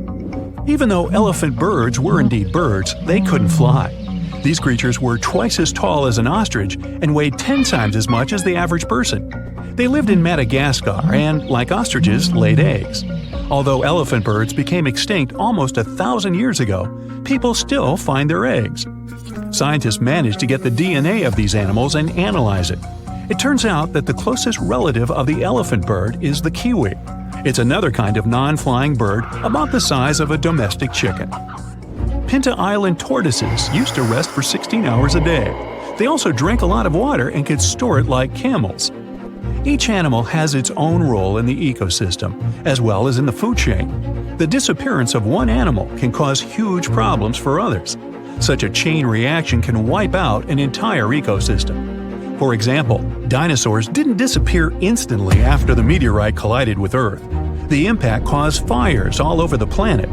Even though elephant birds were indeed birds, they couldn't fly. These creatures were twice as tall as an ostrich and weighed 10 times as much as the average person. They lived in Madagascar and, like ostriches, laid eggs. Although elephant birds became extinct almost 1,000 years ago, people still find their eggs. Scientists managed to get the DNA of these animals and analyze it. It turns out that the closest relative of the elephant bird is the kiwi. It's another kind of non-flying bird about the size of a domestic chicken. Pinta Island tortoises used to rest for 16 hours a day. They also drank a lot of water and could store it like camels. Each animal has its own role in the ecosystem, as well as in the food chain. The disappearance of one animal can cause huge problems for others. Such a chain reaction can wipe out an entire ecosystem. For example, dinosaurs didn't disappear instantly after the meteorite collided with Earth. The impact caused fires all over the planet.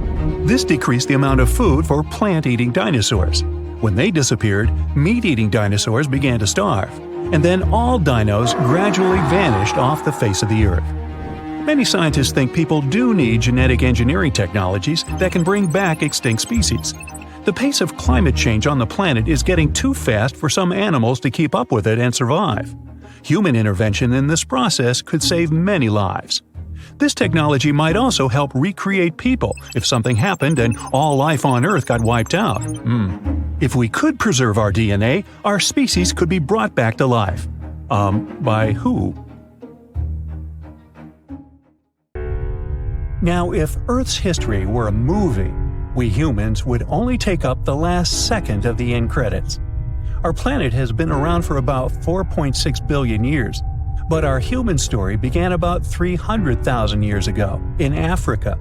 This decreased the amount of food for plant-eating dinosaurs. When they disappeared, meat-eating dinosaurs began to starve. And then all dinos gradually vanished off the face of the Earth. Many scientists think people do need genetic engineering technologies that can bring back extinct species. The pace of climate change on the planet is getting too fast for some animals to keep up with it and survive. Human intervention in this process could save many lives. This technology might also help recreate people if something happened and all life on Earth got wiped out. If we could preserve our DNA, our species could be brought back to life. By who? Now, if Earth's history were a movie, we humans would only take up the last second of the end credits. Our planet has been around for about 4.6 billion years, but our human story began about 300,000 years ago, in Africa.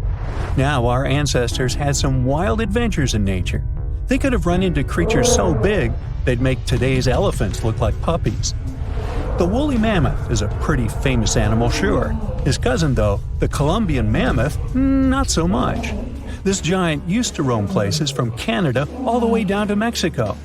Now our ancestors had some wild adventures in nature. They could have run into creatures so big they'd make today's elephants look like puppies. The woolly mammoth is a pretty famous animal, sure. His cousin, though, the Colombian mammoth, not so much. This giant used to roam places from Canada all the way down to Mexico.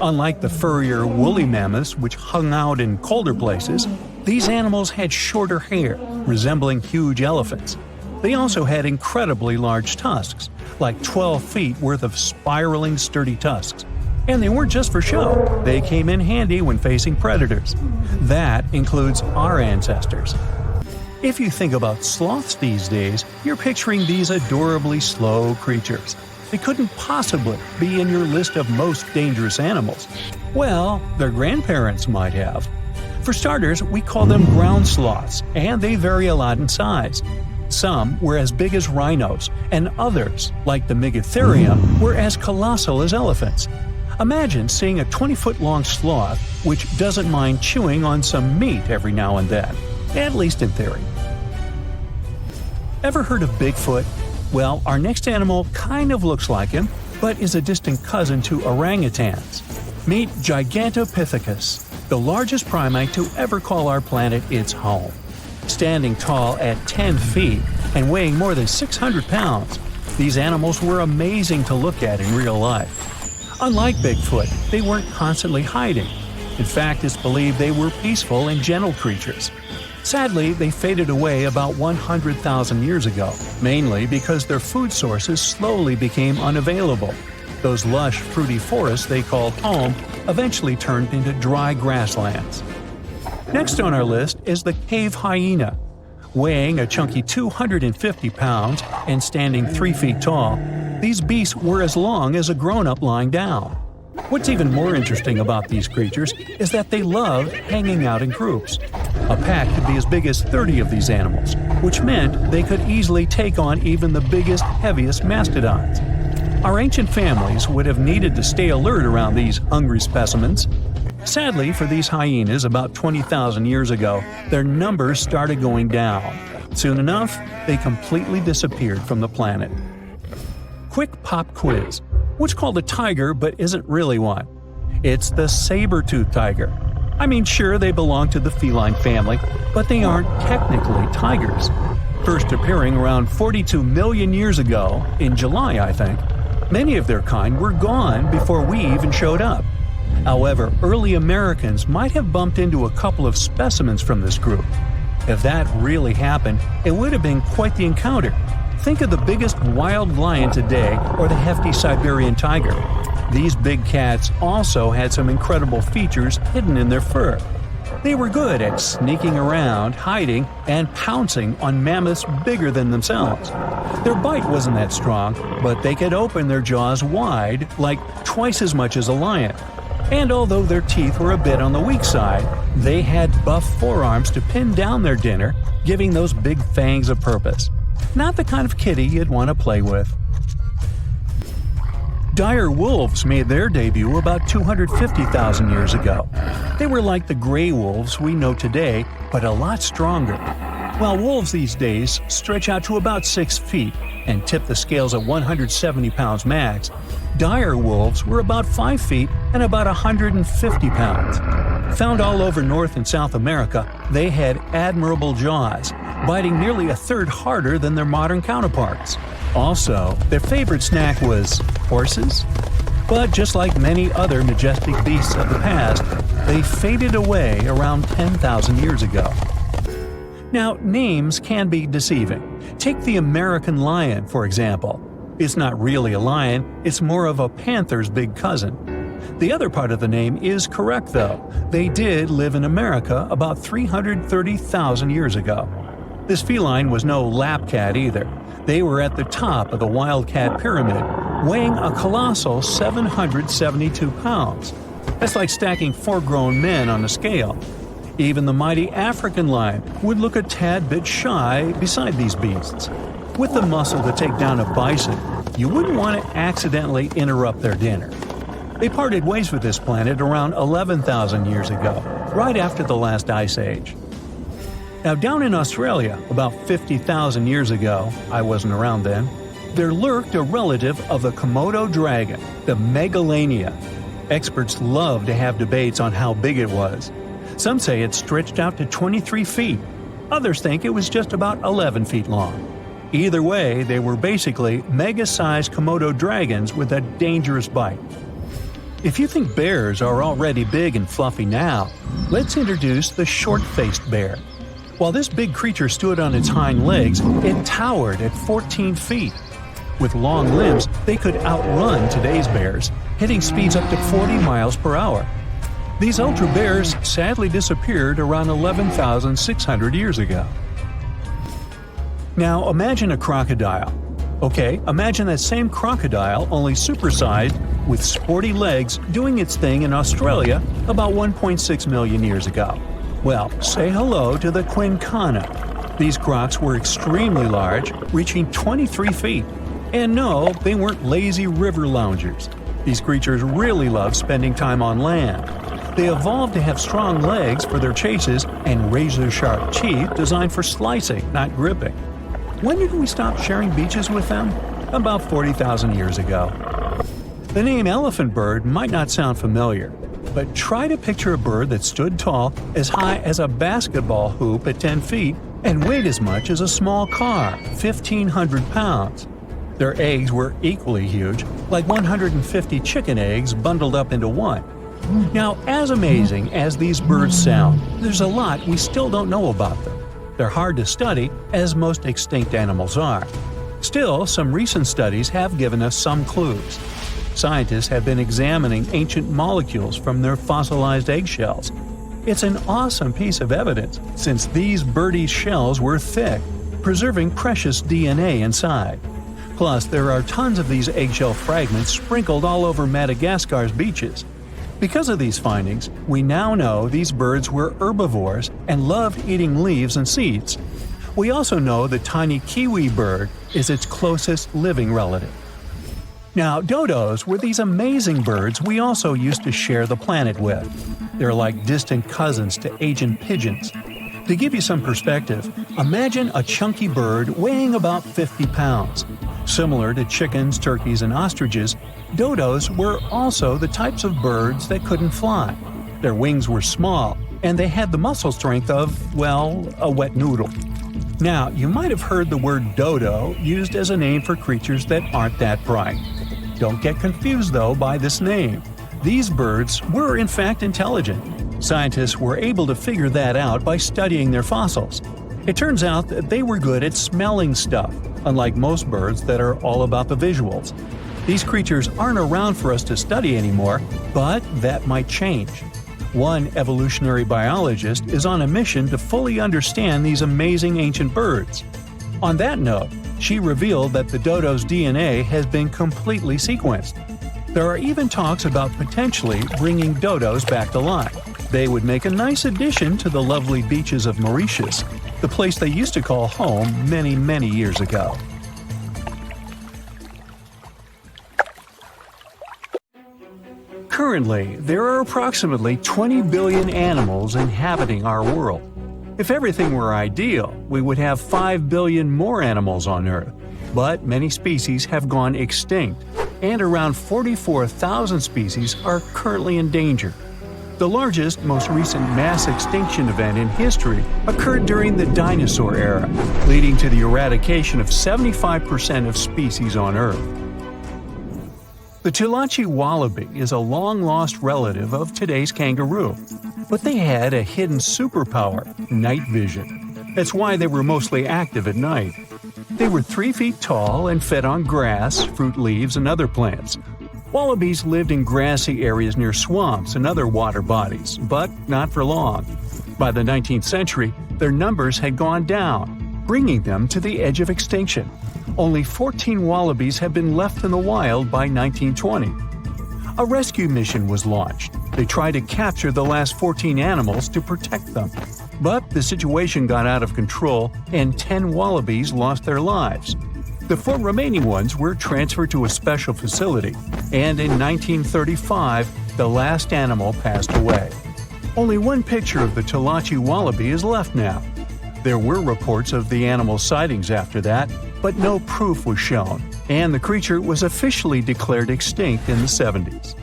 Unlike the furrier woolly mammoths, which hung out in colder places, these animals had shorter hair, resembling huge elephants. They also had incredibly large tusks, like 12 feet worth of spiraling, sturdy tusks. And they weren't just for show, they came in handy when facing predators. That includes our ancestors. If you think about sloths these days, you're picturing these adorably slow creatures. They couldn't possibly be in your list of most dangerous animals. Well, their grandparents might have. For starters, we call them ground sloths, and they vary a lot in size. Some were as big as rhinos, and others, like the Megatherium, were as colossal as elephants. Imagine seeing a 20-foot-long sloth which doesn't mind chewing on some meat every now and then, at least in theory. Ever heard of Bigfoot? Well, our next animal kind of looks like him, but is a distant cousin to orangutans. Meet Gigantopithecus, the largest primate to ever call our planet its home. Standing tall at 10 feet and weighing more than 600 pounds, these animals were amazing to look at in real life. Unlike Bigfoot, they weren't constantly hiding. In fact, it's believed they were peaceful and gentle creatures. Sadly, they faded away about 100,000 years ago, mainly because their food sources slowly became unavailable. Those lush, fruity forests they called home eventually turned into dry grasslands. Next on our list is the cave hyena. Weighing a chunky 250 pounds and standing 3 feet tall, these beasts were as long as a grown-up lying down. What's even more interesting about these creatures is that they love hanging out in groups. A pack could be as big as 30 of these animals, which meant they could easily take on even the biggest, heaviest mastodons. Our ancient families would have needed to stay alert around these hungry specimens. Sadly for these hyenas, about 20,000 years ago, their numbers started going down. Soon enough, they completely disappeared from the planet. Quick pop quiz. What's called a tiger but isn't really one? It's the saber-toothed tiger. I mean, sure, they belong to the feline family, but they aren't technically tigers. First appearing around 42 million years ago, in July, I think. Many of their kind were gone before we even showed up. However, early Americans might have bumped into a couple of specimens from this group. If that really happened, it would have been quite the encounter. Think of the biggest wild lion today or the hefty Siberian tiger. These big cats also had some incredible features hidden in their fur. They were good at sneaking around, hiding, and pouncing on mammoths bigger than themselves. Their bite wasn't that strong, but they could open their jaws wide, like twice as much as a lion. And although their teeth were a bit on the weak side, they had buff forearms to pin down their dinner, giving those big fangs a purpose. Not the kind of kitty you'd want to play with. Dire wolves made their debut about 250,000 years ago. They were like the gray wolves we know today, but a lot stronger. While wolves these days stretch out to about 6 feet and tip the scales at 170 pounds max, dire wolves were about 5 feet and about 150 pounds. Found all over North and South America, they had admirable jaws, biting nearly a third harder than their modern counterparts. Also, their favorite snack was horses. But just like many other majestic beasts of the past, they faded away around 10,000 years ago. Now, names can be deceiving. Take the American lion, for example. It's not really a lion, it's more of a panther's big cousin. The other part of the name is correct, though. They did live in America about 330,000 years ago. This feline was no lap cat either. They were at the top of the wildcat pyramid, weighing a colossal 772 pounds. That's like stacking 4 grown men on a scale. Even the mighty African lion would look a tad bit shy beside these beasts. With the muscle to take down a bison, you wouldn't want to accidentally interrupt their dinner. They parted ways with this planet around 11,000 years ago, right after the last ice age. Now, down in Australia, about 50,000 years ago, I wasn't around then, there lurked a relative of the Komodo dragon, the Megalania. Experts love to have debates on how big it was. Some say it stretched out to 23 feet. Others think it was just about 11 feet long. Either way, they were basically mega-sized Komodo dragons with a dangerous bite. If you think bears are already big and fluffy now, let's introduce the short-faced bear. While this big creature stood on its hind legs, it towered at 14 feet. With long limbs, they could outrun today's bears, hitting speeds up to 40 miles per hour. These ultra bears sadly disappeared around 11,600 years ago. Now imagine a crocodile. Okay, imagine that same crocodile, only supersized, with sporty legs, doing its thing in Australia about 1.6 million years ago. Well, say hello to the quincana. These crocs were extremely large, reaching 23 feet. And no, they weren't lazy river loungers. These creatures really love spending time on land. They evolved to have strong legs for their chases and razor-sharp teeth designed for slicing, not gripping. When did we stop sharing beaches with them? About 40,000 years ago. The name elephant bird might not sound familiar, but try to picture a bird that stood tall, as high as a basketball hoop at 10 feet, and weighed as much as a small car, 1,500 pounds. Their eggs were equally huge, like 150 chicken eggs bundled up into one. Now, as amazing as these birds sound, there's a lot we still don't know about them. They're hard to study, as most extinct animals are. Still, some recent studies have given us some clues. Scientists have been examining ancient molecules from their fossilized eggshells. It's an awesome piece of evidence, since these birdie shells were thick, preserving precious DNA inside. Plus, there are tons of these eggshell fragments sprinkled all over Madagascar's beaches. Because of these findings, we now know these birds were herbivores and loved eating leaves and seeds. We also know the tiny kiwi bird is its closest living relative. Now, dodos were these amazing birds we also used to share the planet with. They're like distant cousins to ancient pigeons. To give you some perspective, imagine a chunky bird weighing about 50 pounds. Similar to chickens, turkeys, and ostriches, dodos were also the types of birds that couldn't fly. Their wings were small, and they had the muscle strength of, well, a wet noodle. Now, you might have heard the word dodo used as a name for creatures that aren't that bright. Don't get confused, though, by this name. These birds were in fact intelligent. Scientists were able to figure that out by studying their fossils. It turns out that they were good at smelling stuff, unlike most birds that are all about the visuals. These creatures aren't around for us to study anymore, but that might change. One evolutionary biologist is on a mission to fully understand these amazing ancient birds. On that note, she revealed that the dodo's DNA has been completely sequenced. There are even talks about potentially bringing dodos back to life. They would make a nice addition to the lovely beaches of Mauritius, the place they used to call home many, many years ago. Currently, there are approximately 20 billion animals inhabiting our world. If everything were ideal, we would have 5 billion more animals on Earth. But many species have gone extinct, and around 44,000 species are currently in danger. The largest, most recent mass extinction event in history occurred during the Dinosaur era, leading to the eradication of 75% of species on Earth. The Tulachi wallaby is a long-lost relative of today's kangaroo, but they had a hidden superpower, night vision. That's why they were mostly active at night. They were 3 feet tall and fed on grass, fruit leaves, and other plants. Wallabies lived in grassy areas near swamps and other water bodies, but not for long. By the 19th century, their numbers had gone down, bringing them to the edge of extinction. Only 14 wallabies had been left in the wild by 1920. A rescue mission was launched. They tried to capture the last 14 animals to protect them. But the situation got out of control and 10 wallabies lost their lives. The 4 remaining ones were transferred to a special facility, and in 1935, the last animal passed away. Only one picture of the Tulachi wallaby is left now. There were reports of the animal's sightings after that, but no proof was shown, and the creature was officially declared extinct in the 70s.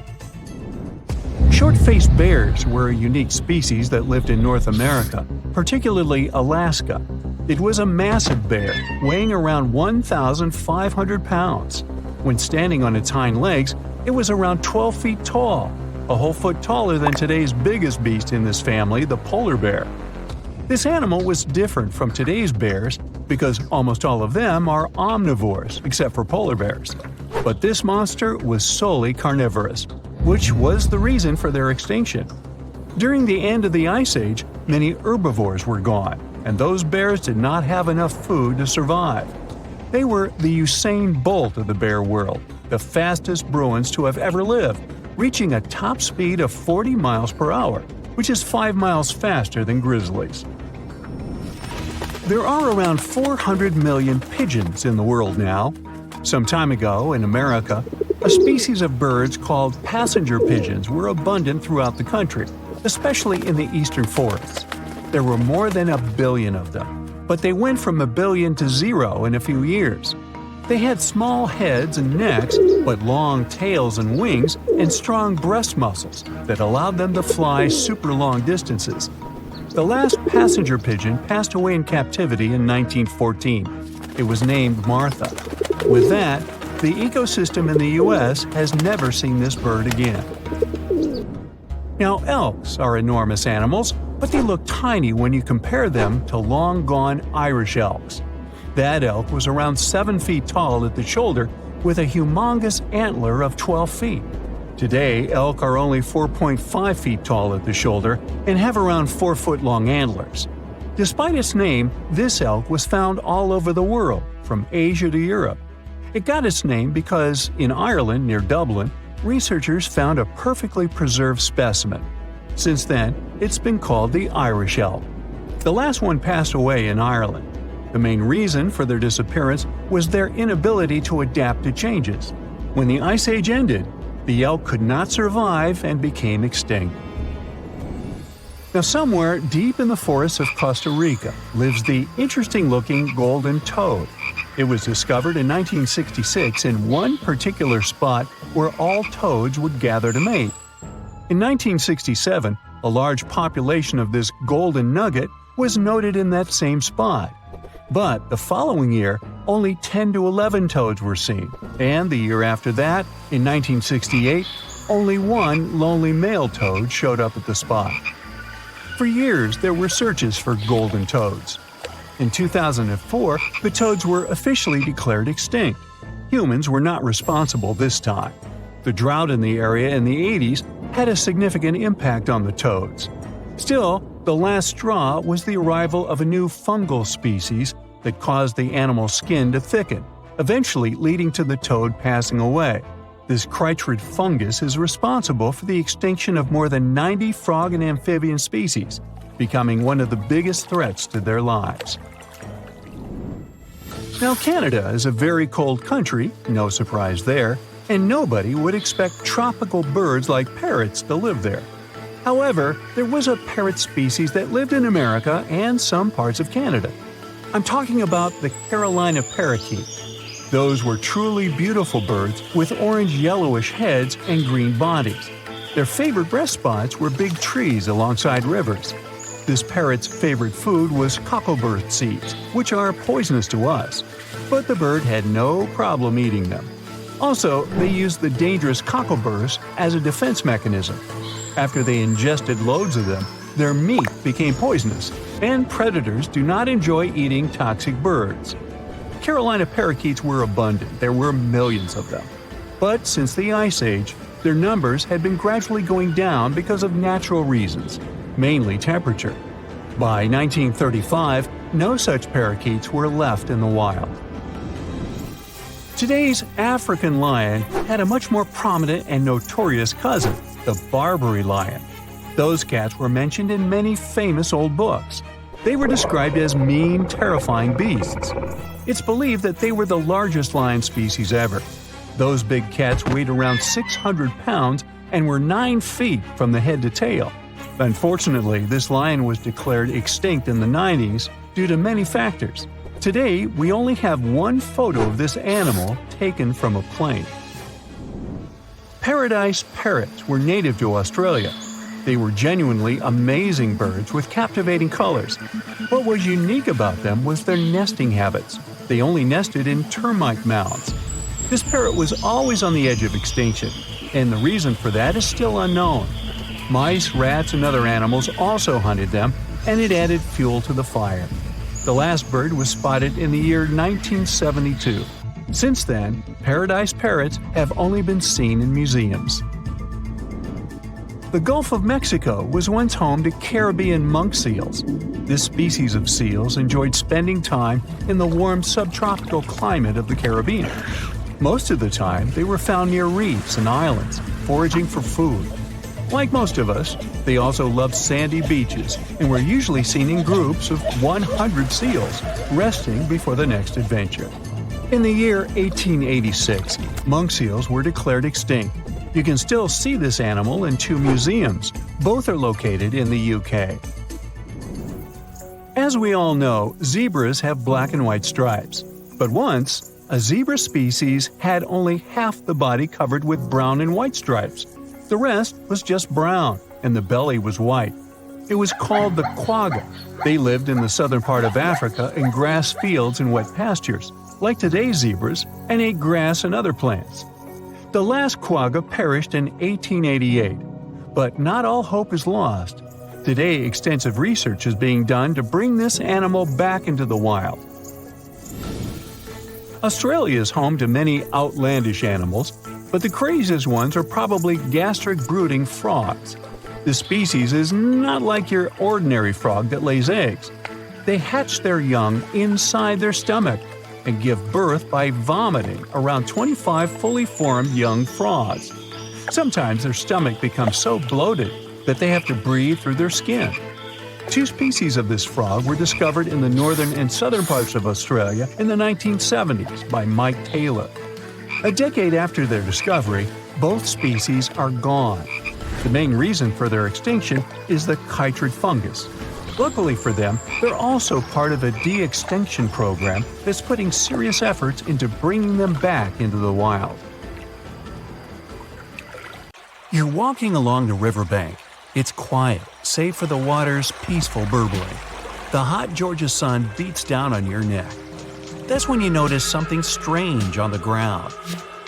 Short-faced bears were a unique species that lived in North America, particularly Alaska. It was a massive bear, weighing around 1,500 pounds. When standing on its hind legs, it was around 12 feet tall, a whole foot taller than today's biggest beast in this family, the polar bear. This animal was different from today's bears because almost all of them are omnivores, except for polar bears. But this monster was solely carnivorous, which was the reason for their extinction. During the end of the Ice Age, many herbivores were gone, and those bears did not have enough food to survive. They were the Usain Bolt of the bear world, the fastest Bruins to have ever lived, reaching a top speed of 40 miles per hour, which is 5 miles faster than grizzlies. There are around 400 million pigeons in the world now. Some time ago, in America, a species of birds called passenger pigeons were abundant throughout the country, especially in the eastern forests. There were more than 1 billion of them, but they went from 1 billion to 0 in a few years. They had small heads and necks, but long tails and wings and strong breast muscles that allowed them to fly super long distances. The last passenger pigeon passed away in captivity in 1914. It was named Martha. With that, the ecosystem in the U.S. has never seen this bird again. Now, elks are enormous animals, but they look tiny when you compare them to long-gone Irish elks. That elk was around 7 feet tall at the shoulder with a humongous antler of 12 feet. Today, elk are only 4.5 feet tall at the shoulder and have around 4-foot-long antlers. Despite its name, this elk was found all over the world, from Asia to Europe. It got its name because, in Ireland near Dublin, researchers found a perfectly preserved specimen. Since then, it's been called the Irish elk. The last one passed away in Ireland. The main reason for their disappearance was their inability to adapt to changes. When the Ice Age ended, the elk could not survive and became extinct. Now, somewhere deep in the forests of Costa Rica lives the interesting-looking golden toad. It was discovered in 1966 in one particular spot where all toads would gather to mate. In 1967, a large population of this golden nugget was noted in that same spot. But the following year, only 10 to 11 toads were seen, and the year after that, in 1968, only one lonely male toad showed up at the spot. For years, there were searches for golden toads. In 2004, the toads were officially declared extinct. Humans were not responsible this time. The drought in the area in the 80s had a significant impact on the toads. Still, the last straw was the arrival of a new fungal species that caused the animal's skin to thicken, eventually leading to the toad passing away. This chytrid fungus is responsible for the extinction of more than 90 frog and amphibian species, becoming one of the biggest threats to their lives. Now, Canada is a very cold country, no surprise there, and nobody would expect tropical birds like parrots to live there. However, there was a parrot species that lived in America and some parts of Canada. I'm talking about the Carolina parakeet. Those were truly beautiful birds with orange-yellowish heads and green bodies. Their favorite rest spots were big trees alongside rivers. This parrot's favorite food was cocklebur seeds, which are poisonous to us, but the bird had no problem eating them. Also, they used the dangerous cockleburs as a defense mechanism. After they ingested loads of them, their meat became poisonous, and predators do not enjoy eating toxic birds. Carolina parakeets were abundant, there were millions of them. But since the Ice Age, their numbers had been gradually going down because of natural reasons, mainly temperature. By 1935, no such parakeets were left in the wild. Today's African lion had a much more prominent and notorious cousin, the Barbary lion. Those cats were mentioned in many famous old books. They were described as mean, terrifying beasts. It's believed that they were the largest lion species ever. Those big cats weighed around 600 pounds and were 9 feet from the head to tail. Unfortunately, this lion was declared extinct in the 90s due to many factors. Today, we only have one photo of this animal taken from a plane. Paradise parrots were native to Australia. They were genuinely amazing birds with captivating colors. What was unique about them was their nesting habits. They only nested in termite mounds. This parrot was always on the edge of extinction, and the reason for that is still unknown. Mice, rats, and other animals also hunted them, and it added fuel to the fire. The last bird was spotted in the year 1972. Since then, paradise parrots have only been seen in museums. The Gulf of Mexico was once home to Caribbean monk seals. This species of seals enjoyed spending time in the warm subtropical climate of the Caribbean. Most of the time, they were found near reefs and islands, foraging for food. Like most of us, they also loved sandy beaches and were usually seen in groups of 100 seals, resting before the next adventure. In the year 1886, monk seals were declared extinct. You can still see this animal in 2 museums. Both are located in the UK. As we all know, zebras have black and white stripes. But once, a zebra species had only half the body covered with brown and white stripes. The rest was just brown, and the belly was white. It was called the quagga. They lived in the southern part of Africa in grass fields and wet pastures, like today's zebras, and ate grass and other plants. The last quagga perished in 1888, but not all hope is lost. Today, extensive research is being done to bring this animal back into the wild. Australia is home to many outlandish animals, but the craziest ones are probably gastric brooding frogs. This species is not like your ordinary frog that lays eggs. They hatch their young inside their stomach and give birth by vomiting around 25 fully formed young frogs. Sometimes their stomach becomes so bloated that they have to breathe through their skin. 2 species of this frog were discovered in the northern and southern parts of Australia in the 1970s by Mike Taylor. A decade after their discovery, both species are gone. The main reason for their extinction is the chytrid fungus. Luckily for them, they're also part of a de-extinction program that's putting serious efforts into bringing them back into the wild. You're walking along the riverbank. It's quiet, save for the water's peaceful burbling. The hot Georgia sun beats down on your neck. That's when you notice something strange on the ground.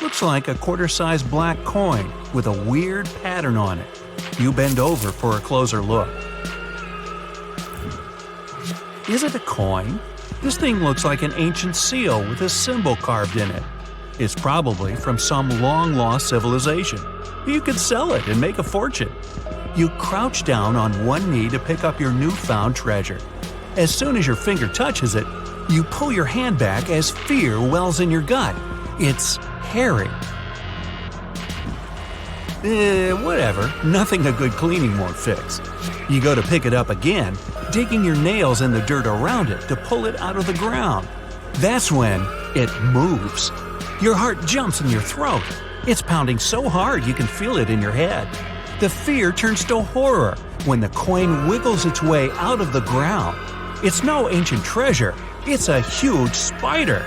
Looks like a quarter-sized black coin with a weird pattern on it. You bend over for a closer look. Is it a coin? This thing looks like an ancient seal with a symbol carved in it. It's probably from some long-lost civilization. You could sell it and make a fortune. You crouch down on one knee to pick up your newfound treasure. As soon as your finger touches it, you pull your hand back as fear wells in your gut. It's hairy. Whatever. Nothing a good cleaning won't fix. You go to pick it up again, digging your nails in the dirt around it to pull it out of the ground. That's when it moves. Your heart jumps in your throat. It's pounding so hard you can feel it in your head. The fear turns to horror when the coin wiggles its way out of the ground. It's no ancient treasure. It's a huge spider.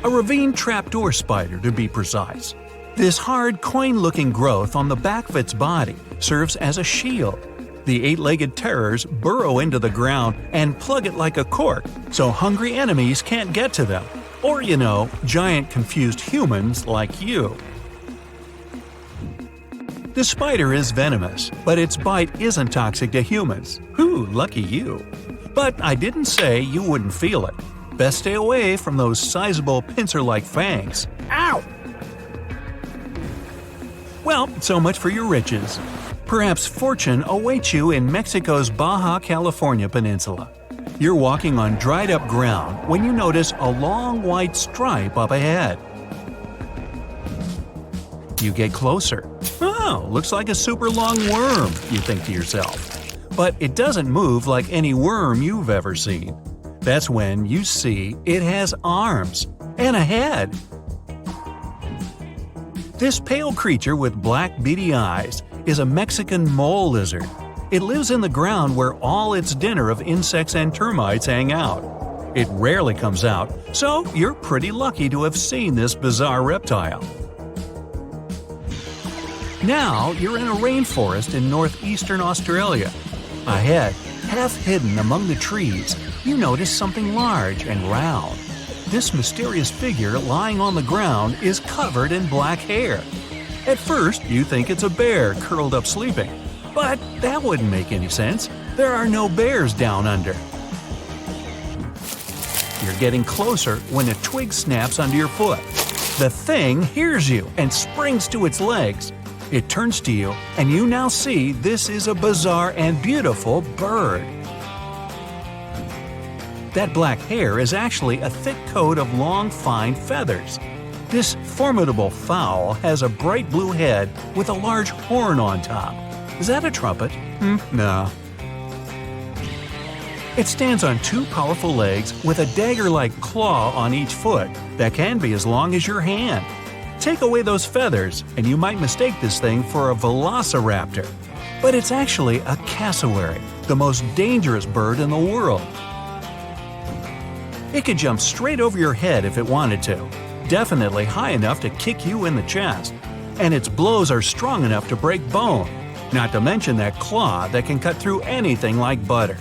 A ravine trapdoor spider, to be precise. This hard, coin-looking growth on the back of its body serves as a shield. The eight-legged terrors burrow into the ground and plug it like a cork, so hungry enemies can't get to them. Or, giant confused humans like you. The spider is venomous, but its bite isn't toxic to humans. Whew, lucky you. But I didn't say you wouldn't feel it. Best stay away from those sizable pincer-like fangs. Ow! Well, so much for your riches. Perhaps fortune awaits you in Mexico's Baja California peninsula. You're walking on dried-up ground when you notice a long white stripe up ahead. You get closer. Oh, looks like a super long worm, you think to yourself. But it doesn't move like any worm you've ever seen. That's when you see it has arms and a head. This pale creature with black beady eyes is a Mexican mole lizard. It lives in the ground where all its dinner of insects and termites hang out. It rarely comes out, so you're pretty lucky to have seen this bizarre reptile. Now you're in a rainforest in northeastern Australia. Ahead, half hidden among the trees, you notice something large and round. This mysterious figure lying on the ground is covered in black hair. At first, you think it's a bear curled up sleeping. But that wouldn't make any sense. There are no bears down under. You're getting closer when a twig snaps under your foot. The thing hears you and springs to its legs. It turns to you, and you now see this is a bizarre and beautiful bird. That black hair is actually a thick coat of long, fine feathers. This formidable fowl has a bright blue head with a large horn on top. Is that a trumpet? No. It stands on two powerful legs with a dagger-like claw on each foot that can be as long as your hand. Take away those feathers, and you might mistake this thing for a velociraptor. But it's actually a cassowary, the most dangerous bird in the world. It could jump straight over your head if it wanted to, definitely high enough to kick you in the chest, and its blows are strong enough to break bone, not to mention that claw that can cut through anything like butter.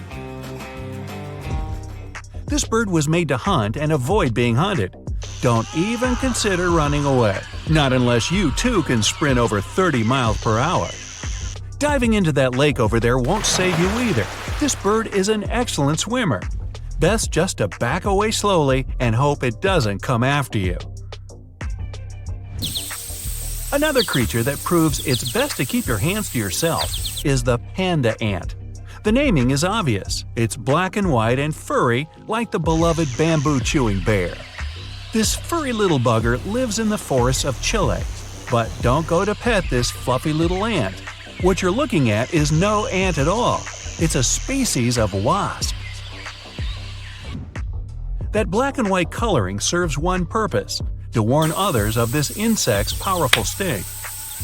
This bird was made to hunt and avoid being hunted. Don't even consider running away, not unless you too can sprint over 30 miles per hour. Diving into that lake over there won't save you either. This bird is an excellent swimmer. Best just to back away slowly and hope it doesn't come after you. Another creature that proves it's best to keep your hands to yourself is the panda ant. The naming is obvious. It's black and white and furry like the beloved bamboo-chewing bear. This furry little bugger lives in the forests of Chile. But don't go to pet this fluffy little ant. What you're looking at is no ant at all. It's a species of wasp. That black and white coloring serves one purpose – to warn others of this insect's powerful sting.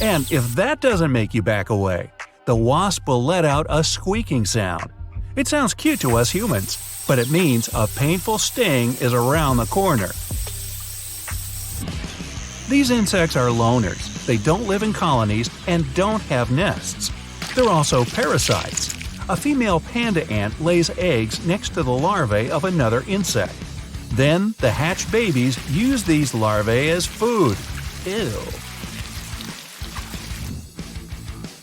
And if that doesn't make you back away, the wasp will let out a squeaking sound. It sounds cute to us humans, but it means a painful sting is around the corner. These insects are loners. They don't live in colonies and don't have nests. They're also parasites. A female panda ant lays eggs next to the larvae of another insect. Then the hatched babies use these larvae as food. Ew.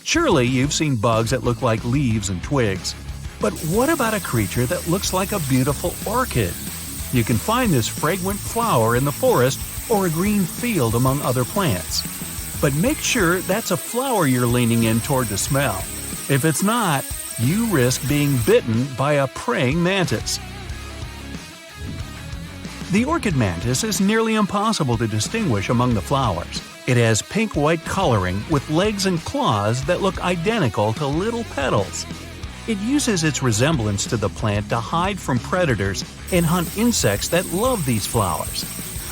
Surely you've seen bugs that look like leaves and twigs. But what about a creature that looks like a beautiful orchid? You can find this fragrant flower in the forest or a green field among other plants. But make sure that's a flower you're leaning in toward to smell. If it's not, you risk being bitten by a praying mantis. The orchid mantis is nearly impossible to distinguish among the flowers. It has pink-white coloring with legs and claws that look identical to little petals. It uses its resemblance to the plant to hide from predators and hunt insects that love these flowers.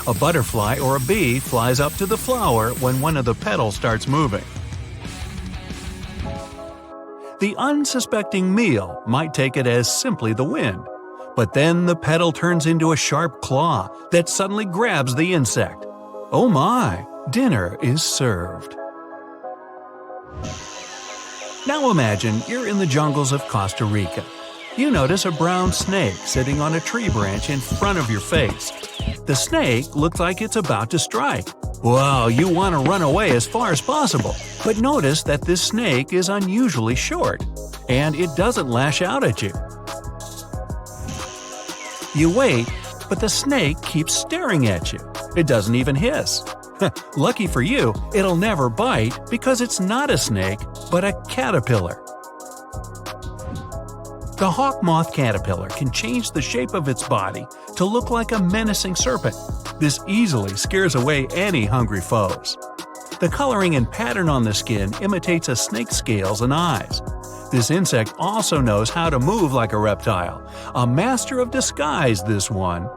A butterfly or a bee flies up to the flower when one of the petals starts moving. The unsuspecting meal might take it as simply the wind, but then the petal turns into a sharp claw that suddenly grabs the insect. Oh my! Dinner is served. Now imagine you're in the jungles of Costa Rica. You notice a brown snake sitting on a tree branch in front of your face. The snake looks like it's about to strike. Well, you want to run away as far as possible, but notice that this snake is unusually short, and it doesn't lash out at you. You wait, but the snake keeps staring at you. It doesn't even hiss. Lucky for you, it'll never bite because it's not a snake, but a caterpillar. The hawk moth caterpillar can change the shape of its body to look like a menacing serpent. This easily scares away any hungry foes. The coloring and pattern on the skin imitates a snake's scales and eyes. This insect also knows how to move like a reptile. A master of disguise, this one.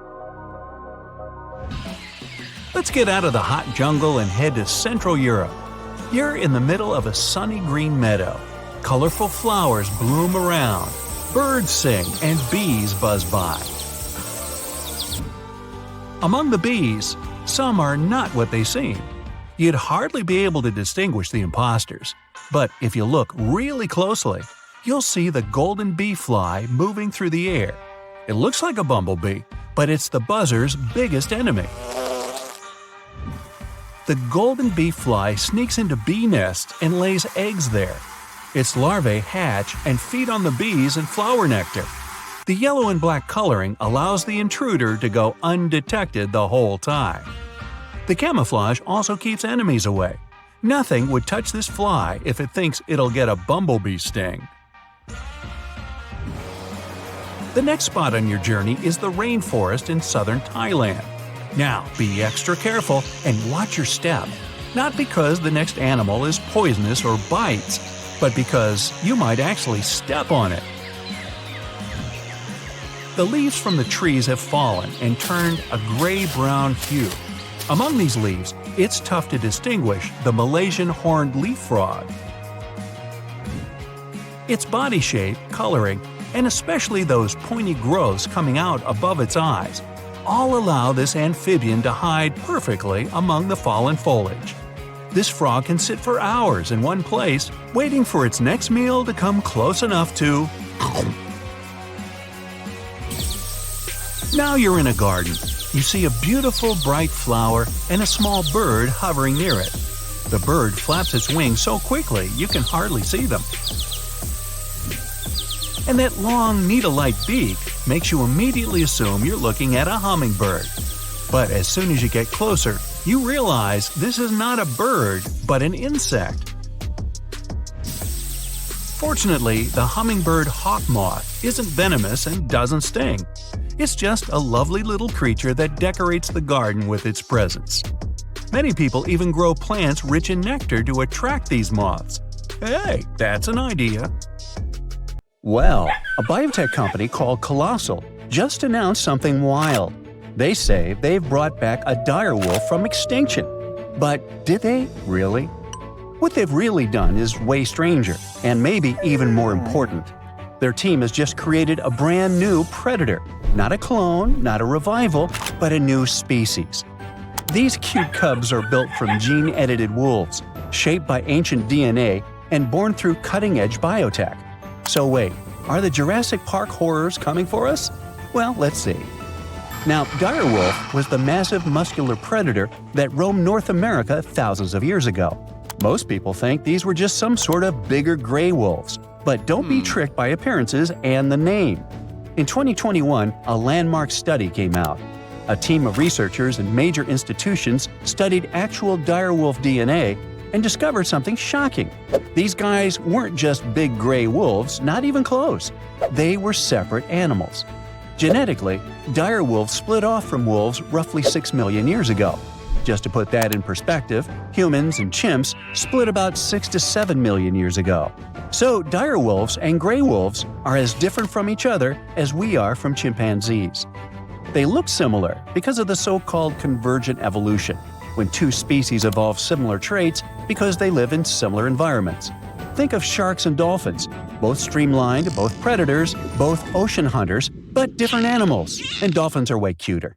Let's get out of the hot jungle and head to Central Europe. You're in the middle of a sunny green meadow. Colorful flowers bloom around. Birds sing and bees buzz by. Among the bees, some are not what they seem. You'd hardly be able to distinguish the imposters. But if you look really closely, you'll see the golden bee fly moving through the air. It looks like a bumblebee, but it's the buzzer's biggest enemy. The golden bee fly sneaks into bee nests and lays eggs there. Its larvae hatch and feed on the bees and flower nectar. The yellow and black coloring allows the intruder to go undetected the whole time. The camouflage also keeps enemies away. Nothing would touch this fly if it thinks it'll get a bumblebee sting. The next spot on your journey is the rainforest in southern Thailand. Now, be extra careful and watch your step. Not because the next animal is poisonous or bites, but because you might actually step on it. The leaves from the trees have fallen and turned a gray-brown hue. Among these leaves, it's tough to distinguish the Malaysian horned leaf frog. Its body shape, coloring, and especially those pointy growths coming out above its eyes all allow this amphibian to hide perfectly among the fallen foliage. This frog can sit for hours in one place, waiting for its next meal to come close enough to… Now you're in a garden. You see a beautiful bright flower and a small bird hovering near it. The bird flaps its wings so quickly you can hardly see them. And that long, needle-like beak makes you immediately assume you're looking at a hummingbird. But as soon as you get closer, you realize this is not a bird, but an insect. Fortunately, the hummingbird hawk moth isn't venomous and doesn't sting. It's just a lovely little creature that decorates the garden with its presence. Many people even grow plants rich in nectar to attract these moths. Hey, that's an idea. Well, a biotech company called Glacial just announced something wild. They say they've brought back a direwolf from extinction. But did they really? What they've really done is way stranger, and maybe even more important. Their team has just created a brand new predator. Not a clone, not a revival, but a new species. These cute cubs are built from gene-edited wolves, shaped by ancient DNA and born through cutting-edge biotech. So wait, are the Jurassic Park horrors coming for us? Well, let's see. Now, direwolf was the massive muscular predator that roamed North America thousands of years ago. Most people think these were just some sort of bigger gray wolves, but don't be tricked by appearances and the name. In 2021, a landmark study came out. A team of researchers in major institutions studied actual direwolf DNA and discovered something shocking. These guys weren't just big gray wolves, not even close. They were separate animals. Genetically, direwolves split off from wolves roughly 6 million years ago. Just to put that in perspective, humans and chimps split about 6 to 7 million years ago. So direwolves and gray wolves are as different from each other as we are from chimpanzees. They look similar because of the so-called convergent evolution, when two species evolve similar traits because they live in similar environments. Think of sharks and dolphins, both streamlined, both predators, both ocean hunters, but different animals, and dolphins are way cuter.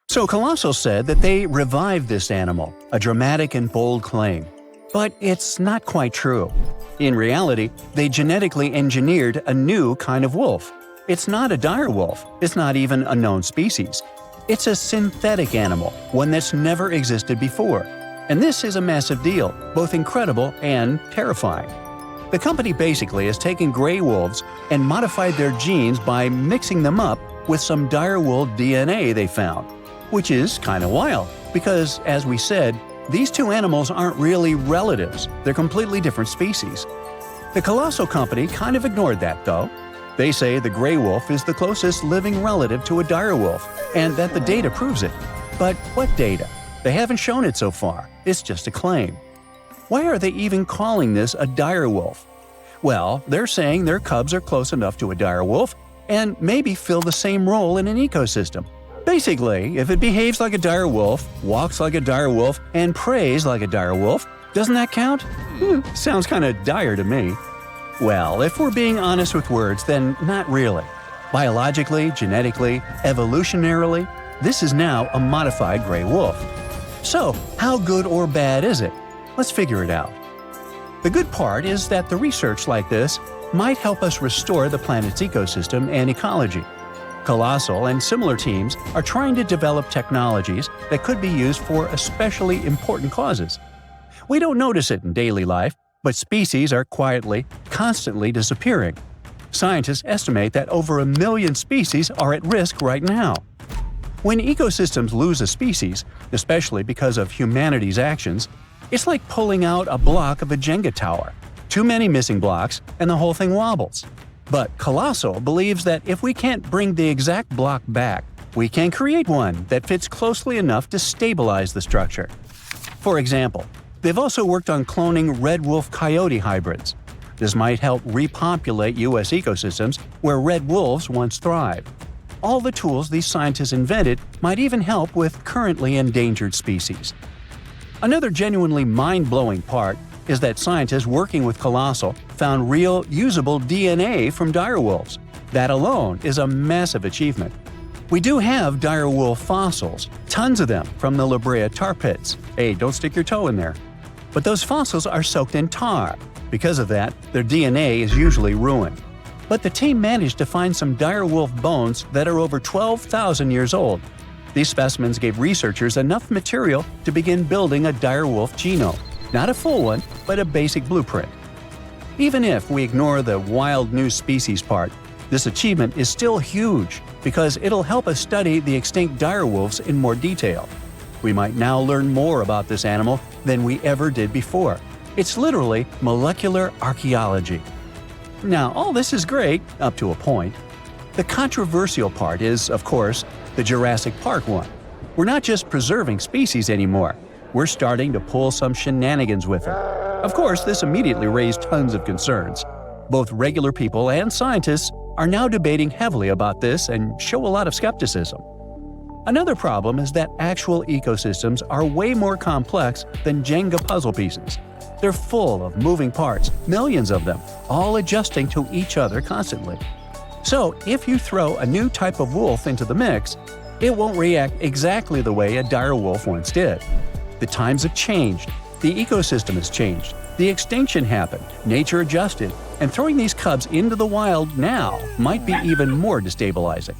So Colossal said that they revived this animal, a dramatic and bold claim. But it's not quite true. In reality, they genetically engineered a new kind of wolf. It's not a direwolf, it's not even a known species. It's a synthetic animal, one that's never existed before. And this is a massive deal, both incredible and terrifying. The company basically has taken gray wolves and modified their genes by mixing them up with some direwolf DNA they found. Which is kind of wild, because, as we said, these two animals aren't really relatives, they're completely different species. The Colossal company kind of ignored that, though. They say the gray wolf is the closest living relative to a direwolf, and that the data proves it. But what data? They haven't shown it so far, it's just a claim. Why are they even calling this a direwolf? Well, they're saying their cubs are close enough to a direwolf and maybe fill the same role in an ecosystem. Basically, if it behaves like a direwolf, walks like a direwolf, and preys like a direwolf, doesn't that count? Sounds kinda dire to me. Well, if we're being honest with words, then not really. Biologically, genetically, evolutionarily, this is now a modified gray wolf. So, how good or bad is it? Let's figure it out. The good part is that the research like this might help us restore the planet's ecosystem and ecology. Colossal and similar teams are trying to develop technologies that could be used for especially important causes. We don't notice it in daily life, but species are quietly, constantly disappearing. Scientists estimate that over 1 million species are at risk right now. When ecosystems lose a species, especially because of humanity's actions, it's like pulling out a block of a Jenga tower. Too many missing blocks, and the whole thing wobbles. But Colossal believes that if we can't bring the exact block back, we can create one that fits closely enough to stabilize the structure. For example, they've also worked on cloning red wolf-coyote hybrids. This might help repopulate U.S. ecosystems where red wolves once thrived. All the tools these scientists invented might even help with currently endangered species. Another genuinely mind-blowing part is that scientists working with Colossal found real, usable DNA from direwolves. That alone is a massive achievement. We do have direwolf fossils, tons of them from the La Brea tar pits. Hey, don't stick your toe in there. But those fossils are soaked in tar. Because of that, their DNA is usually ruined. But the team managed to find some direwolf bones that are over 12,000 years old. These specimens gave researchers enough material to begin building a direwolf genome. Not a full one, but a basic blueprint. Even if we ignore the wild new species part, this achievement is still huge because it'll help us study the extinct direwolves in more detail. We might now learn more about this animal than we ever did before. It's literally molecular archaeology. Now, all this is great, up to a point. The controversial part is, of course, the Jurassic Park one. We're not just preserving species anymore. We're starting to pull some shenanigans with it. Of course, this immediately raised tons of concerns. Both regular people and scientists are now debating heavily about this and show a lot of skepticism. Another problem is that actual ecosystems are way more complex than Jenga puzzle pieces. They're full of moving parts, millions of them, all adjusting to each other constantly. So, if you throw a new type of wolf into the mix, it won't react exactly the way a dire wolf once did. The times have changed, the ecosystem has changed, the extinction happened, nature adjusted, and throwing these cubs into the wild now might be even more destabilizing.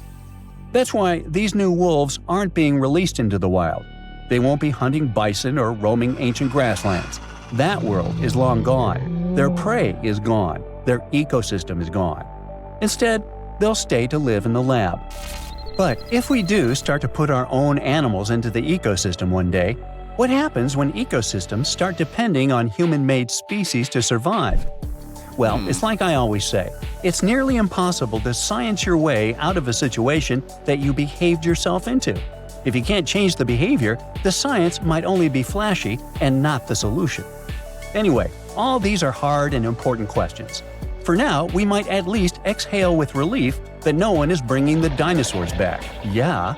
That's why these new wolves aren't being released into the wild. They won't be hunting bison or roaming ancient grasslands. That world is long gone. Their prey is gone. Their ecosystem is gone. Instead, they'll stay to live in the lab. But if we do start to put our own animals into the ecosystem one day, what happens when ecosystems start depending on human-made species to survive? Well, it's like I always say, it's nearly impossible to science your way out of a situation that you behaved yourself into. If you can't change the behavior, the science might only be flashy and not the solution. Anyway, all these are hard and important questions. For now, we might at least exhale with relief that no one is bringing the dinosaurs back. Yeah.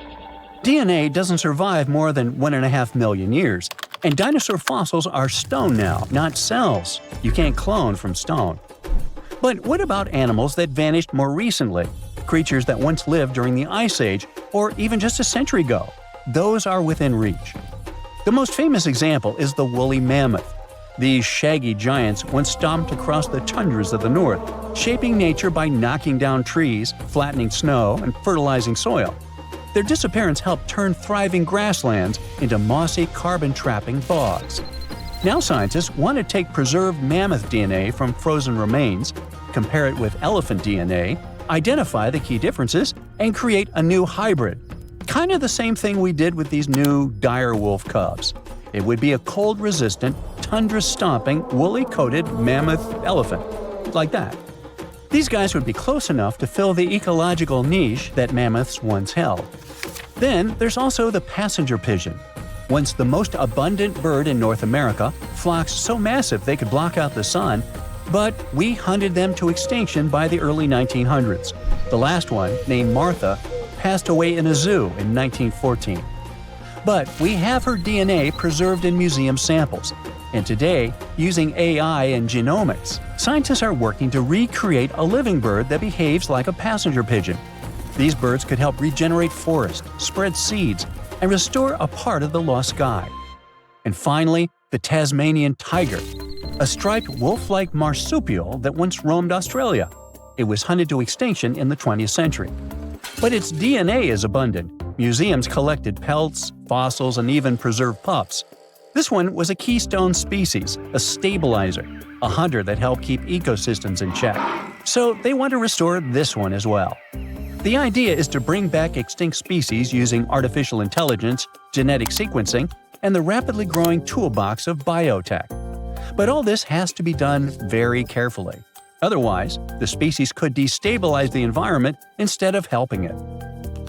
DNA doesn't survive more than 1.5 million years, and dinosaur fossils are stone now, not cells. You can't clone from stone. But what about animals that vanished more recently? Creatures that once lived during the Ice Age, or even just a century ago? Those are within reach. The most famous example is the woolly mammoth. These shaggy giants once stomped across the tundras of the north, shaping nature by knocking down trees, flattening snow, and fertilizing soil. Their disappearance helped turn thriving grasslands into mossy, carbon-trapping bogs. Now scientists want to take preserved mammoth DNA from frozen remains, compare it with elephant DNA, identify the key differences, and create a new hybrid. Kind of the same thing we did with these new dire wolf cubs. It would be a cold-resistant, tundra-stomping, woolly-coated mammoth elephant. Like that. These guys would be close enough to fill the ecological niche that mammoths once held. Then there's also the passenger pigeon. Once the most abundant bird in North America, flocks so massive they could block out the sun, but we hunted them to extinction by the early 1900s. The last one, named Martha, passed away in a zoo in 1914. But we have her DNA preserved in museum samples. And today, using AI and genomics, scientists are working to recreate a living bird that behaves like a passenger pigeon. These birds could help regenerate forests, spread seeds, and restore a part of the lost sky. And finally, the Tasmanian tiger, a striped wolf-like marsupial that once roamed Australia. It was hunted to extinction in the 20th century. But its DNA is abundant. Museums collected pelts, fossils, and even preserved pups. This one was a keystone species, a stabilizer, a hunter that helped keep ecosystems in check. So they want to restore this one as well. The idea is to bring back extinct species using artificial intelligence, genetic sequencing, and the rapidly growing toolbox of biotech. But all this has to be done very carefully. Otherwise, the species could destabilize the environment instead of helping it.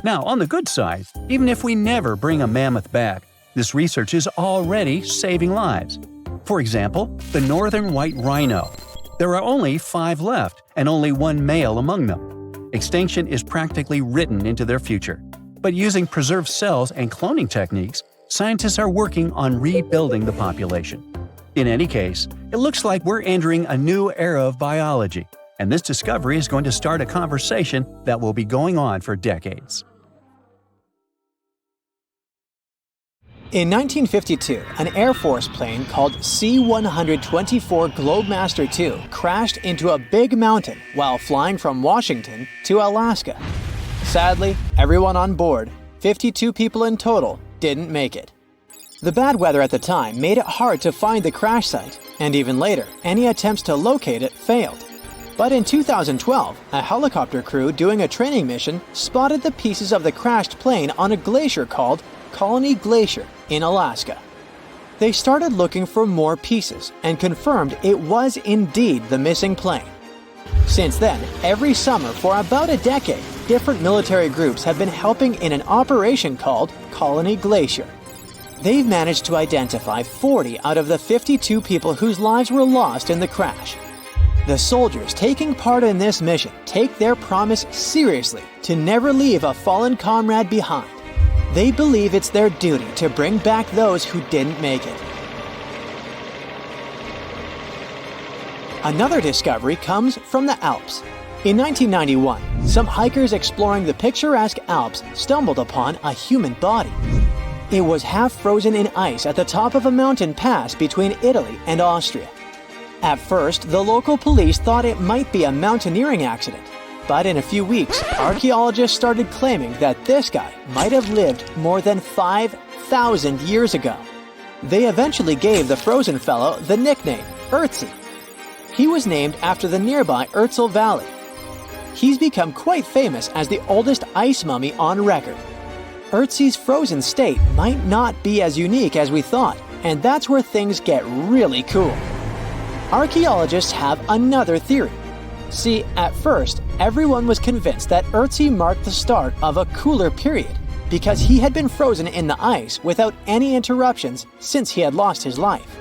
Now, on the good side, even if we never bring a mammoth back, this research is already saving lives. For example, the northern white rhino. There are only 5 left, and only 1 male among them. Extinction is practically written into their future. But using preserved cells and cloning techniques, scientists are working on rebuilding the population. In any case, it looks like we're entering a new era of biology, and this discovery is going to start a conversation that will be going on for decades.
In 1952, an Air Force plane called C-124 Globemaster II crashed into a big mountain while flying from Washington to Alaska. Sadly, everyone on board, 52 people in total, didn't make it. The bad weather at the time made it hard to find the crash site, and even later, any attempts to locate it failed. But in 2012, a helicopter crew doing a training mission spotted the pieces of the crashed plane on a glacier called Colony Glacier in Alaska. They started looking for more pieces and confirmed it was indeed the missing plane. Since then, every summer for about a decade, different military groups have been helping in an operation called Colony Glacier. They've managed to identify 40 out of the 52 people whose lives were lost in the crash. The soldiers taking part in this mission take their promise seriously to never leave a fallen comrade behind. They believe it's their duty to bring back those who didn't make it. Another discovery comes from the Alps. In 1991, some hikers exploring the picturesque Alps stumbled upon a human body. It was half frozen in ice at the top of a mountain pass between Italy and Austria. At first, the local police thought it might be a mountaineering accident, but in a few weeks, archaeologists started claiming that this guy might have lived more than 5,000 years ago. They eventually gave the frozen fellow the nickname Ötzi. He was named after the nearby Ötztal Valley. He's become quite famous as the oldest ice mummy on record. Ötzi's frozen state might not be as unique as we thought, and that's where things get really cool. Archaeologists have another theory. See, at first, everyone was convinced that Ötzi marked the start of a cooler period because he had been frozen in the ice without any interruptions since he had lost his life.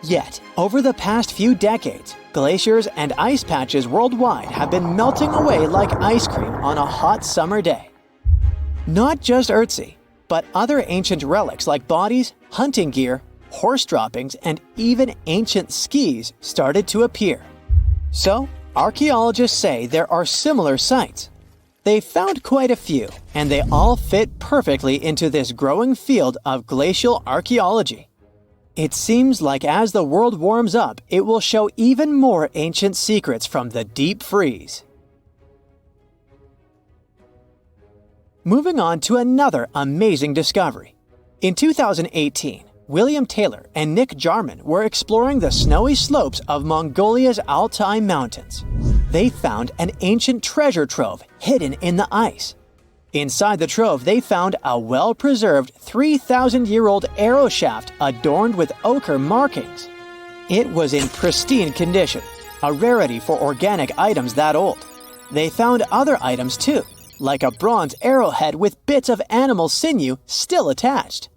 Yet, over the past few decades, glaciers and ice patches worldwide have been melting away like ice cream on a hot summer day. Not just Ötzi, but other ancient relics like bodies, hunting gear, horse droppings, and even ancient skis started to appear. So, archaeologists say there are similar sites. They found quite a few, and they all fit perfectly into this growing field of glacial archaeology. It seems like as the world warms up, it will show even more ancient secrets from the deep freeze. Moving on to another amazing discovery. In 2018, William Taylor and Nick Jarman were exploring the snowy slopes of Mongolia's Altai Mountains. They found an ancient treasure trove hidden in the ice. Inside the trove, they found a well-preserved 3,000-year-old arrow shaft adorned with ochre markings. It was in pristine condition, a rarity for organic items that old. They found other items too, like a bronze arrowhead with bits of animal sinew still attached.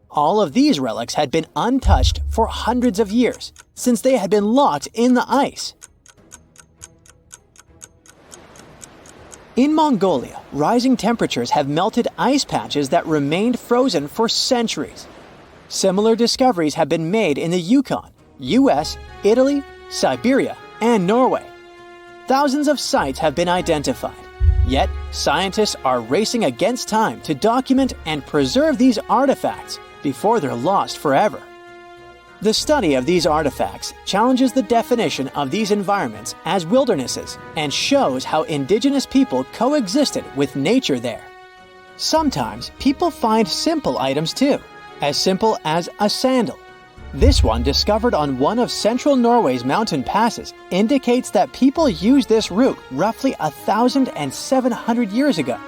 All of these relics had been untouched for hundreds of years, since they had been locked in the ice. In Mongolia, rising temperatures have melted ice patches that remained frozen for centuries. Similar discoveries have been made in the Yukon, US, Italy, Siberia, and Norway. Thousands of sites have been identified. Yet, scientists are racing against time to document and preserve these artifacts before they're lost forever. The study of these artifacts challenges the definition of these environments as wildernesses and shows how indigenous people coexisted with nature there. Sometimes people find simple items too, as simple as a sandal. This one, discovered on one of central Norway's mountain passes, indicates that people used this route roughly 1,700 years ago.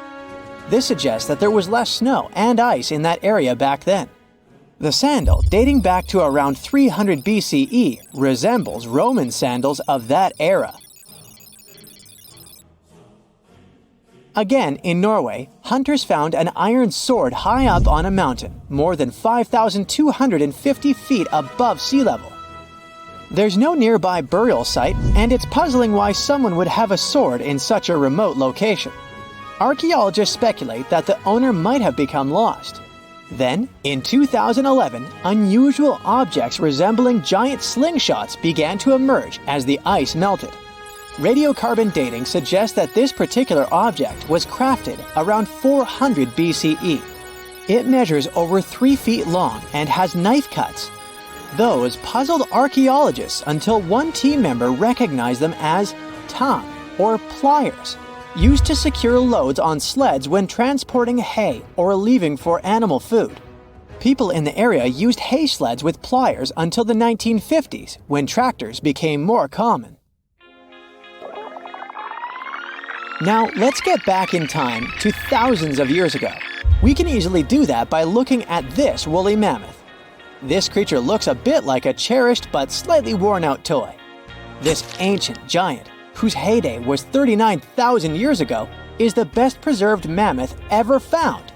This suggests that there was less snow and ice in that area back then. The sandal, dating back to around 300 BCE, resembles Roman sandals of that era. Again, in Norway, hunters found an iron sword high up on a mountain, more than 5,250 feet above sea level. There's no nearby burial site, and it's puzzling why someone would have a sword in such a remote location. Archaeologists speculate that the owner might have become lost. Then, in 2011, unusual objects resembling giant slingshots began to emerge as the ice melted. Radiocarbon dating suggests that this particular object was crafted around 400 BCE. It measures over 3 feet long and has knife cuts. Those puzzled archaeologists until one team member recognized them as tang, or pliers, used to secure loads on sleds when transporting hay or leaving for animal food. People in the area used hay sleds with pliers until the 1950s, when tractors became more common. Now, let's get back in time to thousands of years ago. We can easily do that by looking at this woolly mammoth. This creature looks a bit like a cherished but slightly worn-out toy. This ancient giant, whose heyday was 39,000 years ago, is the best preserved mammoth ever found.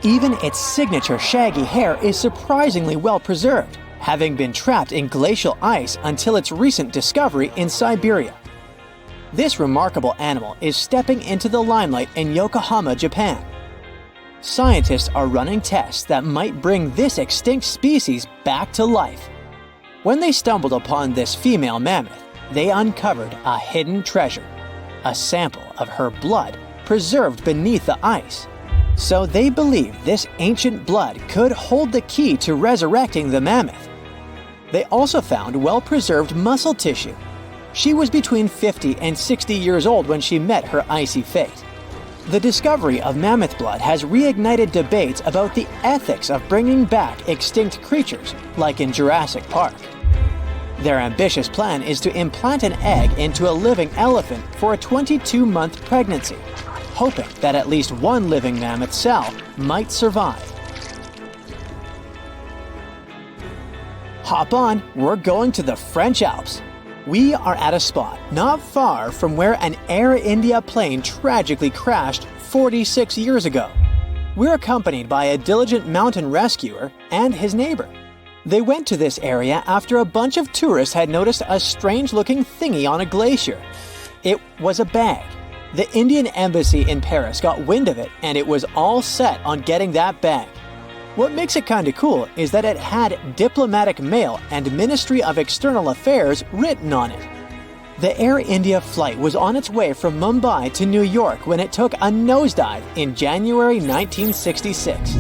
Even its signature shaggy hair is surprisingly well preserved, having been trapped in glacial ice until its recent discovery in Siberia. This remarkable animal is stepping into the limelight in Yokohama, Japan. scientists are running tests that might bring this extinct species back to life. When they stumbled upon this female mammoth, they uncovered a hidden treasure, a sample of her blood preserved beneath the ice. So they believe this ancient blood could hold the key to resurrecting the mammoth. They also found well-preserved muscle tissue. She was between 50 and 60 years old when she met her icy fate. The discovery of mammoth blood has reignited debates about the ethics of bringing back extinct creatures, like in Jurassic Park. Their ambitious plan is to implant an egg into a living elephant for a 22-month pregnancy, hoping that at least one living mammoth cell might survive. Hop on, we're going to the French Alps. We are at a spot not far from where an Air India plane tragically crashed 46 years ago. We're accompanied by a diligent mountain rescuer and his neighbor. They went to this area after a bunch of tourists had noticed a strange-looking thingy on a glacier. It was a bag. The Indian embassy in Paris got wind of it, and it was all set on getting that bag. What makes it kinda cool is that it had Diplomatic Mail and Ministry of External Affairs written on it. The Air India flight was on its way from Mumbai to New York when it took a nosedive in January 1966.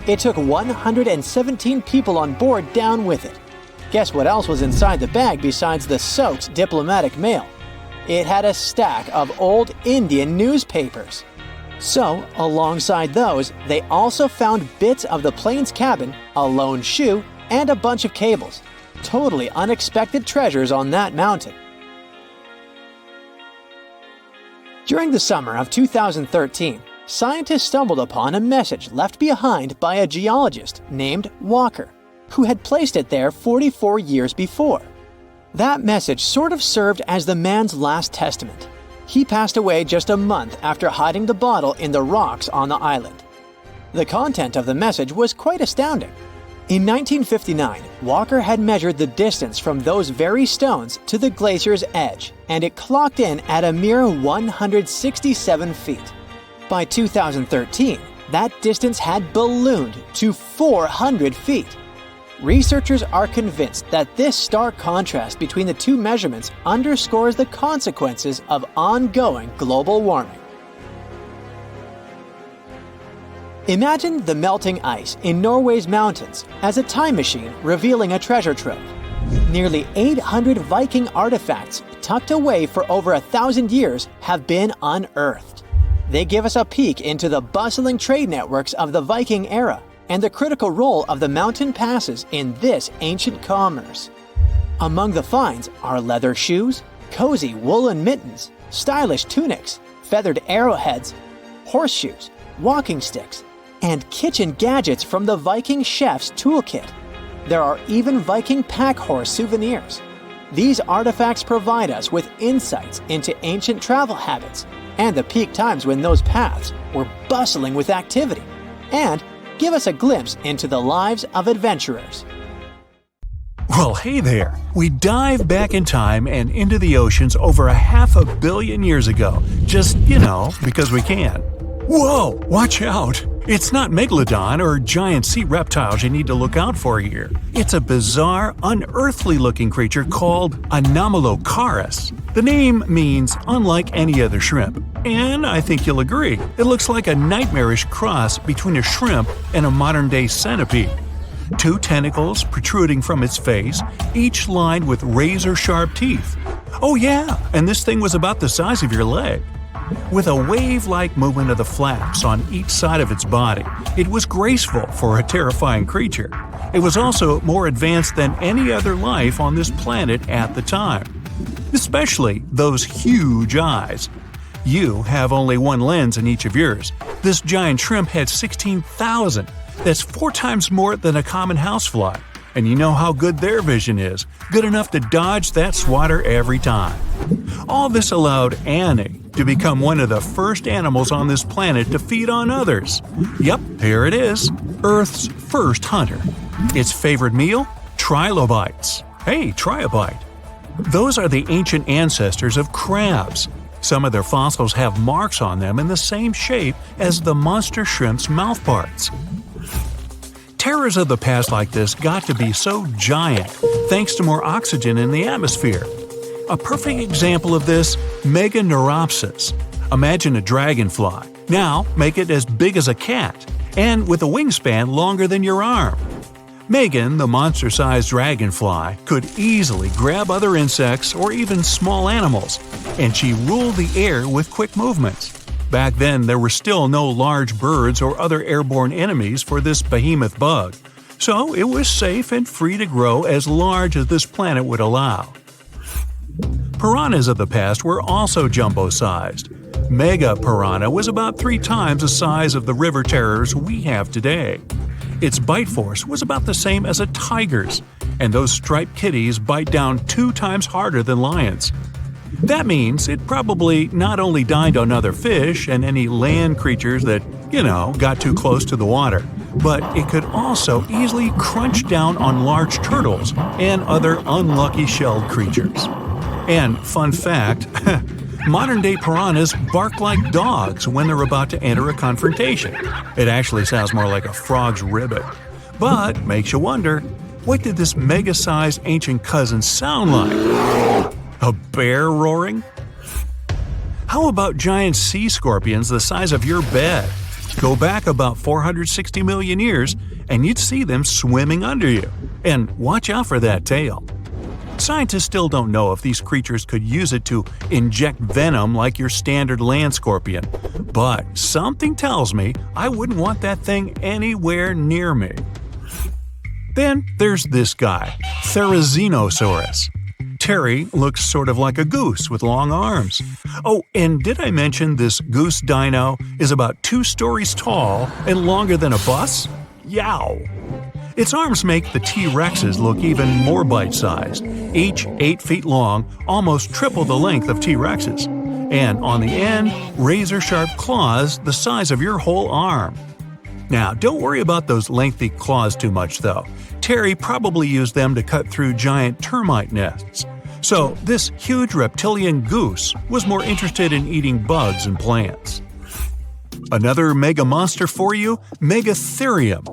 It took 117 people on board down with it. Guess what else was inside the bag besides the soaked Diplomatic Mail? It had a stack of old Indian newspapers. So, alongside those, they also found bits of the plane's cabin, a lone shoe, and a bunch of cables. Totally unexpected treasures on that mountain. During the summer of 2013, scientists stumbled upon a message left behind by a geologist named Walker, who had placed it there 44 years before. That message sort of served as the man's last testament. He passed away just a month after hiding the bottle in the rocks on the island. The content of the message was quite astounding. In 1959, Walker had measured the distance from those very stones to the glacier's edge, and it clocked in at a mere 167 feet. By 2013, that distance had ballooned to 400 feet. Researchers are convinced that this stark contrast between the two measurements underscores the consequences of ongoing global warming. Imagine the melting ice in Norway's mountains as a time machine revealing a treasure trove. Nearly 800 Viking artifacts tucked away for over 1,000 years have been unearthed. They give us a peek into the bustling trade networks of the Viking era and the critical role of the mountain passes in this ancient commerce. Among the finds are leather shoes, cozy woolen mittens, stylish tunics, feathered arrowheads, horseshoes, walking sticks, and kitchen gadgets from the Viking chef's toolkit. There are even Viking pack horse souvenirs. These artifacts provide us with insights into ancient travel habits and the peak times when those paths were bustling with activity, and give us a glimpse into the lives of adventurers.
Well, hey there! We dive back in time and into the oceans over 500 million years ago. Just, because we can. Whoa! Watch out! It's not megalodon or giant sea reptiles you need to look out for here. It's a bizarre, unearthly-looking creature called Anomalocaris. The name means unlike any other shrimp, and I think you'll agree, it looks like a nightmarish cross between a shrimp and a modern-day centipede. 2 tentacles protruding from its face, each lined with razor-sharp teeth. Oh yeah, and this thing was about the size of your leg. With a wave-like movement of the flaps on each side of its body, it was graceful for a terrifying creature. It was also more advanced than any other life on this planet at the time. Especially those huge eyes. You have only one lens in each of yours. This giant shrimp had 16,000. That's 4 times more than a common housefly. And you know how good their vision is. Good enough to dodge that swatter every time. All this allowed Annie to become one of the first animals on this planet to feed on others. Yep, here it is. Earth's first hunter. Its favorite meal? Trilobites. Hey, try a bite. Those are the ancient ancestors of crabs. Some of their fossils have marks on them in the same shape as the monster shrimp's mouthparts. Terrors of the past like this got to be so giant thanks to more oxygen in the atmosphere. A perfect example of this, Meganeuropsis. Imagine a dragonfly. Now make it as big as a cat, and with a wingspan longer than your arm. Megan, the monster-sized dragonfly, could easily grab other insects or even small animals, and she ruled the air with quick movements. Back then, there were still no large birds or other airborne enemies for this behemoth bug, so it was safe and free to grow as large as this planet would allow. Piranhas of the past were also jumbo-sized. Mega-piranha was about 3 times the size of the river terrors we have today. Its bite force was about the same as a tiger's, and those striped kitties bite down 2 times harder than lions. That means it probably not only dined on other fish and any land creatures that, got too close to the water, but it could also easily crunch down on large turtles and other unlucky shelled creatures. And fun fact, modern-day piranhas bark like dogs when they're about to enter a confrontation. It actually sounds more like a frog's ribbit. But makes you wonder, what did this mega-sized ancient cousin sound like? A bear roaring? How about giant sea scorpions the size of your bed? Go back about 460 million years, and you'd see them swimming under you. And watch out for that tail. Scientists still don't know if these creatures could use it to inject venom like your standard land scorpion, but something tells me I wouldn't want that thing anywhere near me. Then there's this guy, Therizinosaurus. Terry looks sort of like a goose with long arms. Oh, and did I mention this goose dino is about 2 stories tall and longer than a bus? Yow! Its arms make the T-Rexes look even more bite-sized, each 8 feet long, almost triple the length of T-Rexes. And on the end, razor-sharp claws the size of your whole arm. Now, don't worry about those lengthy claws too much, though. Terry probably used them to cut through giant termite nests. So, this huge reptilian goose was more interested in eating bugs and plants. Another mega monster for you, Megatherium.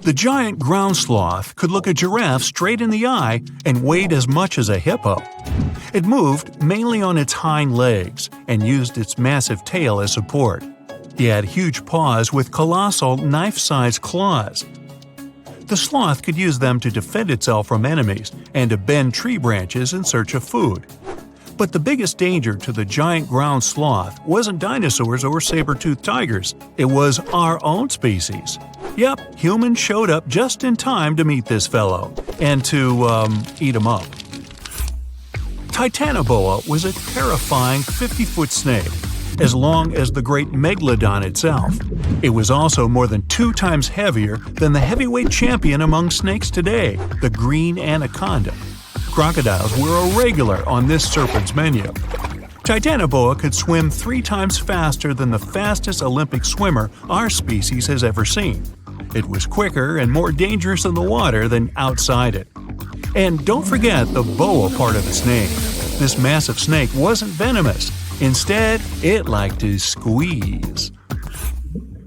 The giant ground sloth could look a giraffe straight in the eye and weighed as much as a hippo. It moved mainly on its hind legs and used its massive tail as support. He had huge paws with colossal knife-sized claws. The sloth could use them to defend itself from enemies and to bend tree branches in search of food. But the biggest danger to the giant ground sloth wasn't dinosaurs or saber-toothed tigers. It was our own species. Yep, humans showed up just in time to meet this fellow and to, eat him up. Titanoboa was a terrifying 50-foot snake, as long as the great megalodon itself. It was also more than 2 times heavier than the heavyweight champion among snakes today, the green anaconda. Crocodiles were a regular on this serpent's menu. Titanoboa could swim 3 times faster than the fastest Olympic swimmer our species has ever seen. It was quicker and more dangerous in the water than outside it. And don't forget the boa part of its name. This massive snake wasn't venomous. Instead, it liked to squeeze.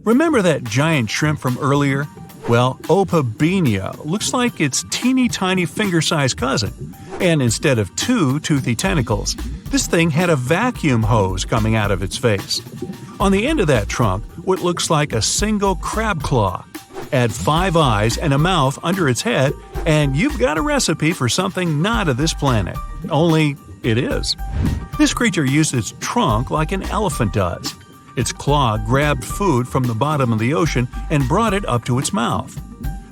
Remember that giant shrimp from earlier? Well, Opabenia looks like its teeny-tiny finger-sized cousin. And instead of 2 toothy tentacles, this thing had a vacuum hose coming out of its face. On the end of that trunk, what looks like a single crab claw. Add 5 eyes and a mouth under its head, and you've got a recipe for something not of this planet. Only it is. This creature used its trunk like an elephant does. Its claw grabbed food from the bottom of the ocean and brought it up to its mouth.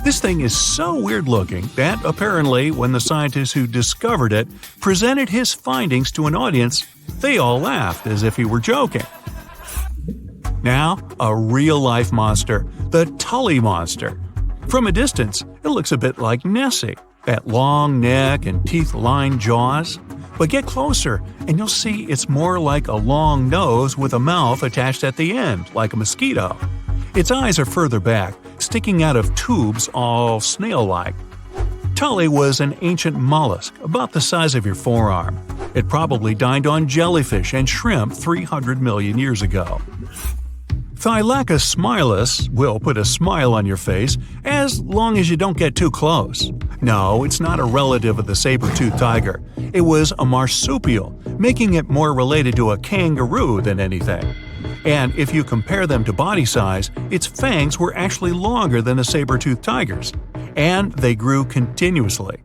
This thing is so weird-looking that, apparently, when the scientists who discovered it presented his findings to an audience, they all laughed as if he were joking. Now, a real-life monster, the Tully monster. From a distance, it looks a bit like Nessie, that long neck and teeth-lined jaws. But get closer, and you'll see it's more like a long nose with a mouth attached at the end, like a mosquito. Its eyes are further back, sticking out of tubes all snail-like. Tully was an ancient mollusk, about the size of your forearm. It probably dined on jellyfish and shrimp 300 million years ago. Thylacis smilus will put a smile on your face as long as you don't get too close. No, it's not a relative of the saber-toothed tiger. It was a marsupial, making it more related to a kangaroo than anything. And if you compare them to body size, its fangs were actually longer than a saber-toothed tiger's. And they grew continuously.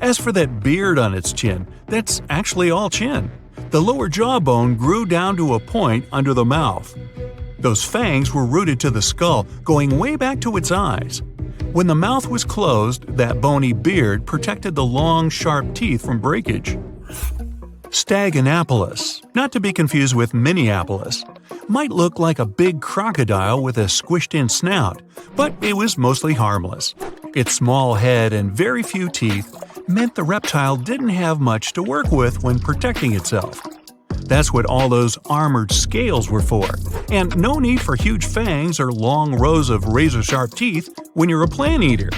As for that beard on its chin, that's actually all chin. The lower jawbone grew down to a point under the mouth. Those fangs were rooted to the skull, going way back to its eyes. When the mouth was closed, that bony beard protected the long, sharp teeth from breakage. Staganapolis, not to be confused with Minneapolis, might look like a big crocodile with a squished-in snout, but it was mostly harmless. Its small head and very few teeth meant the reptile didn't have much to work with when protecting itself. That's what all those armored scales were for, and no need for huge fangs or long rows of razor-sharp teeth when you're a plant eater.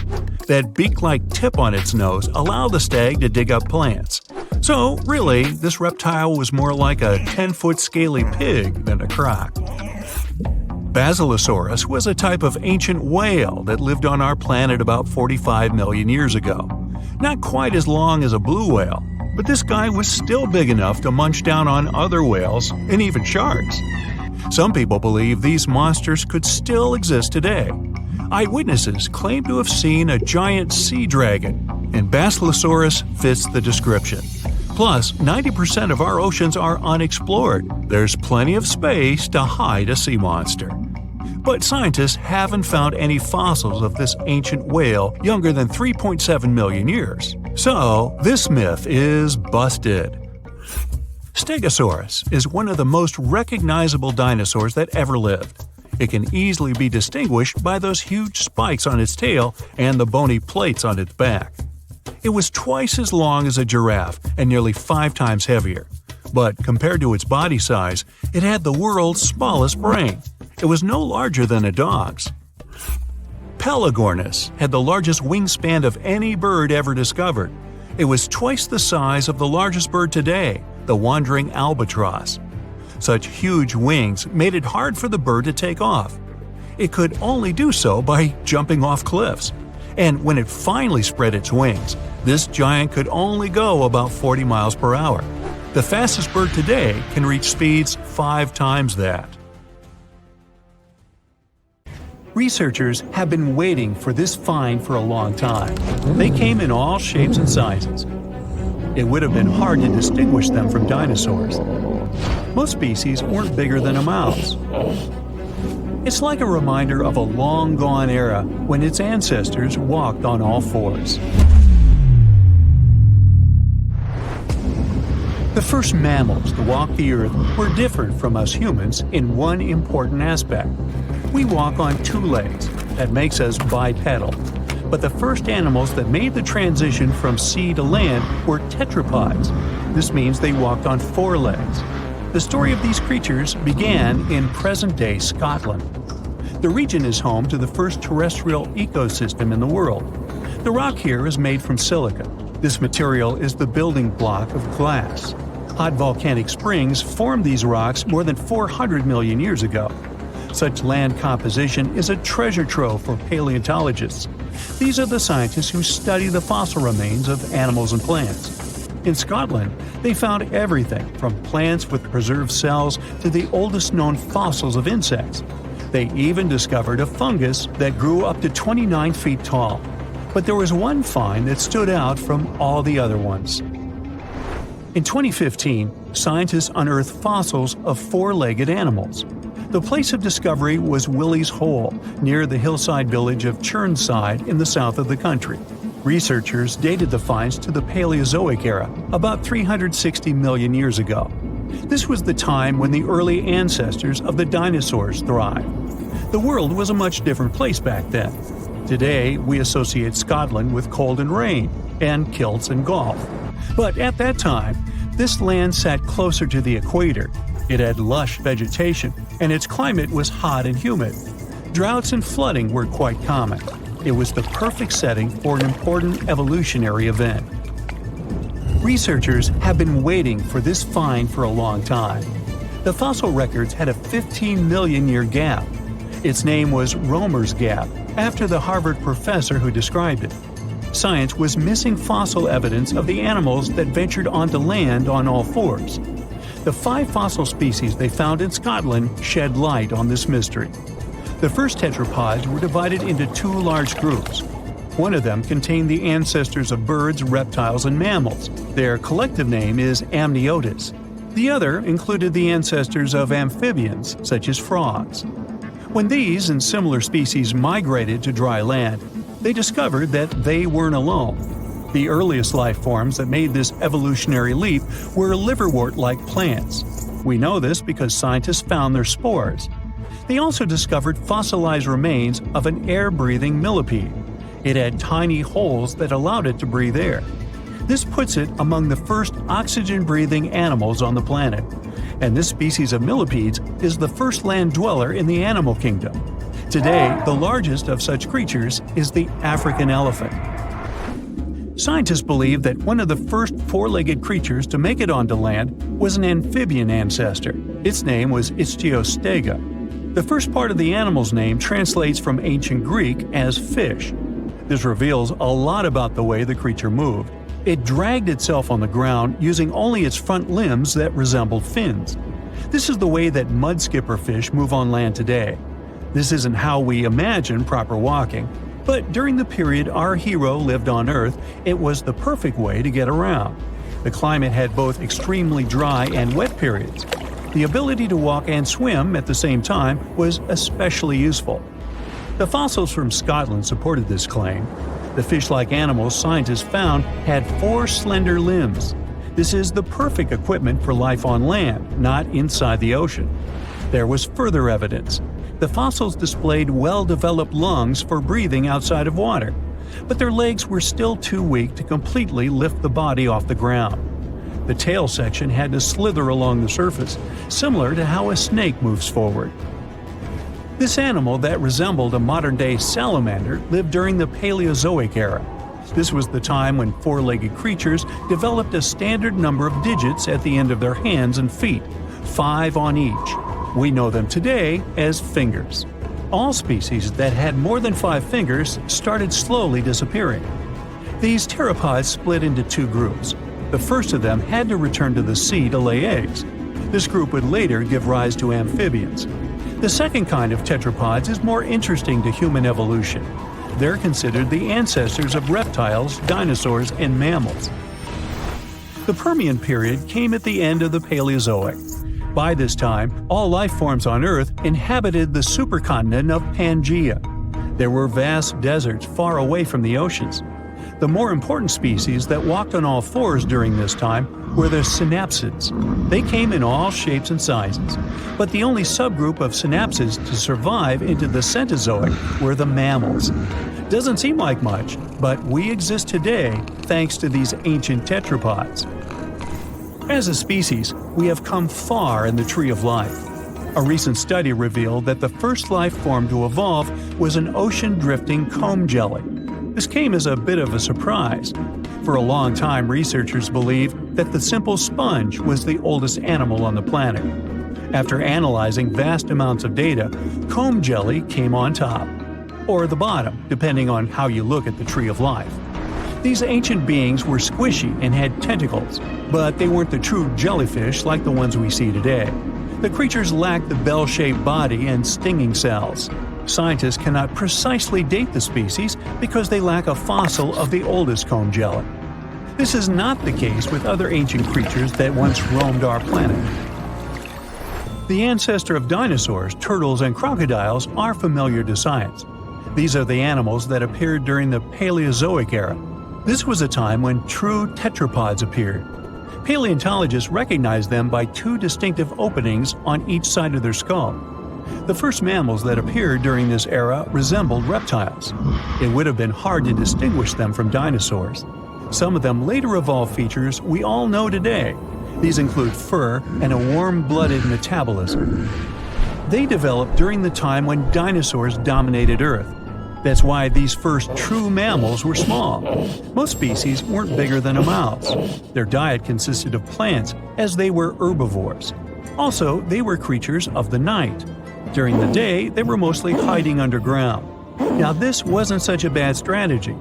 That beak-like tip on its nose allowed the stag to dig up plants. So, really, this reptile was more like a 10-foot scaly pig than a croc. Basilosaurus was a type of ancient whale that lived on our planet about 45 million years ago. Not quite as long as a blue whale, but this guy was still big enough to munch down on other whales and even sharks. Some people believe these monsters could still exist today. Eyewitnesses claim to have seen a giant sea dragon, and Basilosaurus fits the description. Plus, 90% of our oceans are unexplored. There's plenty of space to hide a sea monster. But scientists haven't found any fossils of this ancient whale younger than 3.7 million years. So, this myth is busted. Stegosaurus is one of the most recognizable dinosaurs that ever lived. It can easily be distinguished by those huge spikes on its tail and the bony plates on its back. It was twice as long as a giraffe and nearly 5 times heavier. But compared to its body size, it had the world's smallest brain. It was no larger than a dog's. Pelagornis had the largest wingspan of any bird ever discovered. It was twice the size of the largest bird today, the wandering albatross. Such huge wings made it hard for the bird to take off. It could only do so by jumping off cliffs. And when it finally spread its wings, this giant could only go about 40 miles per hour. The fastest bird today can reach speeds 5 times that. Researchers have been waiting for this find for a long time. They came in all shapes and sizes. It would have been hard to distinguish them from dinosaurs. Most species weren't bigger than a mouse. It's like a reminder of a long-gone era when its ancestors walked on all fours. The first mammals to walk the earth were different from us humans in one important aspect. We walk on 2 legs. That makes us bipedal. But the first animals that made the transition from sea to land were tetropods. This means they walked on 4 legs. The story of these creatures began in present-day Scotland. The region is home to the first terrestrial ecosystem in the world. The rock here is made from silica. This material is the building block of glass. Hot volcanic springs formed these rocks more than 400 million years ago. Such land composition is a treasure trove for paleontologists. These are the scientists who study the fossil remains of animals and plants. In Scotland, they found everything from plants with preserved cells to the oldest known fossils of insects. They even discovered a fungus that grew up to 29 feet tall. But there was one find that stood out from all the other ones. In 2015, scientists unearthed fossils of 4-legged animals. The place of discovery was Willie's Hole, near the hillside village of Churnside in the south of the country. Researchers dated the finds to the Paleozoic era, about 360 million years ago. This was the time when the early ancestors of the dinosaurs thrived. The world was a much different place back then. Today, we associate Scotland with cold and rain, and kilts and golf. But at that time, this land sat closer to the equator. It had lush vegetation, and its climate was hot and humid. Droughts and flooding were quite common. It was the perfect setting for an important evolutionary event. Researchers have been waiting for this find for a long time. The fossil records had a 15 million year gap. Its name was Roemer's Gap, after the Harvard professor who described it. Science was missing fossil evidence of the animals that ventured onto land on all fours. The 5 fossil species they found in Scotland shed light on this mystery. The first tetrapods were divided into 2 large groups. One of them contained the ancestors of birds, reptiles, and mammals. Their collective name is Amniotus. The other included the ancestors of amphibians, such as frogs. When these and similar species migrated to dry land, they discovered that they weren't alone. The earliest life forms that made this evolutionary leap were liverwort-like plants. We know this because scientists found their spores. They also discovered fossilized remains of an air-breathing millipede. It had tiny holes that allowed it to breathe air. This puts it among the first oxygen-breathing animals on the planet. And this species of millipedes is the first land dweller in the animal kingdom. Today, the largest of such creatures is the African elephant. Scientists believe that one of the first 4-legged creatures to make it onto land was an amphibian ancestor. Its name was Ichthyostega. The first part of the animal's name translates from ancient Greek as fish. This reveals a lot about the way the creature moved. It dragged itself on the ground using only its front limbs that resembled fins. This is the way that mudskipper fish move on land today. This isn't how we imagine proper walking, but during the period our hero lived on Earth, it was the perfect way to get around. The climate had both extremely dry and wet periods. The ability to walk and swim at the same time was especially useful. The fossils from Scotland supported this claim. The fish-like animals scientists found had 4 slender limbs. This is the perfect equipment for life on land, not inside the ocean. There was further evidence. The fossils displayed well-developed lungs for breathing outside of water, but their legs were still too weak to completely lift the body off the ground. The tail section had to slither along the surface, similar to how a snake moves forward. This animal that resembled a modern-day salamander lived during the Paleozoic era. This was the time when 4-legged creatures developed a standard number of digits at the end of their hands and feet, 5 on each. We know them today as fingers. All species that had more than 5 fingers started slowly disappearing. These pteropods split into 2 groups. The first of them had to return to the sea to lay eggs. This group would later give rise to amphibians. The second kind of tetrapods is more interesting to human evolution. They're considered the ancestors of reptiles, dinosaurs, and mammals. The Permian period came at the end of the Paleozoic. By this time, all life forms on Earth inhabited the supercontinent of Pangaea. There were vast deserts far away from the oceans. The more important species that walked on all fours during this time were the synapsids. They came in all shapes and sizes, but the only subgroup of synapsids to survive into the Cenozoic were the mammals. Doesn't seem like much, but we exist today thanks to these ancient tetrapods. As a species, we have come far in the tree of life. A recent study revealed that the first life form to evolve was an ocean-drifting comb jelly. This came as a bit of a surprise. For a long time, researchers believed that the simple sponge was the oldest animal on the planet. After analyzing vast amounts of data, comb jelly came on top, or the bottom, depending on how you look at the tree of life. These ancient beings were squishy and had tentacles, but they weren't the true jellyfish like the ones we see today. The creatures lacked the bell-shaped body and stinging cells. Scientists cannot precisely date the species because they lack a fossil of the oldest comb jelly. This is not the case with other ancient creatures that once roamed our planet. The ancestor of dinosaurs, turtles, and crocodiles are familiar to science. These are the animals that appeared during the Paleozoic era. This was a time when true tetrapods appeared. Paleontologists recognized them by 2 distinctive openings on each side of their skull. The first mammals that appeared during this era resembled reptiles. It would have been hard to distinguish them from dinosaurs. Some of them later evolved features we all know today. These include fur and a warm-blooded metabolism. They developed during the time when dinosaurs dominated Earth. That's why these first true mammals were small. Most species weren't bigger than a mouse. Their diet consisted of plants, as they were herbivores. Also, they were creatures of the night. During the day, they were mostly hiding underground. Now, this wasn't such a bad strategy.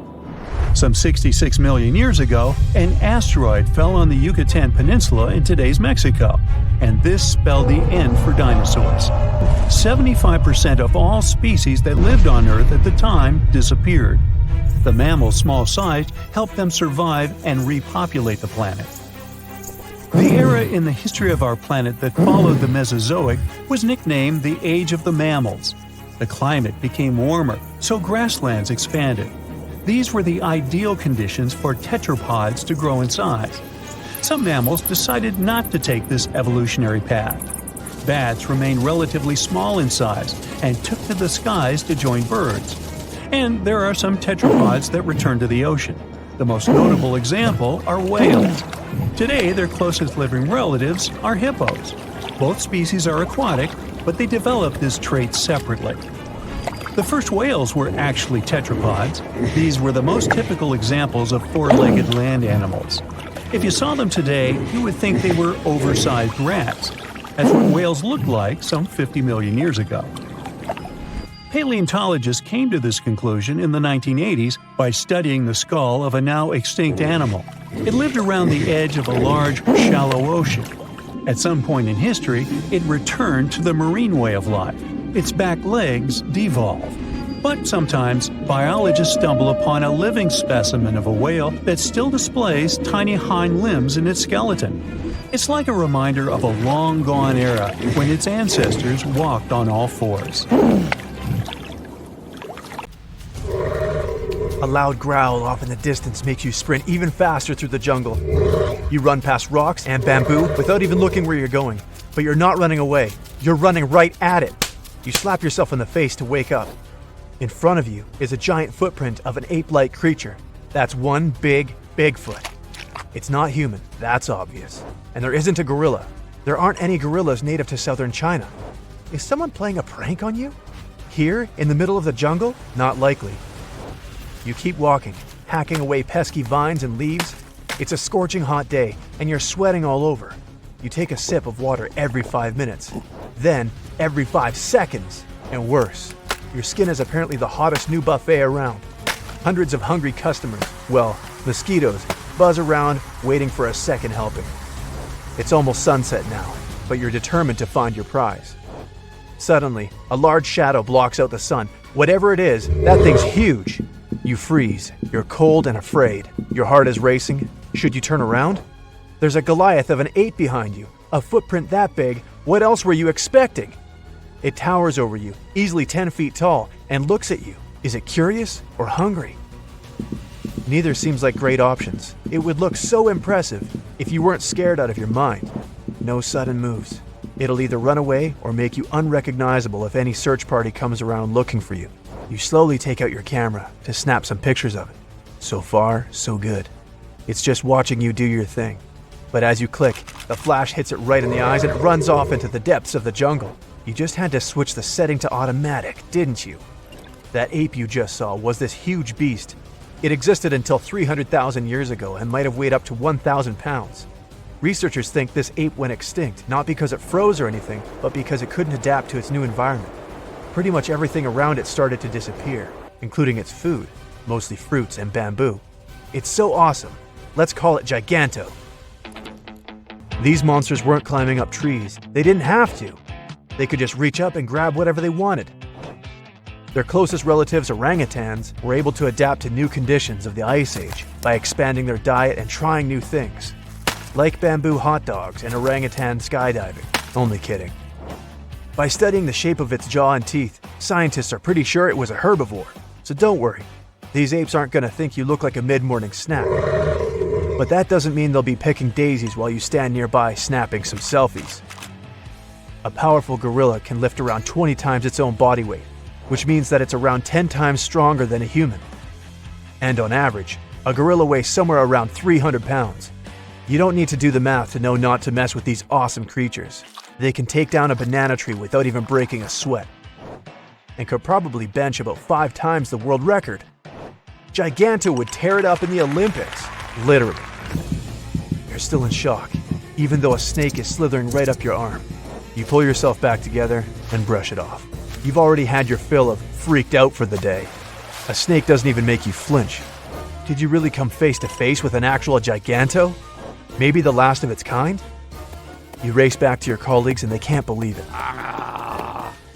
Some 66 million years ago, an asteroid fell on the Yucatan Peninsula in today's Mexico, and this spelled the end for dinosaurs. 75% of all species that lived on Earth at the time disappeared. The mammals' small size helped them survive and repopulate the planet. The era in the history of our planet that followed the Mesozoic was nicknamed the Age of the Mammals. The climate became warmer, so grasslands expanded. These were the ideal conditions for tetropods to grow in size. Some mammals decided not to take this evolutionary path. Bats remained relatively small in size and took to the skies to join birds. And there are some tetrapods that returned to the ocean. The most notable example are whales. Today, their closest living relatives are hippos. Both species are aquatic, but they developed this trait separately. The first whales were actually tetrapods. These were the most typical examples of four-legged land animals. If you saw them today, you would think they were oversized rats. That's what whales looked like some 50 million years ago. Paleontologists came to this conclusion in the 1980s by studying the skull of a now extinct animal. It lived around the edge of a large, shallow ocean. At some point in history, it returned to the marine way of life. Its back legs devolve. But sometimes, biologists stumble upon a living specimen of a whale that still displays tiny hind limbs in its skeleton. It's like a reminder of a long-gone era when its ancestors walked on all fours.
A loud growl off in the distance makes you sprint even faster through the jungle. You run past rocks and bamboo without even looking where you're going. But you're not running away. You're running right at it. You slap yourself in the face to wake up. In front of you is a giant footprint of an ape-like creature. That's one big Bigfoot. It's not human, that's obvious. And there isn't a gorilla. There aren't any gorillas native to southern China. Is someone playing a prank on you? Here, in the middle of the jungle? Not likely. You keep walking, hacking away pesky vines and leaves. It's a scorching hot day, and you're sweating all over. You take a sip of water every 5 minutes. Then, every 5 seconds, and worse. Your skin is apparently the hottest new buffet around. Hundreds of hungry customers, well, mosquitoes, buzz around, waiting for a second helping. It's almost sunset now, but you're determined to find your prize. Suddenly, a large shadow blocks out the sun. Whatever it is, that thing's huge. You freeze. You're cold and afraid. Your heart is racing. Should you turn around? There's a Goliath of an ape behind you. A footprint that big. What else were you expecting? It towers over you, easily 10 feet tall, and looks at you. Is it curious or hungry? Neither seems like great options. It would look so impressive if you weren't scared out of your mind. No sudden moves. It'll either run away or make you unrecognizable if any search party comes around looking for you. You slowly take out your camera to snap some pictures of it. So far, so good. It's just watching you do your thing. But as you click, the flash hits it right in the eyes and it runs off into the depths of the jungle. You just had to switch the setting to automatic, didn't you? That ape you just saw was this huge beast. It existed until 300,000 years ago and might have weighed up to 1,000 pounds. Researchers think this ape went extinct, not because it froze or anything, but because it couldn't adapt to its new environment. Pretty much everything around it started to disappear, including its food, mostly fruits and bamboo. It's so awesome. Let's call it Giganto. These monsters weren't climbing up trees. They didn't have to. They could just reach up and grab whatever they wanted. Their closest relatives, orangutans, were able to adapt to new conditions of the Ice Age by expanding their diet and trying new things, like bamboo hot dogs and orangutan skydiving. Only kidding. By studying the shape of its jaw and teeth, scientists are pretty sure it was a herbivore. So don't worry, these apes aren't going to think you look like a mid-morning snack. But that doesn't mean they'll be picking daisies while you stand nearby snapping some selfies. A powerful gorilla can lift around 20 times its own body weight, which means that it's around 10 times stronger than a human. And on average, a gorilla weighs somewhere around 300 pounds. You don't need to do the math to know not to mess with these awesome creatures. They can take down a banana tree without even breaking a sweat. and could probably bench about 5 times the world record. Giganto would tear it up in the Olympics, literally. You're still in shock, even though a snake is slithering right up your arm. You pull yourself back together and brush it off. You've already had your fill of freaked out for the day. A snake doesn't even make you flinch. Did you really come face to face with an actual Giganto? Maybe the last of its kind? You race back to your colleagues and they can't believe it.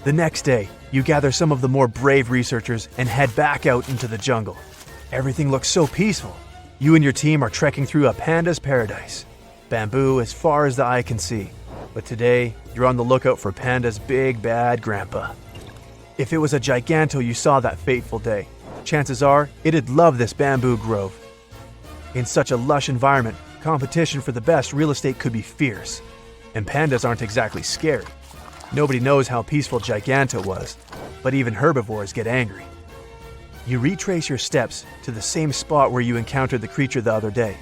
The next day, you gather some of the more brave researchers and head back out into the jungle. Everything looks so peaceful. You and your team are trekking through a panda's paradise. Bamboo as far as the eye can see. But today, you're on the lookout for Panda's big bad grandpa. If it was a Giganto you saw that fateful day, chances are it'd love this bamboo grove. In such a lush environment, competition for the best real estate could be fierce. And pandas aren't exactly scary. Nobody knows how peaceful Giganto was, but even herbivores get angry. You retrace your steps to the same spot where you encountered the creature the other day.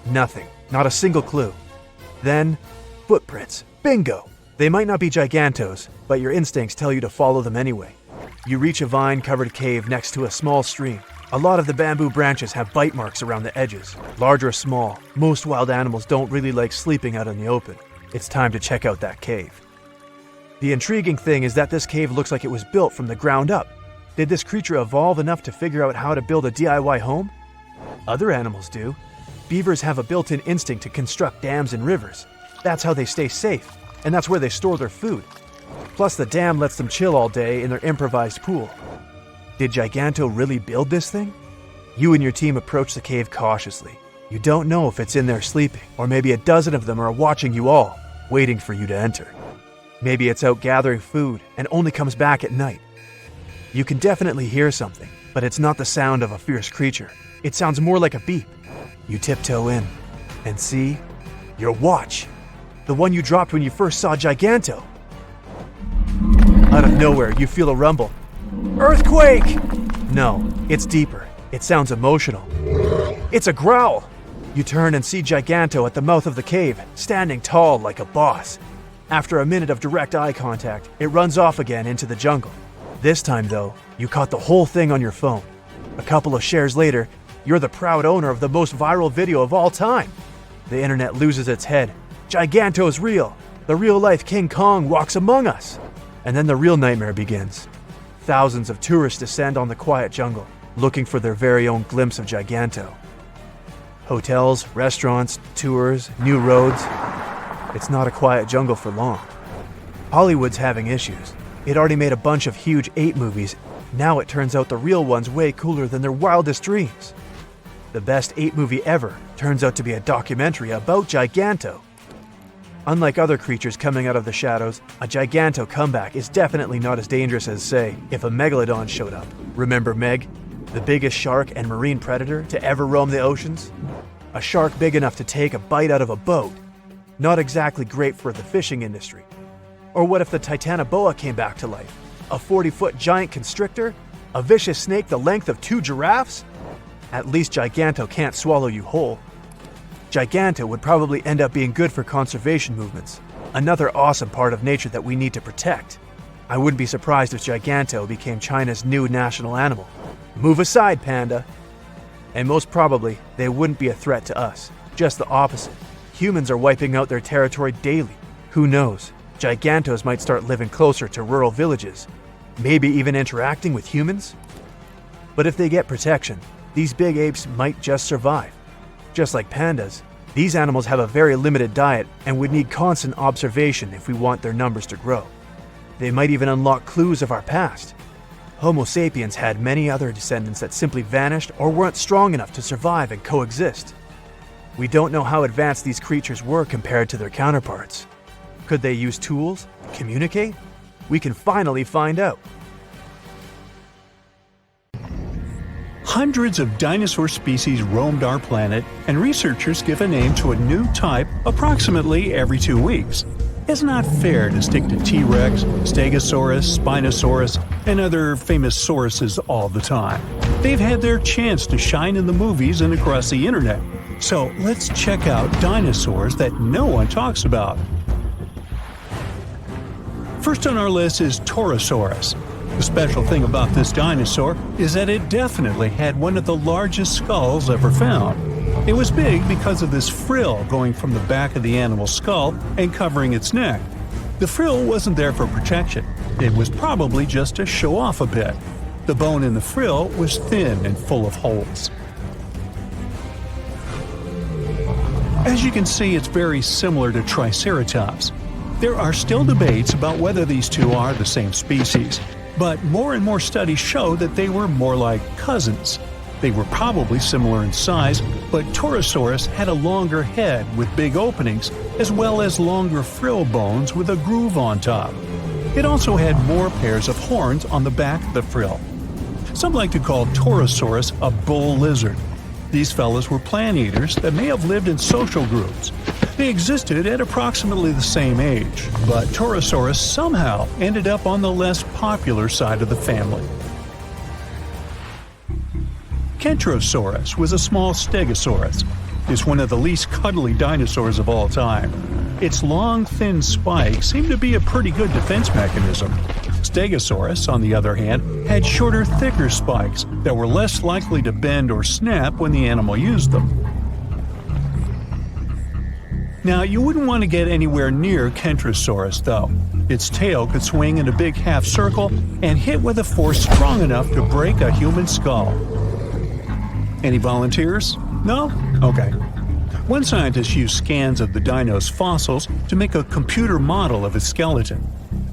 Nothing, not a single clue. Then, footprints. Bingo! They might not be Gigantos, but your instincts tell you to follow them anyway. You reach a vine-covered cave next to a small stream. A lot of the bamboo branches have bite marks around the edges. Large or small, most wild animals don't really like sleeping out in the open. It's time to check out that cave. The intriguing thing is that this cave looks like it was built from the ground up. Did this creature evolve enough to figure out how to build a DIY home? Other animals do. Beavers have a built-in instinct to construct dams and rivers. That's how they stay safe, and that's where they store their food. Plus, the dam lets them chill all day in their improvised pool. Did Giganto really build this thing? You and your team approach the cave cautiously. You don't know if it's in there sleeping, or maybe a dozen of them are watching you all, waiting for you to enter. Maybe it's out gathering food and only comes back at night. You can definitely hear something, but it's not the sound of a fierce creature. It sounds more like a beep. You tiptoe in and see your watch. The one you dropped when you first saw Giganto. Out of nowhere, you feel a rumble. Earthquake! No, it's deeper. It sounds emotional. It's a growl. You turn and see Giganto at the mouth of the cave, standing tall like a boss. After a minute of direct eye contact, it runs off again into the jungle. This time, though, you caught the whole thing on your phone. A couple of shares later, you're the proud owner of the most viral video of all time. The internet loses its head. Giganto's real. The real-life King Kong walks among us. And then the real nightmare begins. Thousands of tourists descend on the quiet jungle, looking for their very own glimpse of Giganto. Hotels, restaurants, tours, new roads. It's not a quiet jungle for long. Hollywood's having issues. It already made a bunch of huge ape movies. Now it turns out the real one's way cooler than their wildest dreams. The best ape movie ever turns out to be a documentary about Giganto. Unlike other creatures coming out of the shadows, a Giganto comeback is definitely not as dangerous as, say, if a megalodon showed up. Remember Meg? The biggest shark and marine predator to ever roam the oceans? A shark big enough to take a bite out of a boat. Not exactly great for the fishing industry. Or what if the Titanoboa came back to life? A 40-foot giant constrictor? A vicious snake the length of 2 giraffes? At least Giganto can't swallow you whole. Giganto would probably end up being good for conservation movements, another awesome part of nature that we need to protect. I wouldn't be surprised if Giganto became China's new national animal. Move aside, panda. And most probably, they wouldn't be a threat to us. Just the opposite. Humans are wiping out their territory daily. Who knows? Gigantos might start living closer to rural villages, maybe even interacting with humans. But if they get protection, these big apes might just survive. Just like pandas, these animals have a very limited diet and would need constant observation if we want their numbers to grow. They might even unlock clues of our past. Homo sapiens had many other descendants that simply vanished or weren't strong enough to survive and coexist. We don't know how advanced these creatures were compared to their counterparts. Could they use tools? Communicate? We can finally find out.
Hundreds of dinosaur species roamed our planet, and researchers give a name to a new type approximately every 2 weeks. It's not fair to stick to T-Rex, Stegosaurus, Spinosaurus, and other famous sauruses all the time. They've had their chance to shine in the movies and across the internet. So let's check out dinosaurs that no one talks about. First on our list is Pterosaurus. The special thing about this dinosaur is that it definitely had one of the largest skulls ever found. It was big because of this frill going from the back of the animal's skull and covering its neck. The frill wasn't there for protection. It was probably just to show off a bit. The bone in the frill was thin and full of holes. As you can see, it's very similar to Triceratops. There are still debates about whether these two are the same species, but more and more studies show that they were more like cousins. They were probably similar in size, but Torosaurus had a longer head with big openings, as well as longer frill bones with a groove on top. It also had more pairs of horns on the back of the frill. Some like to call Torosaurus a bull lizard. These fellas were plant eaters that may have lived in social groups. They existed at approximately the same age, but Torosaurus somehow ended up on the less popular side of the family. Kentrosaurus was a small stegosaurus. It's one of the least cuddly dinosaurs of all time. Its long, thin spikes seem to be a pretty good defense mechanism. Stegosaurus, on the other hand, had shorter, thicker spikes that were less likely to bend or snap when the animal used them. Now, you wouldn't want to get anywhere near Kentrosaurus, though. Its tail could swing in a big half circle and hit with a force strong enough to break a human skull. Any volunteers? No? Okay. One scientist used scans of the dino's fossils to make a computer model of its skeleton.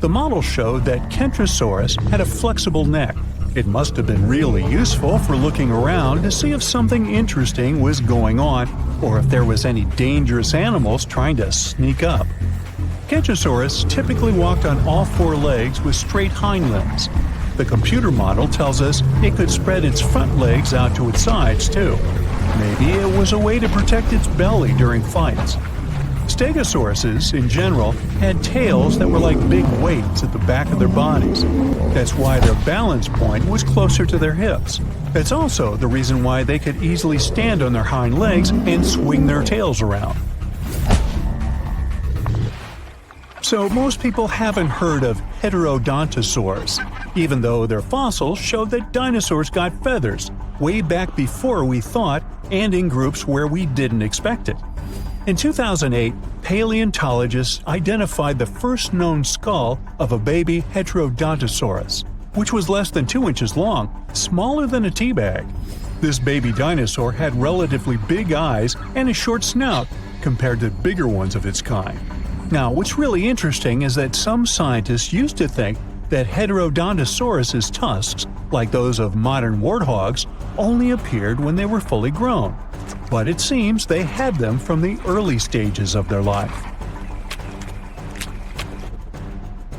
The model showed that Kentrosaurus had a flexible neck. It must have been really useful for looking around to see if something interesting was going on, or if there was any dangerous animals trying to sneak up. Kentrosaurus typically walked on all four legs with straight hind limbs. The computer model tells us it could spread its front legs out to its sides, too. Maybe it was a way to protect its belly during fights. Stegosauruses, in general, had tails that were like big weights at the back of their bodies. That's why their balance point was closer to their hips. That's also the reason why they could easily stand on their hind legs and swing their tails around. So most people haven't heard of heterodontosaurs, even though their fossils show that dinosaurs got feathers way back before we thought and in groups where we didn't expect it. In 2008, paleontologists identified the first known skull of a baby Heterodontosaurus, which was less than 2 inches long, smaller than a tea bag. This baby dinosaur had relatively big eyes and a short snout compared to bigger ones of its kind. Now, what's really interesting is that some scientists used to think that Heterodontosaurus's tusks, like those of modern warthogs, only appeared when they were fully grown. But it seems they had them from the early stages of their life.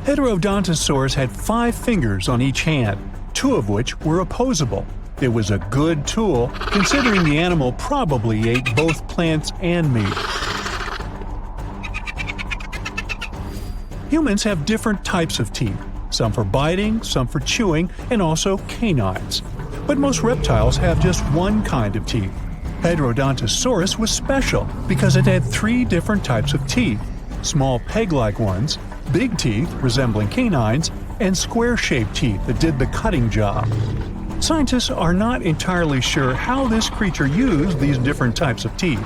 Heterodontosaurs had 5 fingers on each hand, 2 of which were opposable. It was a good tool, considering the animal probably ate both plants and meat. Humans have different types of teeth, some for biting, some for chewing, and also canines. But most reptiles have just one kind of teeth. Heterodontosaurus was special because it had 3 different types of teeth: small peg-like ones, big teeth resembling canines, and square-shaped teeth that did the cutting job. Scientists are not entirely sure how this creature used these different types of teeth.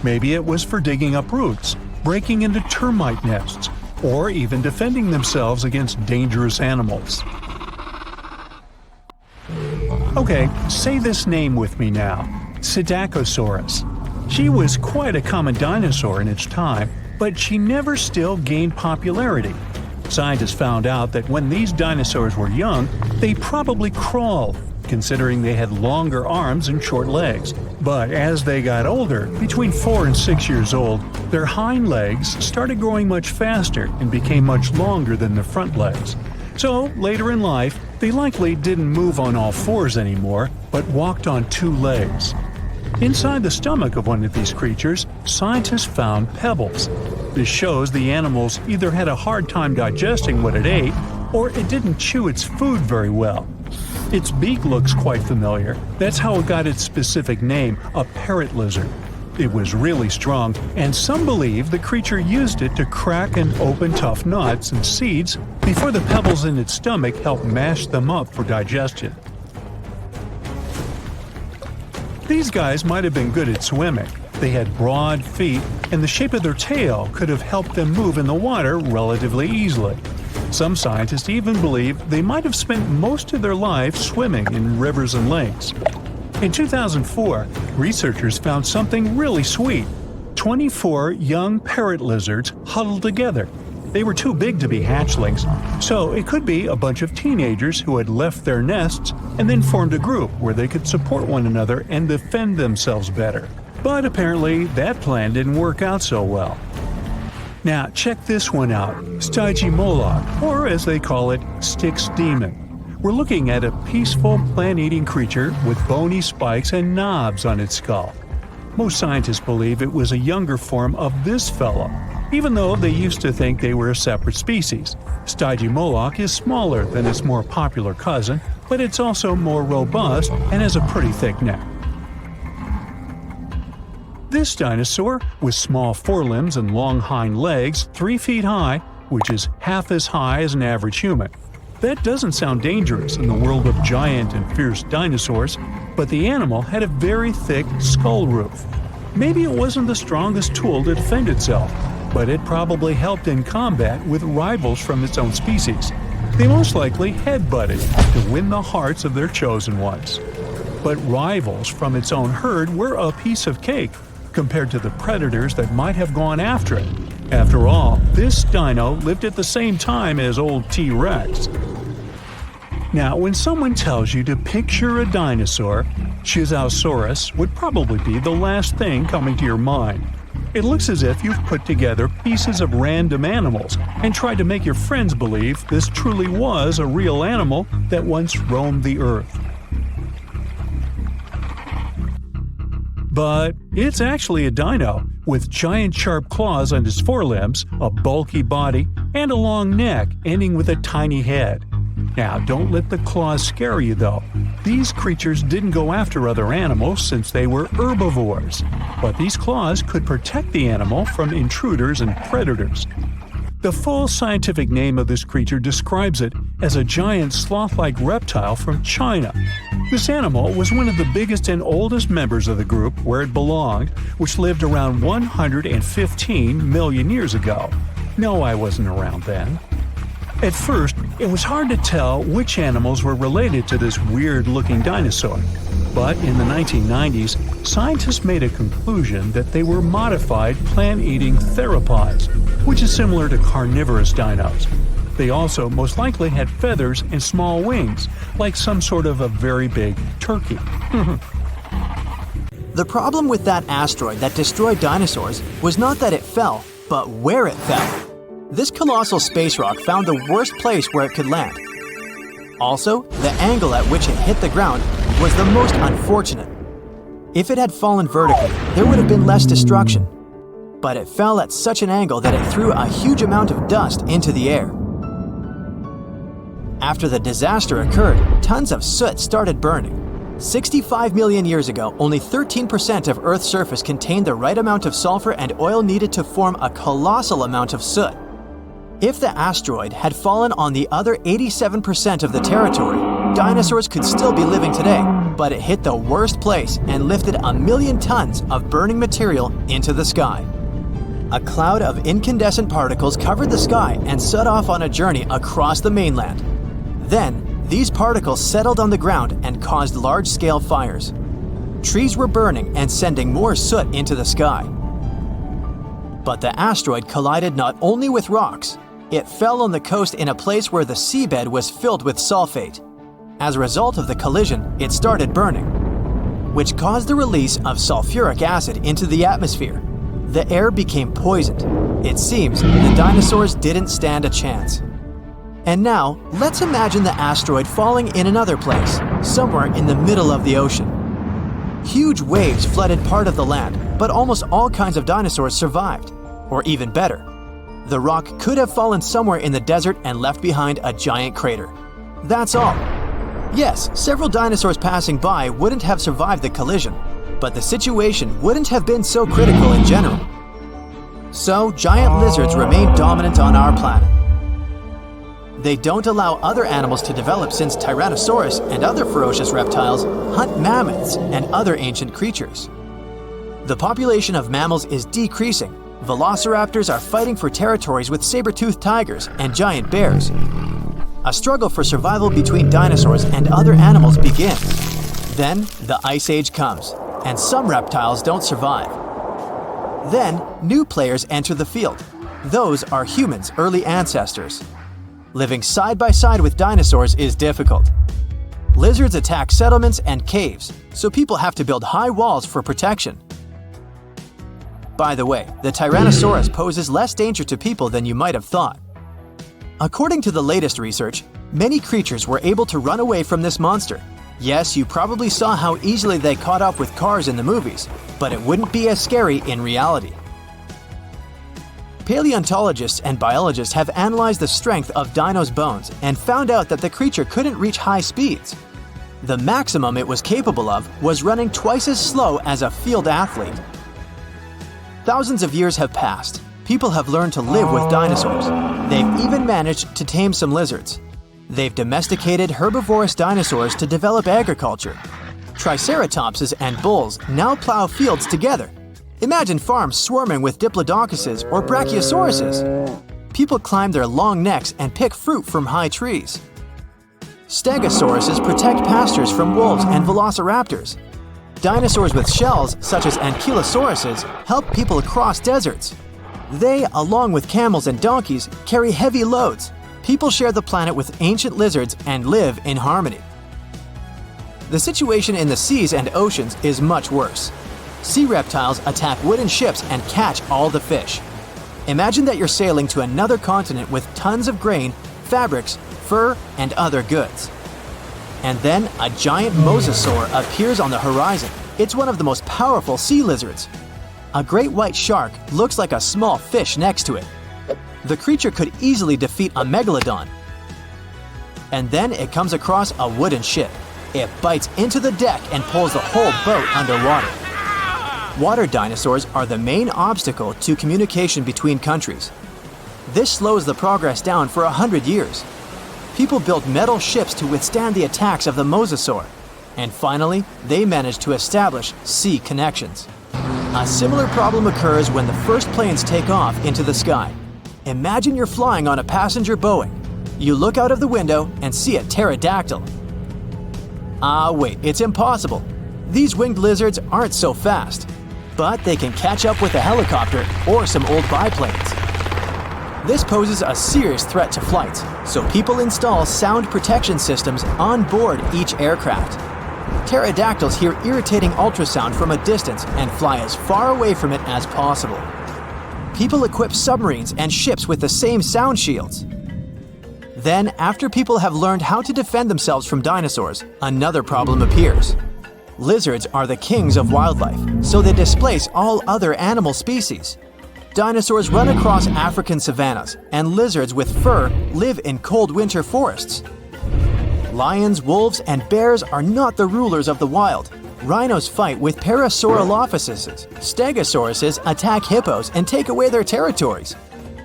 Maybe it was for digging up roots, breaking into termite nests, or even defending themselves against dangerous animals. Okay, say this name with me now: Psittacosaurus. She was quite a common dinosaur in its time, but she never still gained popularity. Scientists found out that when these dinosaurs were young, they probably crawled, considering they had longer arms and short legs. But as they got older, between 4 and 6 years old, their hind legs started growing much faster and became much longer than their front legs. So, later in life, they likely didn't move on all 4s anymore, but walked on 2 legs. Inside the stomach of one of these creatures, scientists found pebbles. This shows the animals either had a hard time digesting what it ate, or it didn't chew its food very well. Its beak looks quite familiar. That's how it got its specific name, a parrot lizard. It was really strong, and some believe the creature used it to crack and open tough nuts and seeds before the pebbles in its stomach helped mash them up for digestion. These guys might have been good at swimming. They had broad feet, and the shape of their tail could have helped them move in the water relatively easily. Some scientists even believe they might have spent most of their lives swimming in rivers and lakes. In 2004, researchers found something really sweet: 24 young parrot lizards huddled together. They were too big to be hatchlings, so it could be a bunch of teenagers who had left their nests and then formed a group where they could support one another and defend themselves better. But apparently, that plan didn't work out so well. Now, check this one out: Stygimoloch, or as they call it, Styx demon. We're looking at a peaceful plant-eating creature with bony spikes and knobs on its skull. Most scientists believe it was a younger form of this fellow, even though they used to think they were a separate species. Stygimoloch is smaller than its more popular cousin, but it's also more robust and has a pretty thick neck. This dinosaur, with small forelimbs and long hind legs 3 feet high, which is half as high as an average human. That doesn't sound dangerous in the world of giant and fierce dinosaurs, but the animal had a very thick skull roof. Maybe it wasn't the strongest tool to defend itself, but it probably helped in combat with rivals from its own species. They most likely headbutted to win the hearts of their chosen ones. But rivals from its own herd were a piece of cake compared to the predators that might have gone after it. After all, this dino lived at the same time as old T-Rex. Now, when someone tells you to picture a dinosaur, Chisaosaurus would probably be the last thing coming to your mind. It looks as if you've put together pieces of random animals and tried to make your friends believe this truly was a real animal that once roamed the earth. But it's actually a dino, with giant sharp claws on its forelimbs, a bulky body, and a long neck ending with a tiny head. Now, don't let the claws scare you though. These creatures didn't go after other animals since they were herbivores, but these claws could protect the animal from intruders and predators. The full scientific name of this creature describes it as a giant sloth-like reptile from China. This animal was one of the biggest and oldest members of the group where it belonged, which lived around 115 million years ago. No, I wasn't around then. At first, it was hard to tell which animals were related to this weird-looking dinosaur. But in the 1990s, scientists made a conclusion that they were modified plant-eating theropods, which is similar to carnivorous dinos. They also most likely had feathers and small wings, like some sort of a very big turkey.
The problem with that asteroid that destroyed dinosaurs was not that it fell, but where it fell. This colossal space rock found the worst place where it could land. Also, the angle at which it hit the ground was the most unfortunate. If it had fallen vertically, there would have been less destruction. But it fell at such an angle that it threw a huge amount of dust into the air. After the disaster occurred, tons of soot started burning. 65 million years ago, only 13% of Earth's surface contained the right amount of sulfur and oil needed to form a colossal amount of soot. If the asteroid had fallen on the other 87% of the territory, dinosaurs could still be living today, but it hit the worst place and lifted 1 million tons of burning material into the sky. A cloud of incandescent particles covered the sky and set off on a journey across the mainland. Then, these particles settled on the ground and caused large-scale fires. Trees were burning and sending more soot into the sky. But the asteroid collided not only with rocks, it fell on the coast in a place where the seabed was filled with sulfate. As a result of the collision, it started burning, which caused the release of sulfuric acid into the atmosphere. The air became poisoned. It seems the dinosaurs didn't stand a chance. And now, let's imagine the asteroid falling in another place, somewhere in the middle of the ocean. Huge waves flooded part of the land, but almost all kinds of dinosaurs survived. Or even better, the rock could have fallen somewhere in the desert and left behind a giant crater. That's all. Yes, several dinosaurs passing by wouldn't have survived the collision, But the situation wouldn't have been so critical in general. So, giant lizards remain dominant on our planet. They don't allow other animals to develop since Tyrannosaurus and other ferocious reptiles hunt mammoths and other ancient creatures. The population of mammals is decreasing. Velociraptors are fighting for territories with saber-toothed tigers and giant bears. A struggle for survival between dinosaurs and other animals begins. Then, the Ice Age comes, and some reptiles don't survive. Then, new players enter the field. Those are humans' early ancestors. Living side by side with dinosaurs is difficult. Lizards attack settlements and caves, so people have to build high walls for protection. By the way, the Tyrannosaurus poses less danger to people than you might have thought. According to the latest research, many creatures were able to run away from this monster. Yes, you probably saw how easily they caught up with cars in the movies, but it wouldn't be as scary in reality. Paleontologists and biologists have analyzed the strength of dinos' bones and found out that the creature couldn't reach high speeds. The maximum it was capable of was running twice as slow as a field athlete. Thousands of years have passed. People have learned to live with dinosaurs. They've even managed to tame some lizards. They've domesticated herbivorous dinosaurs to develop agriculture. Triceratopses and bulls now plow fields together. Imagine farms swarming with diplodocuses or brachiosauruses. People climb their long necks and pick fruit from high trees. Stegosauruses protect pastures from wolves and velociraptors. Dinosaurs with shells, such as ankylosauruses, help people cross deserts. They, along with camels and donkeys, carry heavy loads. People share the planet with ancient lizards and live in harmony. The situation in the seas and oceans is much worse. Sea reptiles attack wooden ships and catch all the fish. Imagine that you're sailing to another continent with tons of grain, fabrics, fur, and other goods. And then a giant mosasaur appears on the horizon. It's one of the most powerful sea lizards. A great white shark looks like a small fish next to it. The creature could easily defeat a megalodon. And then it comes across a wooden ship. It bites into the deck and pulls the whole boat underwater. Water dinosaurs are the main obstacle to communication between countries. This slows the progress down for 100 years. People built metal ships to withstand the attacks of the mosasaur. And finally, they managed to establish sea connections. A similar problem occurs when the first planes take off into the sky. Imagine you're flying on a passenger Boeing. You look out of the window and see a pterodactyl. Wait, it's impossible. These winged lizards aren't so fast, but they can catch up with a helicopter or some old biplanes. This poses a serious threat to flights, so people install sound protection systems on board each aircraft. Pterodactyls hear irritating ultrasound from a distance and fly as far away from it as possible. People equip submarines and ships with the same sound shields. Then, after people have learned how to defend themselves from dinosaurs, another problem appears. Lizards are the kings of wildlife, so they displace all other animal species. Dinosaurs run across African savannas, and lizards with fur live in cold winter forests. Lions, wolves, and bears are not the rulers of the wild. Rhinos fight with Parasaurolophuses. Stegosauruses attack hippos and take away their territories.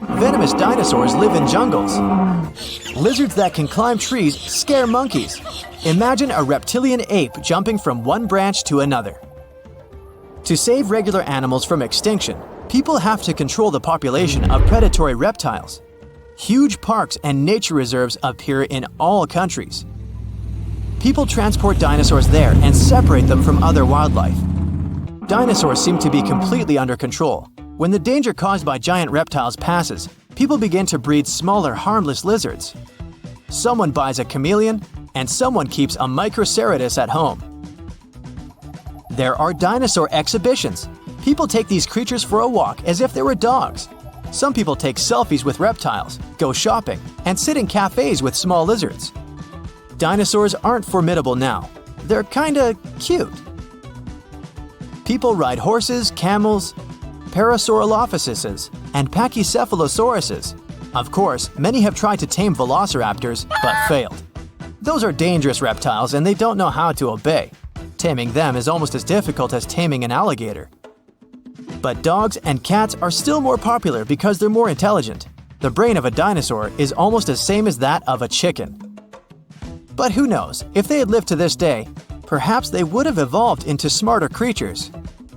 Venomous dinosaurs live in jungles. Lizards that can climb trees scare monkeys. Imagine a reptilian ape jumping from one branch to another. To save regular animals from extinction, people have to control the population of predatory reptiles. Huge parks and nature reserves appear in all countries. People transport dinosaurs there and separate them from other wildlife. Dinosaurs seem to be completely under control. When the danger caused by giant reptiles passes, people begin to breed smaller, harmless lizards. Someone buys a chameleon, and someone keeps a Microceratus at home. There are dinosaur exhibitions. People take these creatures for a walk as if they were dogs. Some people take selfies with reptiles, go shopping, and sit in cafes with small lizards. Dinosaurs aren't formidable now. They're kinda cute. People ride horses, camels, Parasaurolophuses, and Pachycephalosauruses. Of course, many have tried to tame velociraptors, but failed. Those are dangerous reptiles and they don't know how to obey.
taming them is almost as difficult as taming an alligator. But dogs and cats are still more popular because they're more intelligent. The brain of a dinosaur is almost the same as that of a chicken. But who knows, if they had lived to this day, perhaps they would have evolved into smarter creatures.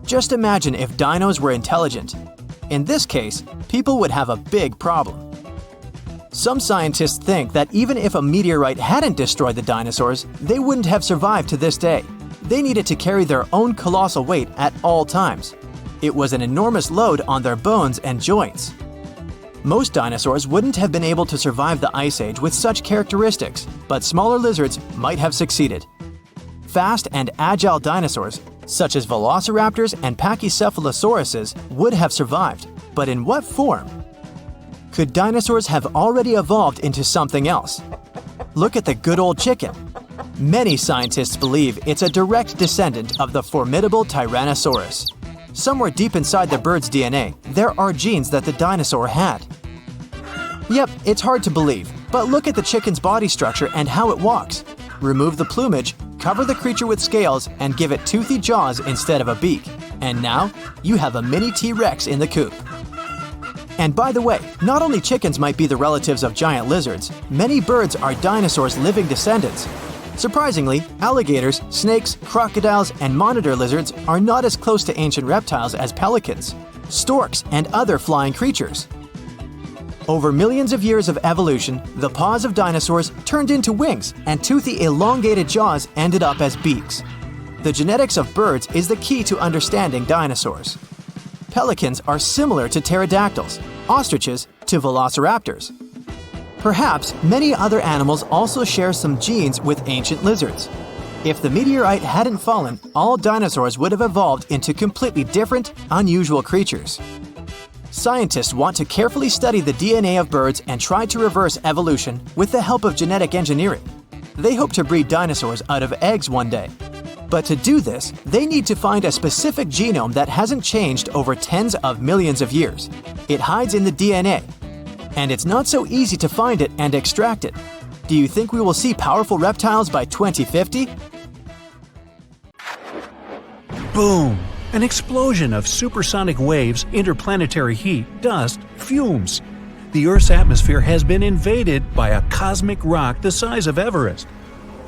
Just imagine if dinos were intelligent. In this case, people would have a big problem. Some scientists think that even if a meteorite hadn't destroyed the dinosaurs, they wouldn't have survived to this day. They needed to carry their own colossal weight at all times. It was an enormous load on their bones and joints. Most dinosaurs wouldn't have been able to survive the Ice Age with such characteristics, but smaller lizards might have succeeded. Fast and agile dinosaurs, such as velociraptors and pachycephalosauruses, would have survived, but in what form? Could dinosaurs have already evolved into something else? Look at the good old chicken. Many scientists believe it's a direct descendant of the formidable Tyrannosaurus. Somewhere deep inside the bird's DNA, there are genes that the dinosaur had. Yep, it's hard to believe, but look at the chicken's body structure and how it walks. Remove the plumage, cover the creature with scales, and give it toothy jaws instead of a beak. And now, you have a mini T-Rex in the coop. And by the way, not only chickens might be the relatives of giant lizards, many birds are dinosaurs' living descendants. Surprisingly, alligators, snakes, crocodiles, and monitor lizards are not as close to ancient reptiles as pelicans, storks, and other flying creatures. Over millions of years of evolution, the paws of dinosaurs turned into wings, and toothy elongated jaws ended up as beaks. The genetics of birds is the key to understanding dinosaurs. Pelicans are similar to pterodactyls, ostriches to velociraptors. Perhaps many other animals also share some genes with ancient lizards. If the meteorite hadn't fallen, all dinosaurs would have evolved into completely different, unusual creatures. Scientists want to carefully study the DNA of birds and try to reverse evolution with the help of genetic engineering. They hope to breed dinosaurs out of eggs one day. But to do this, they need to find a specific genome that hasn't changed over tens of millions of years. It hides in the DNA. And it's not so easy to find it and extract it. Do you think we will see powerful reptiles by 2050?
Boom! An explosion of supersonic waves, interplanetary heat, dust, fumes. The Earth's atmosphere has been invaded by a cosmic rock the size of Everest.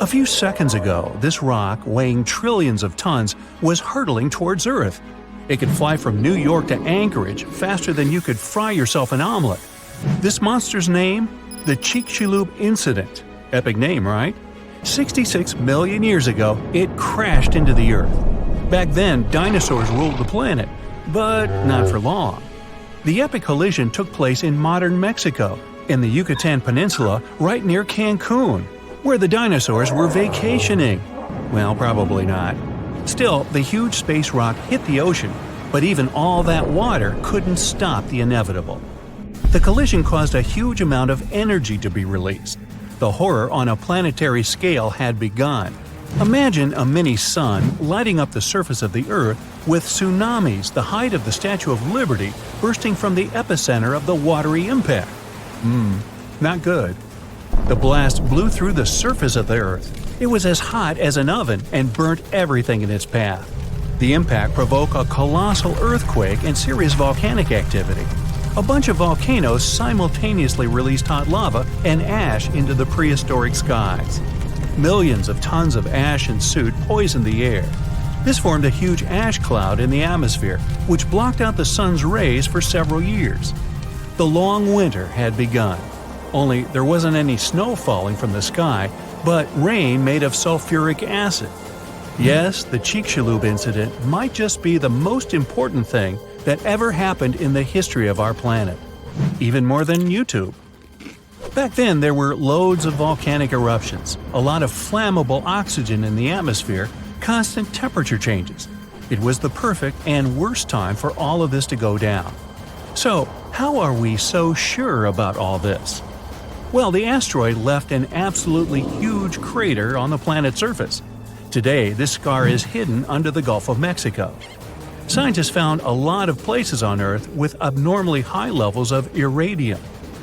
A few seconds ago, this rock, weighing trillions of tons, was hurtling towards Earth. It could fly from New York to Anchorage faster than you could fry yourself an omelet. This monster's name? The Chicxulub Incident. Epic name, right? 66 million years ago, it crashed into the Earth. Back then, dinosaurs ruled the planet, but not for long. The epic collision took place in modern Mexico, in the Yucatan Peninsula, right near Cancun, where the dinosaurs were vacationing. Well, probably not. Still, the huge space rock hit the ocean, but even all that water couldn't stop the inevitable. The collision caused a huge amount of energy to be released. The horror on a planetary scale had begun. Imagine a mini-sun lighting up the surface of the Earth with tsunamis the height of the Statue of Liberty bursting from the epicenter of the watery impact. Not good. The blast blew through the surface of the Earth. It was as hot as an oven and burnt everything in its path. The impact provoked a colossal earthquake and serious volcanic activity. A bunch of volcanoes simultaneously released hot lava and ash into the prehistoric skies. Millions of tons of ash and soot poisoned the air. This formed a huge ash cloud in the atmosphere, which blocked out the sun's rays for several years. The long winter had begun. Only there wasn't any snow falling from the sky, but rain made of sulfuric acid. Yes, the Chicxulub incident might just be the most important thing that ever happened in the history of our planet. Even more than YouTube. Back then, there were loads of volcanic eruptions, a lot of flammable oxygen in the atmosphere, constant temperature changes. It was the perfect and worst time for all of this to go down. So, how are we so sure about all this? Well, the asteroid left an absolutely huge crater on the planet's surface. Today, this scar is hidden under the Gulf of Mexico. Scientists found a lot of places on Earth with abnormally high levels of iridium.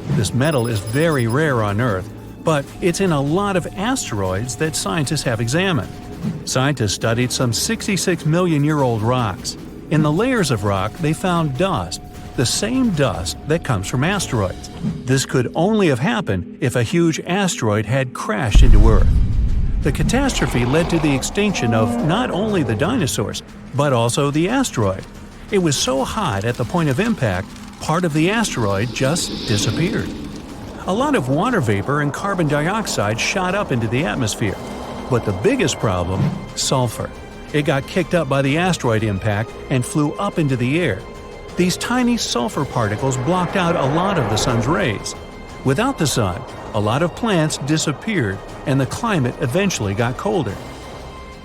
This metal is very rare on Earth, but it's in a lot of asteroids that scientists have examined. Scientists studied some 66 million-year-old rocks. In the layers of rock, they found dust, the same dust that comes from asteroids. This could only have happened if a huge asteroid had crashed into Earth. The catastrophe led to the extinction of not only the dinosaurs, but also the asteroid. It was so hot at the point of impact, part of the asteroid just disappeared. A lot of water vapor and carbon dioxide shot up into the atmosphere. But the biggest problem, sulfur. It got kicked up by the asteroid impact and flew up into the air. These tiny sulfur particles blocked out a lot of the sun's rays. Without the sun, a lot of plants disappeared and the climate eventually got colder.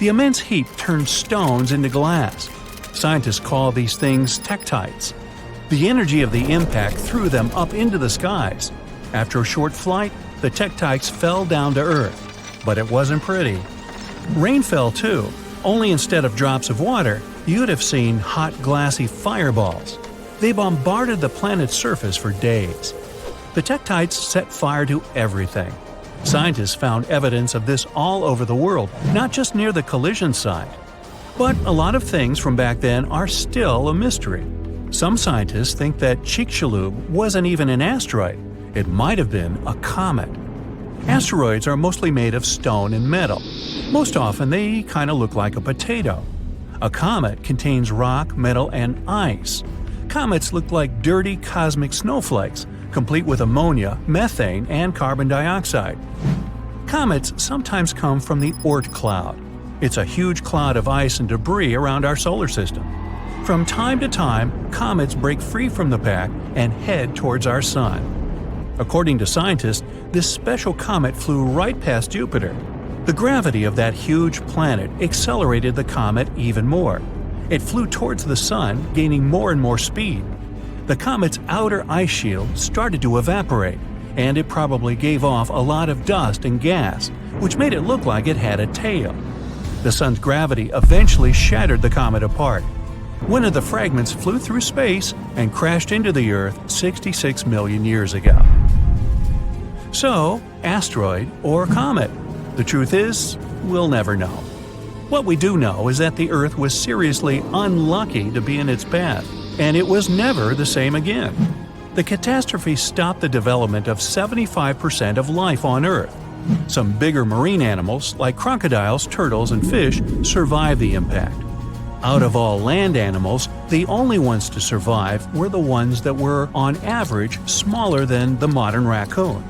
The immense heat turned stones into glass. Scientists call these things tektites. The energy of the impact threw them up into the skies. After a short flight, the tektites fell down to Earth. But it wasn't pretty. Rain fell too, only instead of drops of water, you'd have seen hot glassy fireballs. They bombarded the planet's surface for days. The tektites set fire to everything. Scientists found evidence of this all over the world, not just near the collision site. But a lot of things from back then are still a mystery. Some scientists think that Chicxulub wasn't even an asteroid. It might have been a comet. Asteroids are mostly made of stone and metal. Most often they kind of look like a potato. A comet contains rock, metal, and ice. Comets look like dirty cosmic snowflakes, complete with ammonia, methane, and carbon dioxide. Comets sometimes come from the Oort cloud. It's a huge cloud of ice and debris around our solar system. From time to time, comets break free from the pack and head towards our sun. According to scientists, this special comet flew right past Jupiter. The gravity of that huge planet accelerated the comet even more. It flew towards the sun, gaining more and more speed. The comet's outer ice shield started to evaporate, and it probably gave off a lot of dust and gas, which made it look like it had a tail. The sun's gravity eventually shattered the comet apart. One of the fragments flew through space and crashed into the Earth 66 million years ago. So, asteroid or comet? The truth is, we'll never know. What we do know is that the Earth was seriously unlucky to be in its path, and it was never the same again. The catastrophe stopped the development of 75% of life on Earth. Some bigger marine animals, like crocodiles, turtles, and fish, survived the impact. Out of all land animals, the only ones to survive were the ones that were, on average, smaller than the modern raccoon.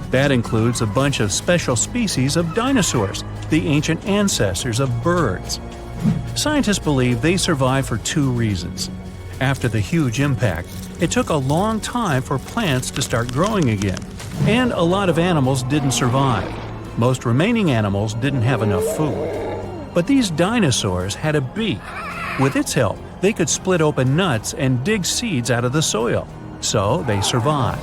That includes a bunch of special species of dinosaurs, the ancient ancestors of birds. Scientists believe they survived for two reasons. After the huge impact, it took a long time for plants to start growing again, and a lot of animals didn't survive. Most remaining animals didn't have enough food. But these dinosaurs had a beak. With its help, they could split open nuts and dig seeds out of the soil, so they survived.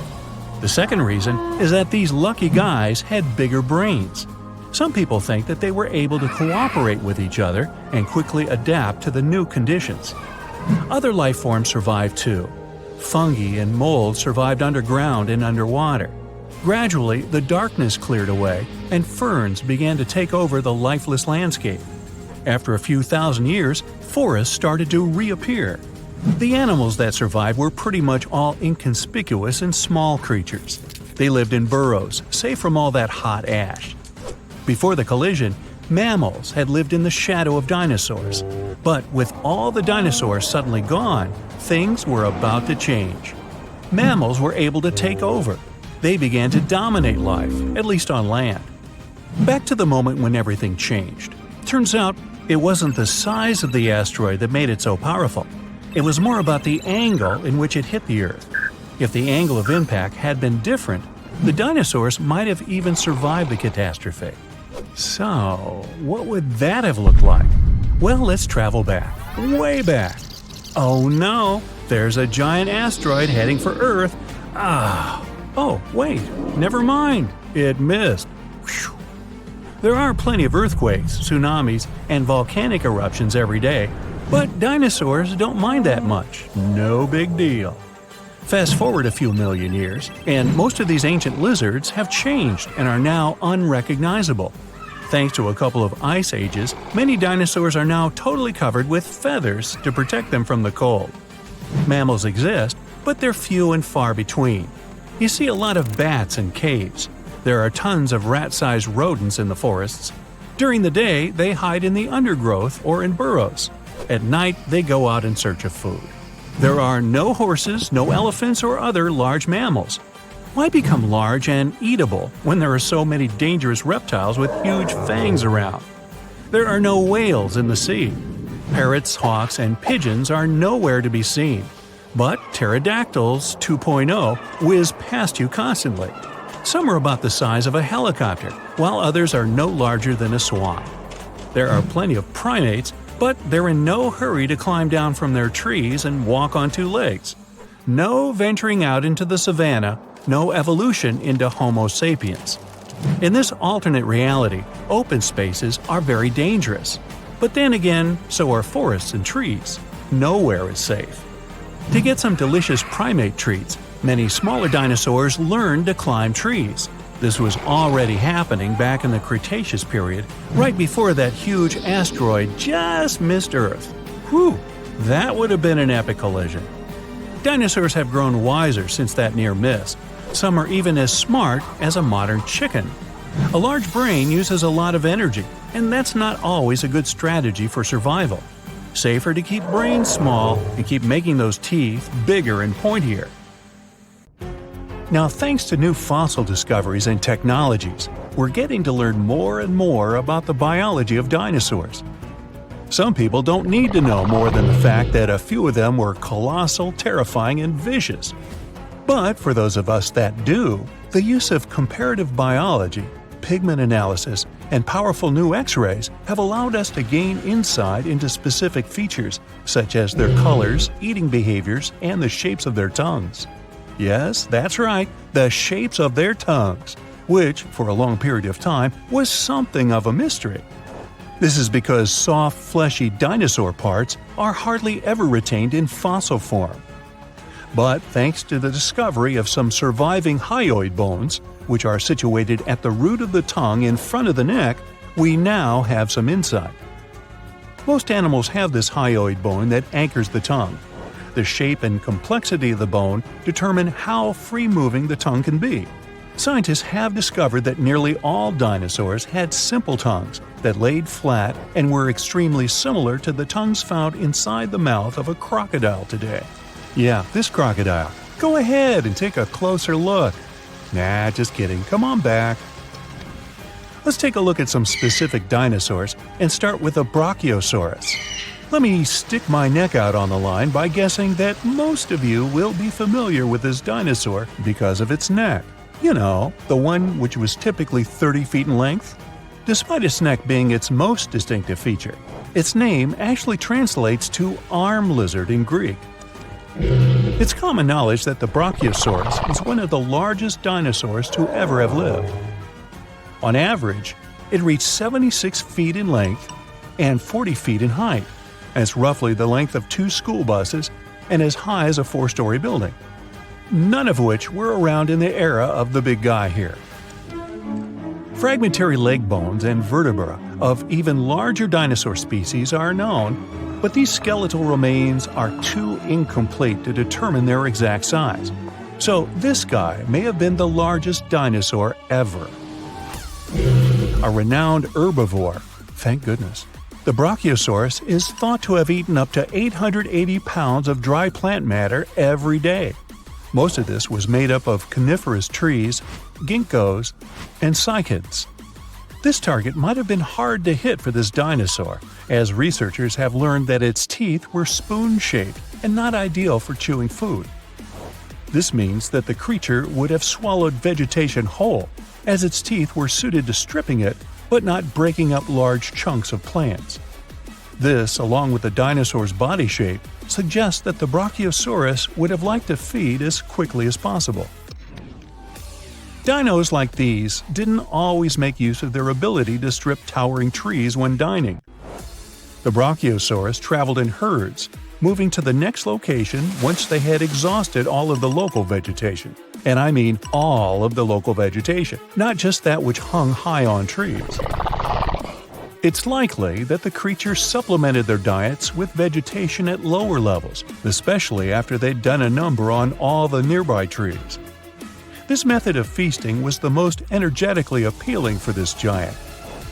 The second reason is that these lucky guys had bigger brains. Some people think that they were able to cooperate with each other and quickly adapt to the new conditions. Other life forms survived too. Fungi and mold survived underground and underwater. Gradually, the darkness cleared away, and ferns began to take over the lifeless landscape. After a few thousand years, forests started to reappear. The animals that survived were pretty much all inconspicuous and small creatures. They lived in burrows, safe from all that hot ash. Before the collision, mammals had lived in the shadow of dinosaurs. But with all the dinosaurs suddenly gone, things were about to change. Mammals were able to take over. They began to dominate life, at least on land. Back to the moment when everything changed. Turns out, it wasn't the size of the asteroid that made it so powerful. It was more about the angle in which it hit the Earth. If the angle of impact had been different, the dinosaurs might have even survived the catastrophe. So, what would that have looked like? Well, let's travel back, way back. Oh no, there's a giant asteroid heading for Earth. Oh, wait, never mind, it missed. Whew. There are plenty of earthquakes, tsunamis, and volcanic eruptions every day, but dinosaurs don't mind that much. No big deal. Fast forward a few million years, and most of these ancient lizards have changed and are now unrecognizable. Thanks to a couple of ice ages, many dinosaurs are now totally covered with feathers to protect them from the cold. Mammals exist, but they're few and far between. You see a lot of bats in caves. There are tons of rat-sized rodents in the forests. During the day, they hide in the undergrowth or in burrows. At night, they go out in search of food. There are no horses, no elephants, or other large mammals. Why become large and eatable when there are so many dangerous reptiles with huge fangs around? There are no whales in the sea. Parrots, hawks, and pigeons are nowhere to be seen. But pterodactyls 2.0 whiz past you constantly. Some are about the size of a helicopter, while others are no larger than a swan. There are plenty of primates, but they're in no hurry to climb down from their trees and walk on two legs. No venturing out into the savannah, no evolution into Homo sapiens. In this alternate reality, open spaces are very dangerous. But then again, so are forests and trees. Nowhere is safe. To get some delicious primate treats, many smaller dinosaurs learned to climb trees. This was already happening back in the Cretaceous period, right before that huge asteroid just missed Earth. Whew, that would have been an epic collision. Dinosaurs have grown wiser since that near miss. Some are even as smart as a modern chicken. A large brain uses a lot of energy, and that's not always a good strategy for survival. Safer to keep brains small and keep making those teeth bigger and pointier. Now, thanks to new fossil discoveries and technologies, we're getting to learn more and more about the biology of dinosaurs. Some people don't need to know more than the fact that a few of them were colossal, terrifying, and vicious. But for those of us that do, the use of comparative biology, pigment analysis, and powerful new X-rays have allowed us to gain insight into specific features, such as their colors, eating behaviors, and the shapes of their tongues. Yes, that's right, the shapes of their tongues, which, for a long period of time, was something of a mystery. This is because soft, fleshy dinosaur parts are hardly ever retained in fossil form. But thanks to the discovery of some surviving hyoid bones, which are situated at the root of the tongue in front of the neck, we now have some insight. Most animals have this hyoid bone that anchors the tongue. The shape and complexity of the bone determine how free-moving the tongue can be. Scientists have discovered that nearly all dinosaurs had simple tongues that laid flat and were extremely similar to the tongues found inside the mouth of a crocodile today. Yeah, this crocodile. Go ahead and take a closer look. Nah, just kidding. Come on back. Let's take a look at some specific dinosaurs and start with the Brachiosaurus. Let me stick my neck out on the line by guessing that most of you will be familiar with this dinosaur because of its neck. You know, the one which was typically 30 feet in length. Despite its neck being its most distinctive feature, its name actually translates to arm lizard in Greek. It's common knowledge that the Brachiosaurus is one of the largest dinosaurs to ever have lived. On average, it reached 76 feet in length and 40 feet in height. That's roughly the length of 2 school buses and as high as a 4-story building. None of which were around in the era of the big guy here. Fragmentary leg bones and vertebra of even larger dinosaur species are known, but these skeletal remains are too incomplete to determine their exact size. So this guy may have been the largest dinosaur ever. A renowned herbivore, thank goodness. The Brachiosaurus is thought to have eaten up to 880 pounds of dry plant matter every day. Most of this was made up of coniferous trees, ginkgos, and cycads. This target might have been hard to hit for this dinosaur, as researchers have learned that its teeth were spoon-shaped and not ideal for chewing food. This means that the creature would have swallowed vegetation whole, as its teeth were suited to stripping it but not breaking up large chunks of plants. This, along with the dinosaur's body shape, suggests that the Brachiosaurus would have liked to feed as quickly as possible. Dinos like these didn't always make use of their ability to strip towering trees when dining. The Brachiosaurus traveled in herds, moving to the next location once they had exhausted all of the local vegetation. And I mean all of the local vegetation, not just that which hung high on trees. It's likely that the creatures supplemented their diets with vegetation at lower levels, especially after they'd done a number on all the nearby trees. This method of feasting was the most energetically appealing for this giant.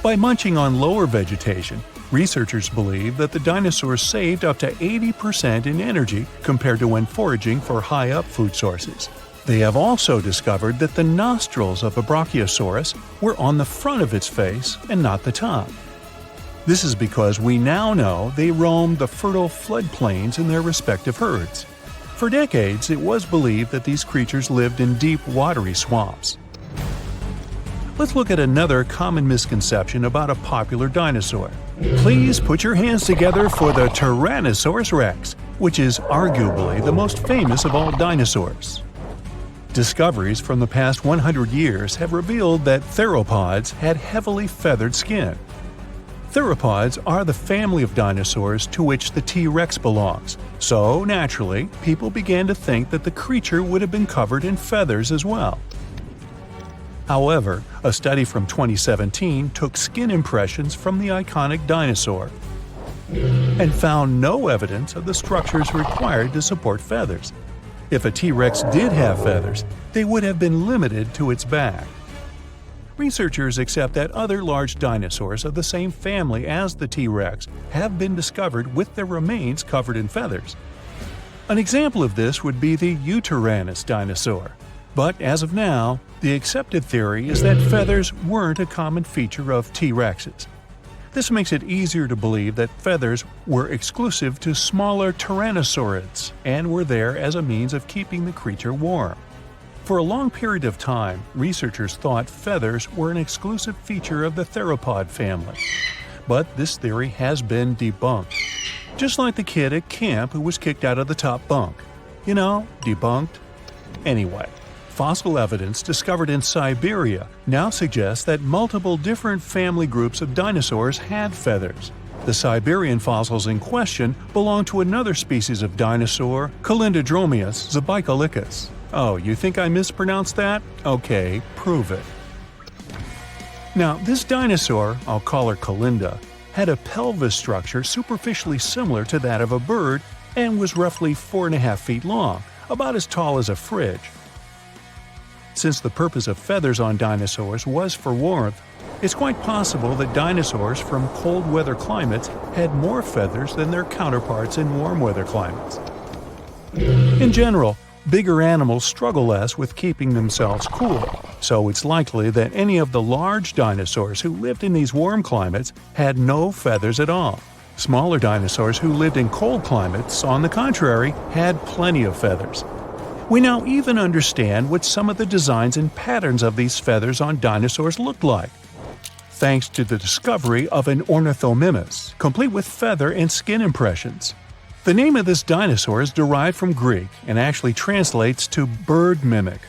By munching on lower vegetation, researchers believe that the dinosaurs saved up to 80% in energy compared to when foraging for high-up food sources. They have also discovered that the nostrils of a Brachiosaurus were on the front of its face and not the top. This is because we now know they roamed the fertile floodplains in their respective herds. For decades, it was believed that these creatures lived in deep, watery swamps. Let's look at another common misconception about a popular dinosaur. Please put your hands together for the Tyrannosaurus rex, which is arguably the most famous of all dinosaurs. Discoveries from the past 100 years have revealed that theropods had heavily feathered skin. Theropods are the family of dinosaurs to which the T-Rex belongs, so naturally, people began to think that the creature would have been covered in feathers as well. However, a study from 2017 took skin impressions from the iconic dinosaur and found no evidence of the structures required to support feathers. If a T-Rex did have feathers, they would have been limited to its back. Researchers accept that other large dinosaurs of the same family as the T-Rex have been discovered with their remains covered in feathers. An example of this would be the Yutyrannus dinosaur. But as of now, the accepted theory is that feathers weren't a common feature of T-Rexes. This makes it easier to believe that feathers were exclusive to smaller tyrannosaurids and were there as a means of keeping the creature warm. For a long period of time, researchers thought feathers were an exclusive feature of the theropod family. But this theory has been debunked. Just like the kid at camp who was kicked out of the top bunk. You know, debunked. Anyway, fossil evidence discovered in Siberia now suggests that multiple different family groups of dinosaurs had feathers. The Siberian fossils in question belong to another species of dinosaur, Calindrodromeus zebucolicus. Oh, you think I mispronounced that? Okay, prove it. Now, this dinosaur, I'll call her Calinda, had a pelvis structure superficially similar to that of a bird and was roughly 4.5 feet long, about as tall as a fridge. Since the purpose of feathers on dinosaurs was for warmth, it's quite possible that dinosaurs from cold weather climates had more feathers than their counterparts in warm weather climates. In general, bigger animals struggle less with keeping themselves cool, so it's likely that any of the large dinosaurs who lived in these warm climates had no feathers at all. Smaller dinosaurs who lived in cold climates, on the contrary, had plenty of feathers. We now even understand what some of the designs and patterns of these feathers on dinosaurs looked like, thanks to the discovery of an ornithocheirus, complete with feather and skin impressions. The name of this dinosaur is derived from Greek and actually translates to bird mimic.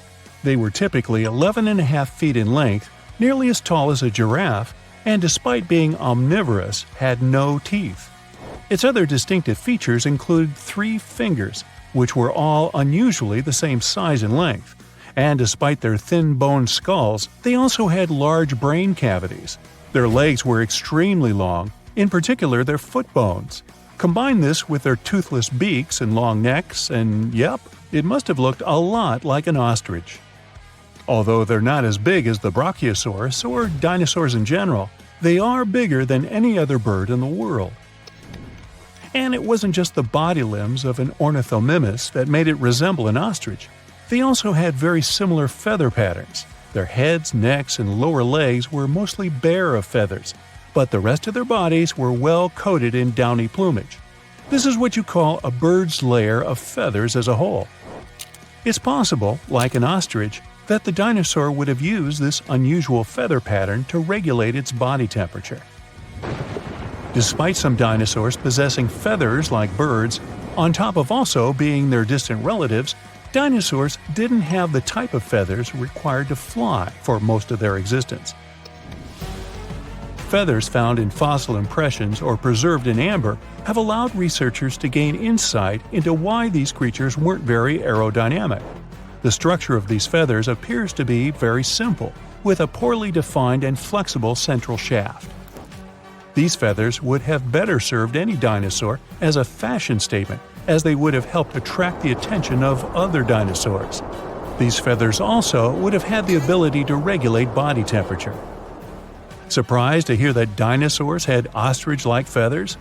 They were typically 11.5 feet in length, nearly as tall as a giraffe, and despite being omnivorous, had no teeth. Its other distinctive features included 3 fingers, which were all unusually the same size and length. And despite their thin bone skulls, they also had large brain cavities. Their legs were extremely long, in particular their foot bones. Combine this with their toothless beaks and long necks, and yep, it must have looked a lot like an ostrich. Although they're not as big as the Brachiosaurus or dinosaurs in general, they are bigger than any other bird in the world. And it wasn't just the body limbs of an ornithocheirus that made it resemble an ostrich. They also had very similar feather patterns. Their heads, necks, and lower legs were mostly bare of feathers, but the rest of their bodies were well coated in downy plumage. This is what you call a bird's layer of feathers as a whole. It's possible, like an ostrich, that the dinosaur would have used this unusual feather pattern to regulate its body temperature. Despite some dinosaurs possessing feathers like birds, on top of also being their distant relatives, dinosaurs didn't have the type of feathers required to fly for most of their existence. feathers found in fossil impressions or preserved in amber have allowed researchers to gain insight into why these creatures weren't very aerodynamic. The structure of these feathers appears to be very simple, with a poorly defined and flexible central shaft. These feathers would have better served any dinosaur as a fashion statement, as they would have helped attract the attention of other dinosaurs. These feathers also would have had the ability to regulate body temperature. Surprised to hear that dinosaurs had ostrich-like feathers?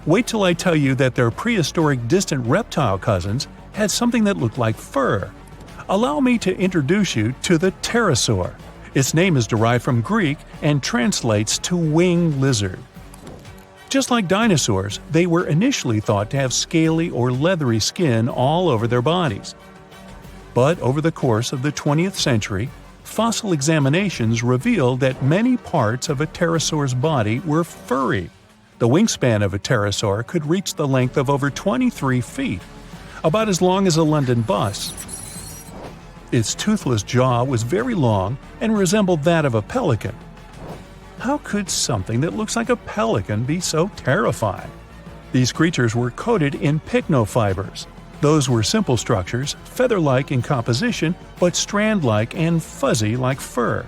Wait till I tell you that their prehistoric distant reptile cousins had something that looked like fur. Allow me to introduce you to the pterosaur. Its name is derived from Greek and translates to winged lizard. Just like dinosaurs, they were initially thought to have scaly or leathery skin all over their bodies. But over the course of the 20th century, fossil examinations revealed that many parts of a pterosaur's body were furry. The wingspan of a pterosaur could reach the length of over 23 feet, about as long as a London bus. Its toothless jaw was very long and resembled that of a pelican. How could something that looks like a pelican be so terrifying? These creatures were coated in pycnofibers. Those were simple structures, feather-like in composition, but strand-like and fuzzy like fur.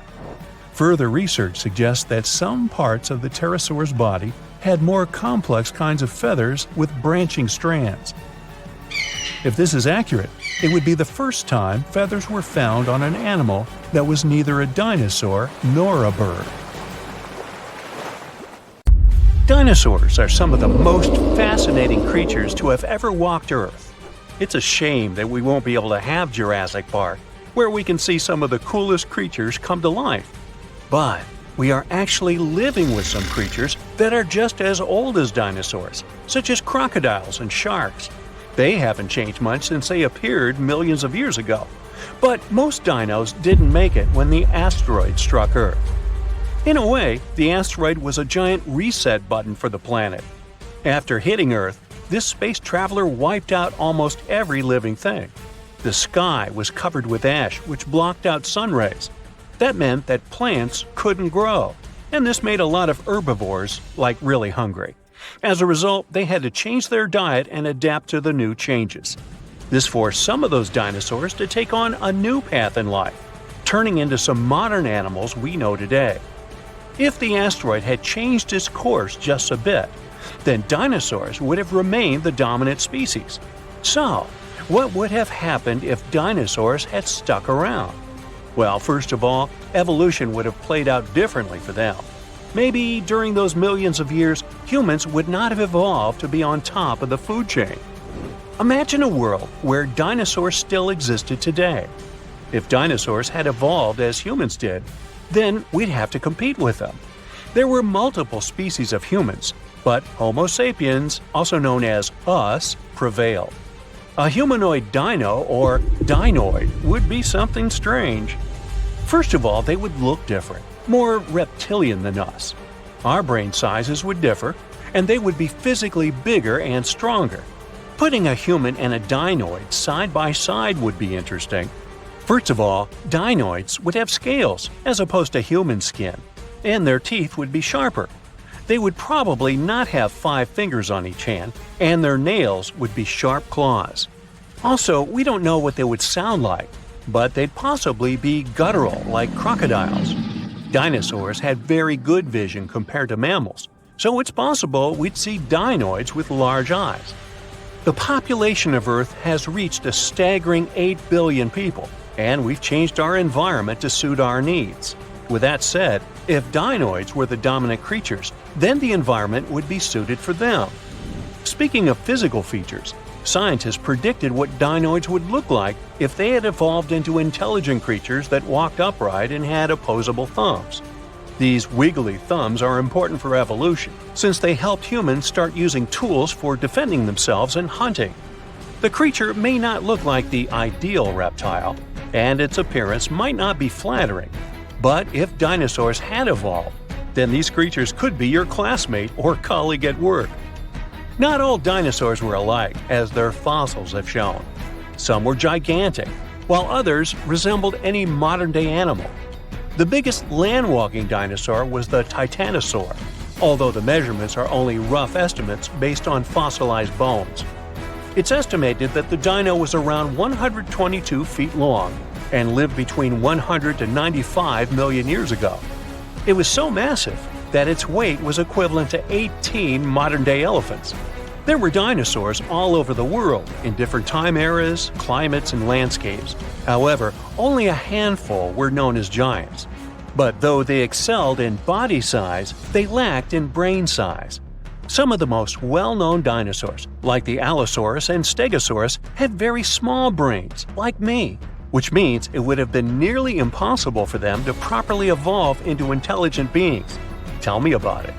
Further research suggests that some parts of the pterosaur's body had more complex kinds of feathers with branching strands. If this is accurate, it would be the first time feathers were found on an animal that was neither a dinosaur nor a bird. Dinosaurs are some of the most fascinating creatures to have ever walked Earth. It's a shame that we won't be able to have Jurassic Park, where we can see some of the coolest creatures come to life. But we are actually living with some creatures that are just as old as dinosaurs, such as crocodiles and sharks. They haven't changed much since they appeared millions of years ago. But most dinos didn't make it when the asteroid struck Earth. In a way, the asteroid was a giant reset button for the planet. After hitting Earth, this space traveler wiped out almost every living thing. The sky was covered with ash, which blocked out sun rays. That meant that plants couldn't grow, and this made a lot of herbivores, like, really hungry. As a result, they had to change their diet and adapt to the new changes. This forced some of those dinosaurs to take on a new path in life, turning into some modern animals we know today. If the asteroid had changed its course just a bit, then dinosaurs would have remained the dominant species. So, what would have happened if dinosaurs had stuck around? Well, first of all, evolution would have played out differently for them. Maybe during those millions of years, humans would not have evolved to be on top of the food chain. Imagine a world where dinosaurs still existed today. If dinosaurs had evolved as humans did, then we'd have to compete with them. There were multiple species of humans, but Homo sapiens, also known as us, prevailed. A humanoid dino, or dinoid, would be something strange. First of all, they would look different, more reptilian than us. Our brain sizes would differ, and they would be physically bigger and stronger. Putting a human and a dinoid side by side would be interesting. First of all, dinoids would have scales as opposed to human skin, and their teeth would be sharper. They would probably not have 5 fingers on each hand, and their nails would be sharp claws. Also, we don't know what they would sound like, but they'd possibly be guttural like crocodiles. Dinosaurs had very good vision compared to mammals, so it's possible we'd see dinoids with large eyes. The population of Earth has reached a staggering 8 billion people, and we've changed our environment to suit our needs. With that said, if dinoids were the dominant creatures, then the environment would be suited for them. Speaking of physical features, scientists predicted what dinoids would look like if they had evolved into intelligent creatures that walked upright and had opposable thumbs. These wiggly thumbs are important for evolution, since they helped humans start using tools for defending themselves and hunting. The creature may not look like the ideal reptile, and its appearance might not be flattering. But if dinosaurs had evolved, then these creatures could be your classmate or colleague at work. Not all dinosaurs were alike, as their fossils have shown. Some were gigantic, while others resembled any modern-day animal. The biggest land-walking dinosaur was the Titanosaur, although the measurements are only rough estimates based on fossilized bones. It's estimated that the dino was around 122 feet long and lived between 100 to 95 million years ago. It was so massive that its weight was equivalent to 18 modern-day elephants. There were dinosaurs all over the world in different time eras, climates, and landscapes. However, only a handful were known as giants. But though they excelled in body size, they lacked in brain size. Some of the most well-known dinosaurs, like the Allosaurus and Stegosaurus, had very small brains, like me, which means it would have been nearly impossible for them to properly evolve into intelligent beings. Tell me about it.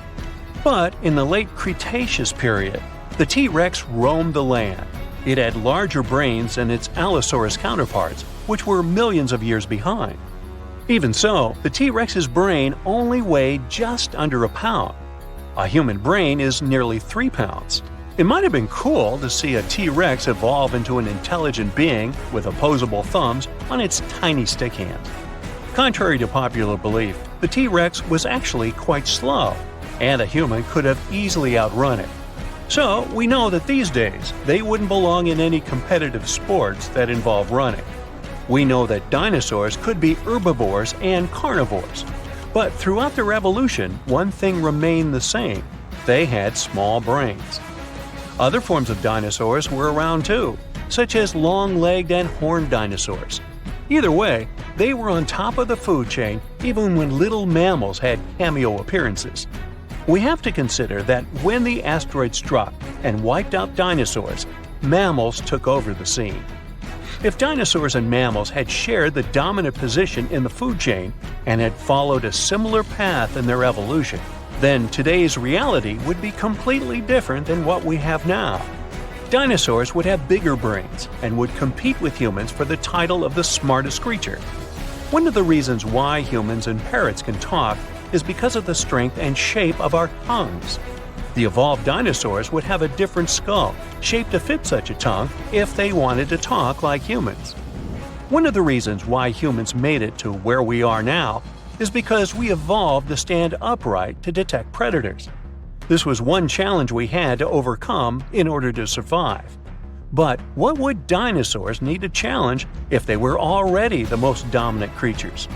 But in the late Cretaceous period, the T-Rex roamed the land. It had larger brains than its Allosaurus counterparts, which were millions of years behind. Even so, the T-Rex's brain only weighed just under a pound. A human brain is nearly 3 pounds. It might have been cool to see a T-Rex evolve into an intelligent being with opposable thumbs on its tiny stick hands. Contrary to popular belief, the T-Rex was actually quite slow, and a human could have easily outrun it. So, we know that these days, they wouldn't belong in any competitive sports that involve running. We know that dinosaurs could be herbivores and carnivores. But throughout their evolution, one thing remained the same: they had small brains. Other forms of dinosaurs were around too, such as long-legged and horned dinosaurs. Either way, they were on top of the food chain even when little mammals had cameo appearances. We have to consider that when the asteroid struck and wiped out dinosaurs, mammals took over the scene. If dinosaurs and mammals had shared the dominant position in the food chain and had followed a similar path in their evolution, then today's reality would be completely different than what we have now. Dinosaurs would have bigger brains and would compete with humans for the title of the smartest creature. One of the reasons why humans and parrots can talk is because of the strength and shape of our tongues. The evolved dinosaurs would have a different skull, shaped to fit such a tongue if they wanted to talk like humans. One of the reasons why humans made it to where we are now is because we evolved to stand upright to detect predators. This was one challenge we had to overcome in order to survive. But what would dinosaurs need to challenge if they were already the most dominant creatures?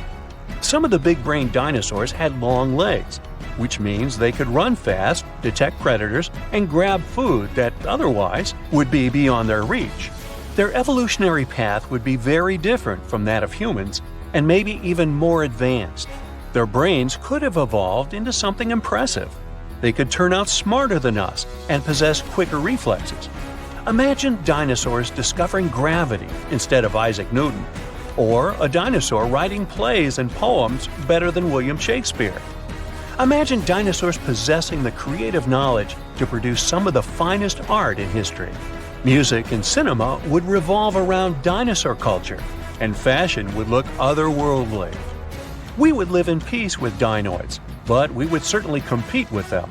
Some of the big-brained dinosaurs had long legs, which means they could run fast, detect predators, and grab food that otherwise would be beyond their reach. Their evolutionary path would be very different from that of humans, and maybe even more advanced. Their brains could have evolved into something impressive. They could turn out smarter than us and possess quicker reflexes. Imagine dinosaurs discovering gravity instead of Isaac Newton, or a dinosaur writing plays and poems better than William Shakespeare. Imagine dinosaurs possessing the creative knowledge to produce some of the finest art in history. Music and cinema would revolve around dinosaur culture, and fashion would look otherworldly. We would live in peace with dinoids, but we would certainly compete with them.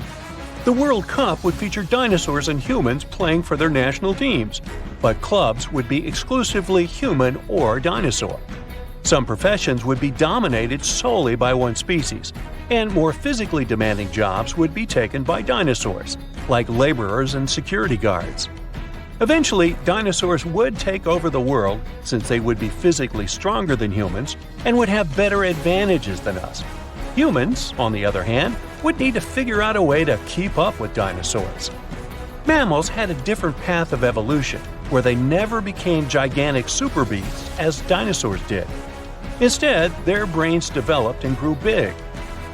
The World Cup would feature dinosaurs and humans playing for their national teams, but clubs would be exclusively human or dinosaur. Some professions would be dominated solely by one species, and more physically demanding jobs would be taken by dinosaurs, like laborers and security guards. Eventually, dinosaurs would take over the world since they would be physically stronger than humans and would have better advantages than us. Humans, on the other hand, would need to figure out a way to keep up with dinosaurs. Mammals had a different path of evolution, where they never became gigantic super beasts as dinosaurs did. Instead, their brains developed and grew big.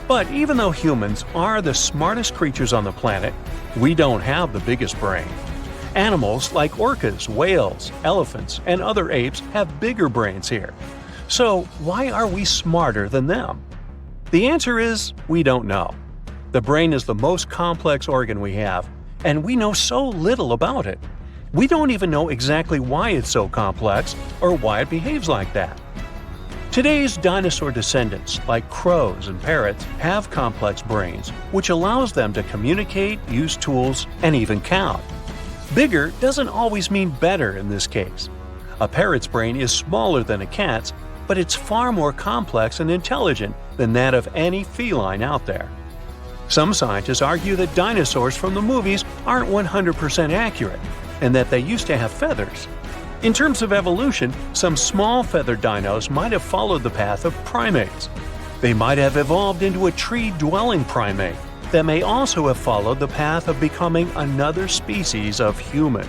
But even though humans are the smartest creatures on the planet, we don't have the biggest brain. Animals like orcas, whales, elephants, and other apes have bigger brains here. So why are we smarter than them? The answer is we don't know. The brain is the most complex organ we have, and we know so little about it. We don't even know exactly why it's so complex or why it behaves like that. Today's dinosaur descendants, like crows and parrots, have complex brains, which allows them to communicate, use tools, and even count. Bigger doesn't always mean better in this case. A parrot's brain is smaller than a cat's, but it's far more complex and intelligent than that of any feline out there. Some scientists argue that dinosaurs from the movies aren't 100% accurate, and that they used to have feathers. In terms of evolution, some small feathered dinos might have followed the path of primates. They might have evolved into a tree-dwelling primate that may also have followed the path of becoming another species of human.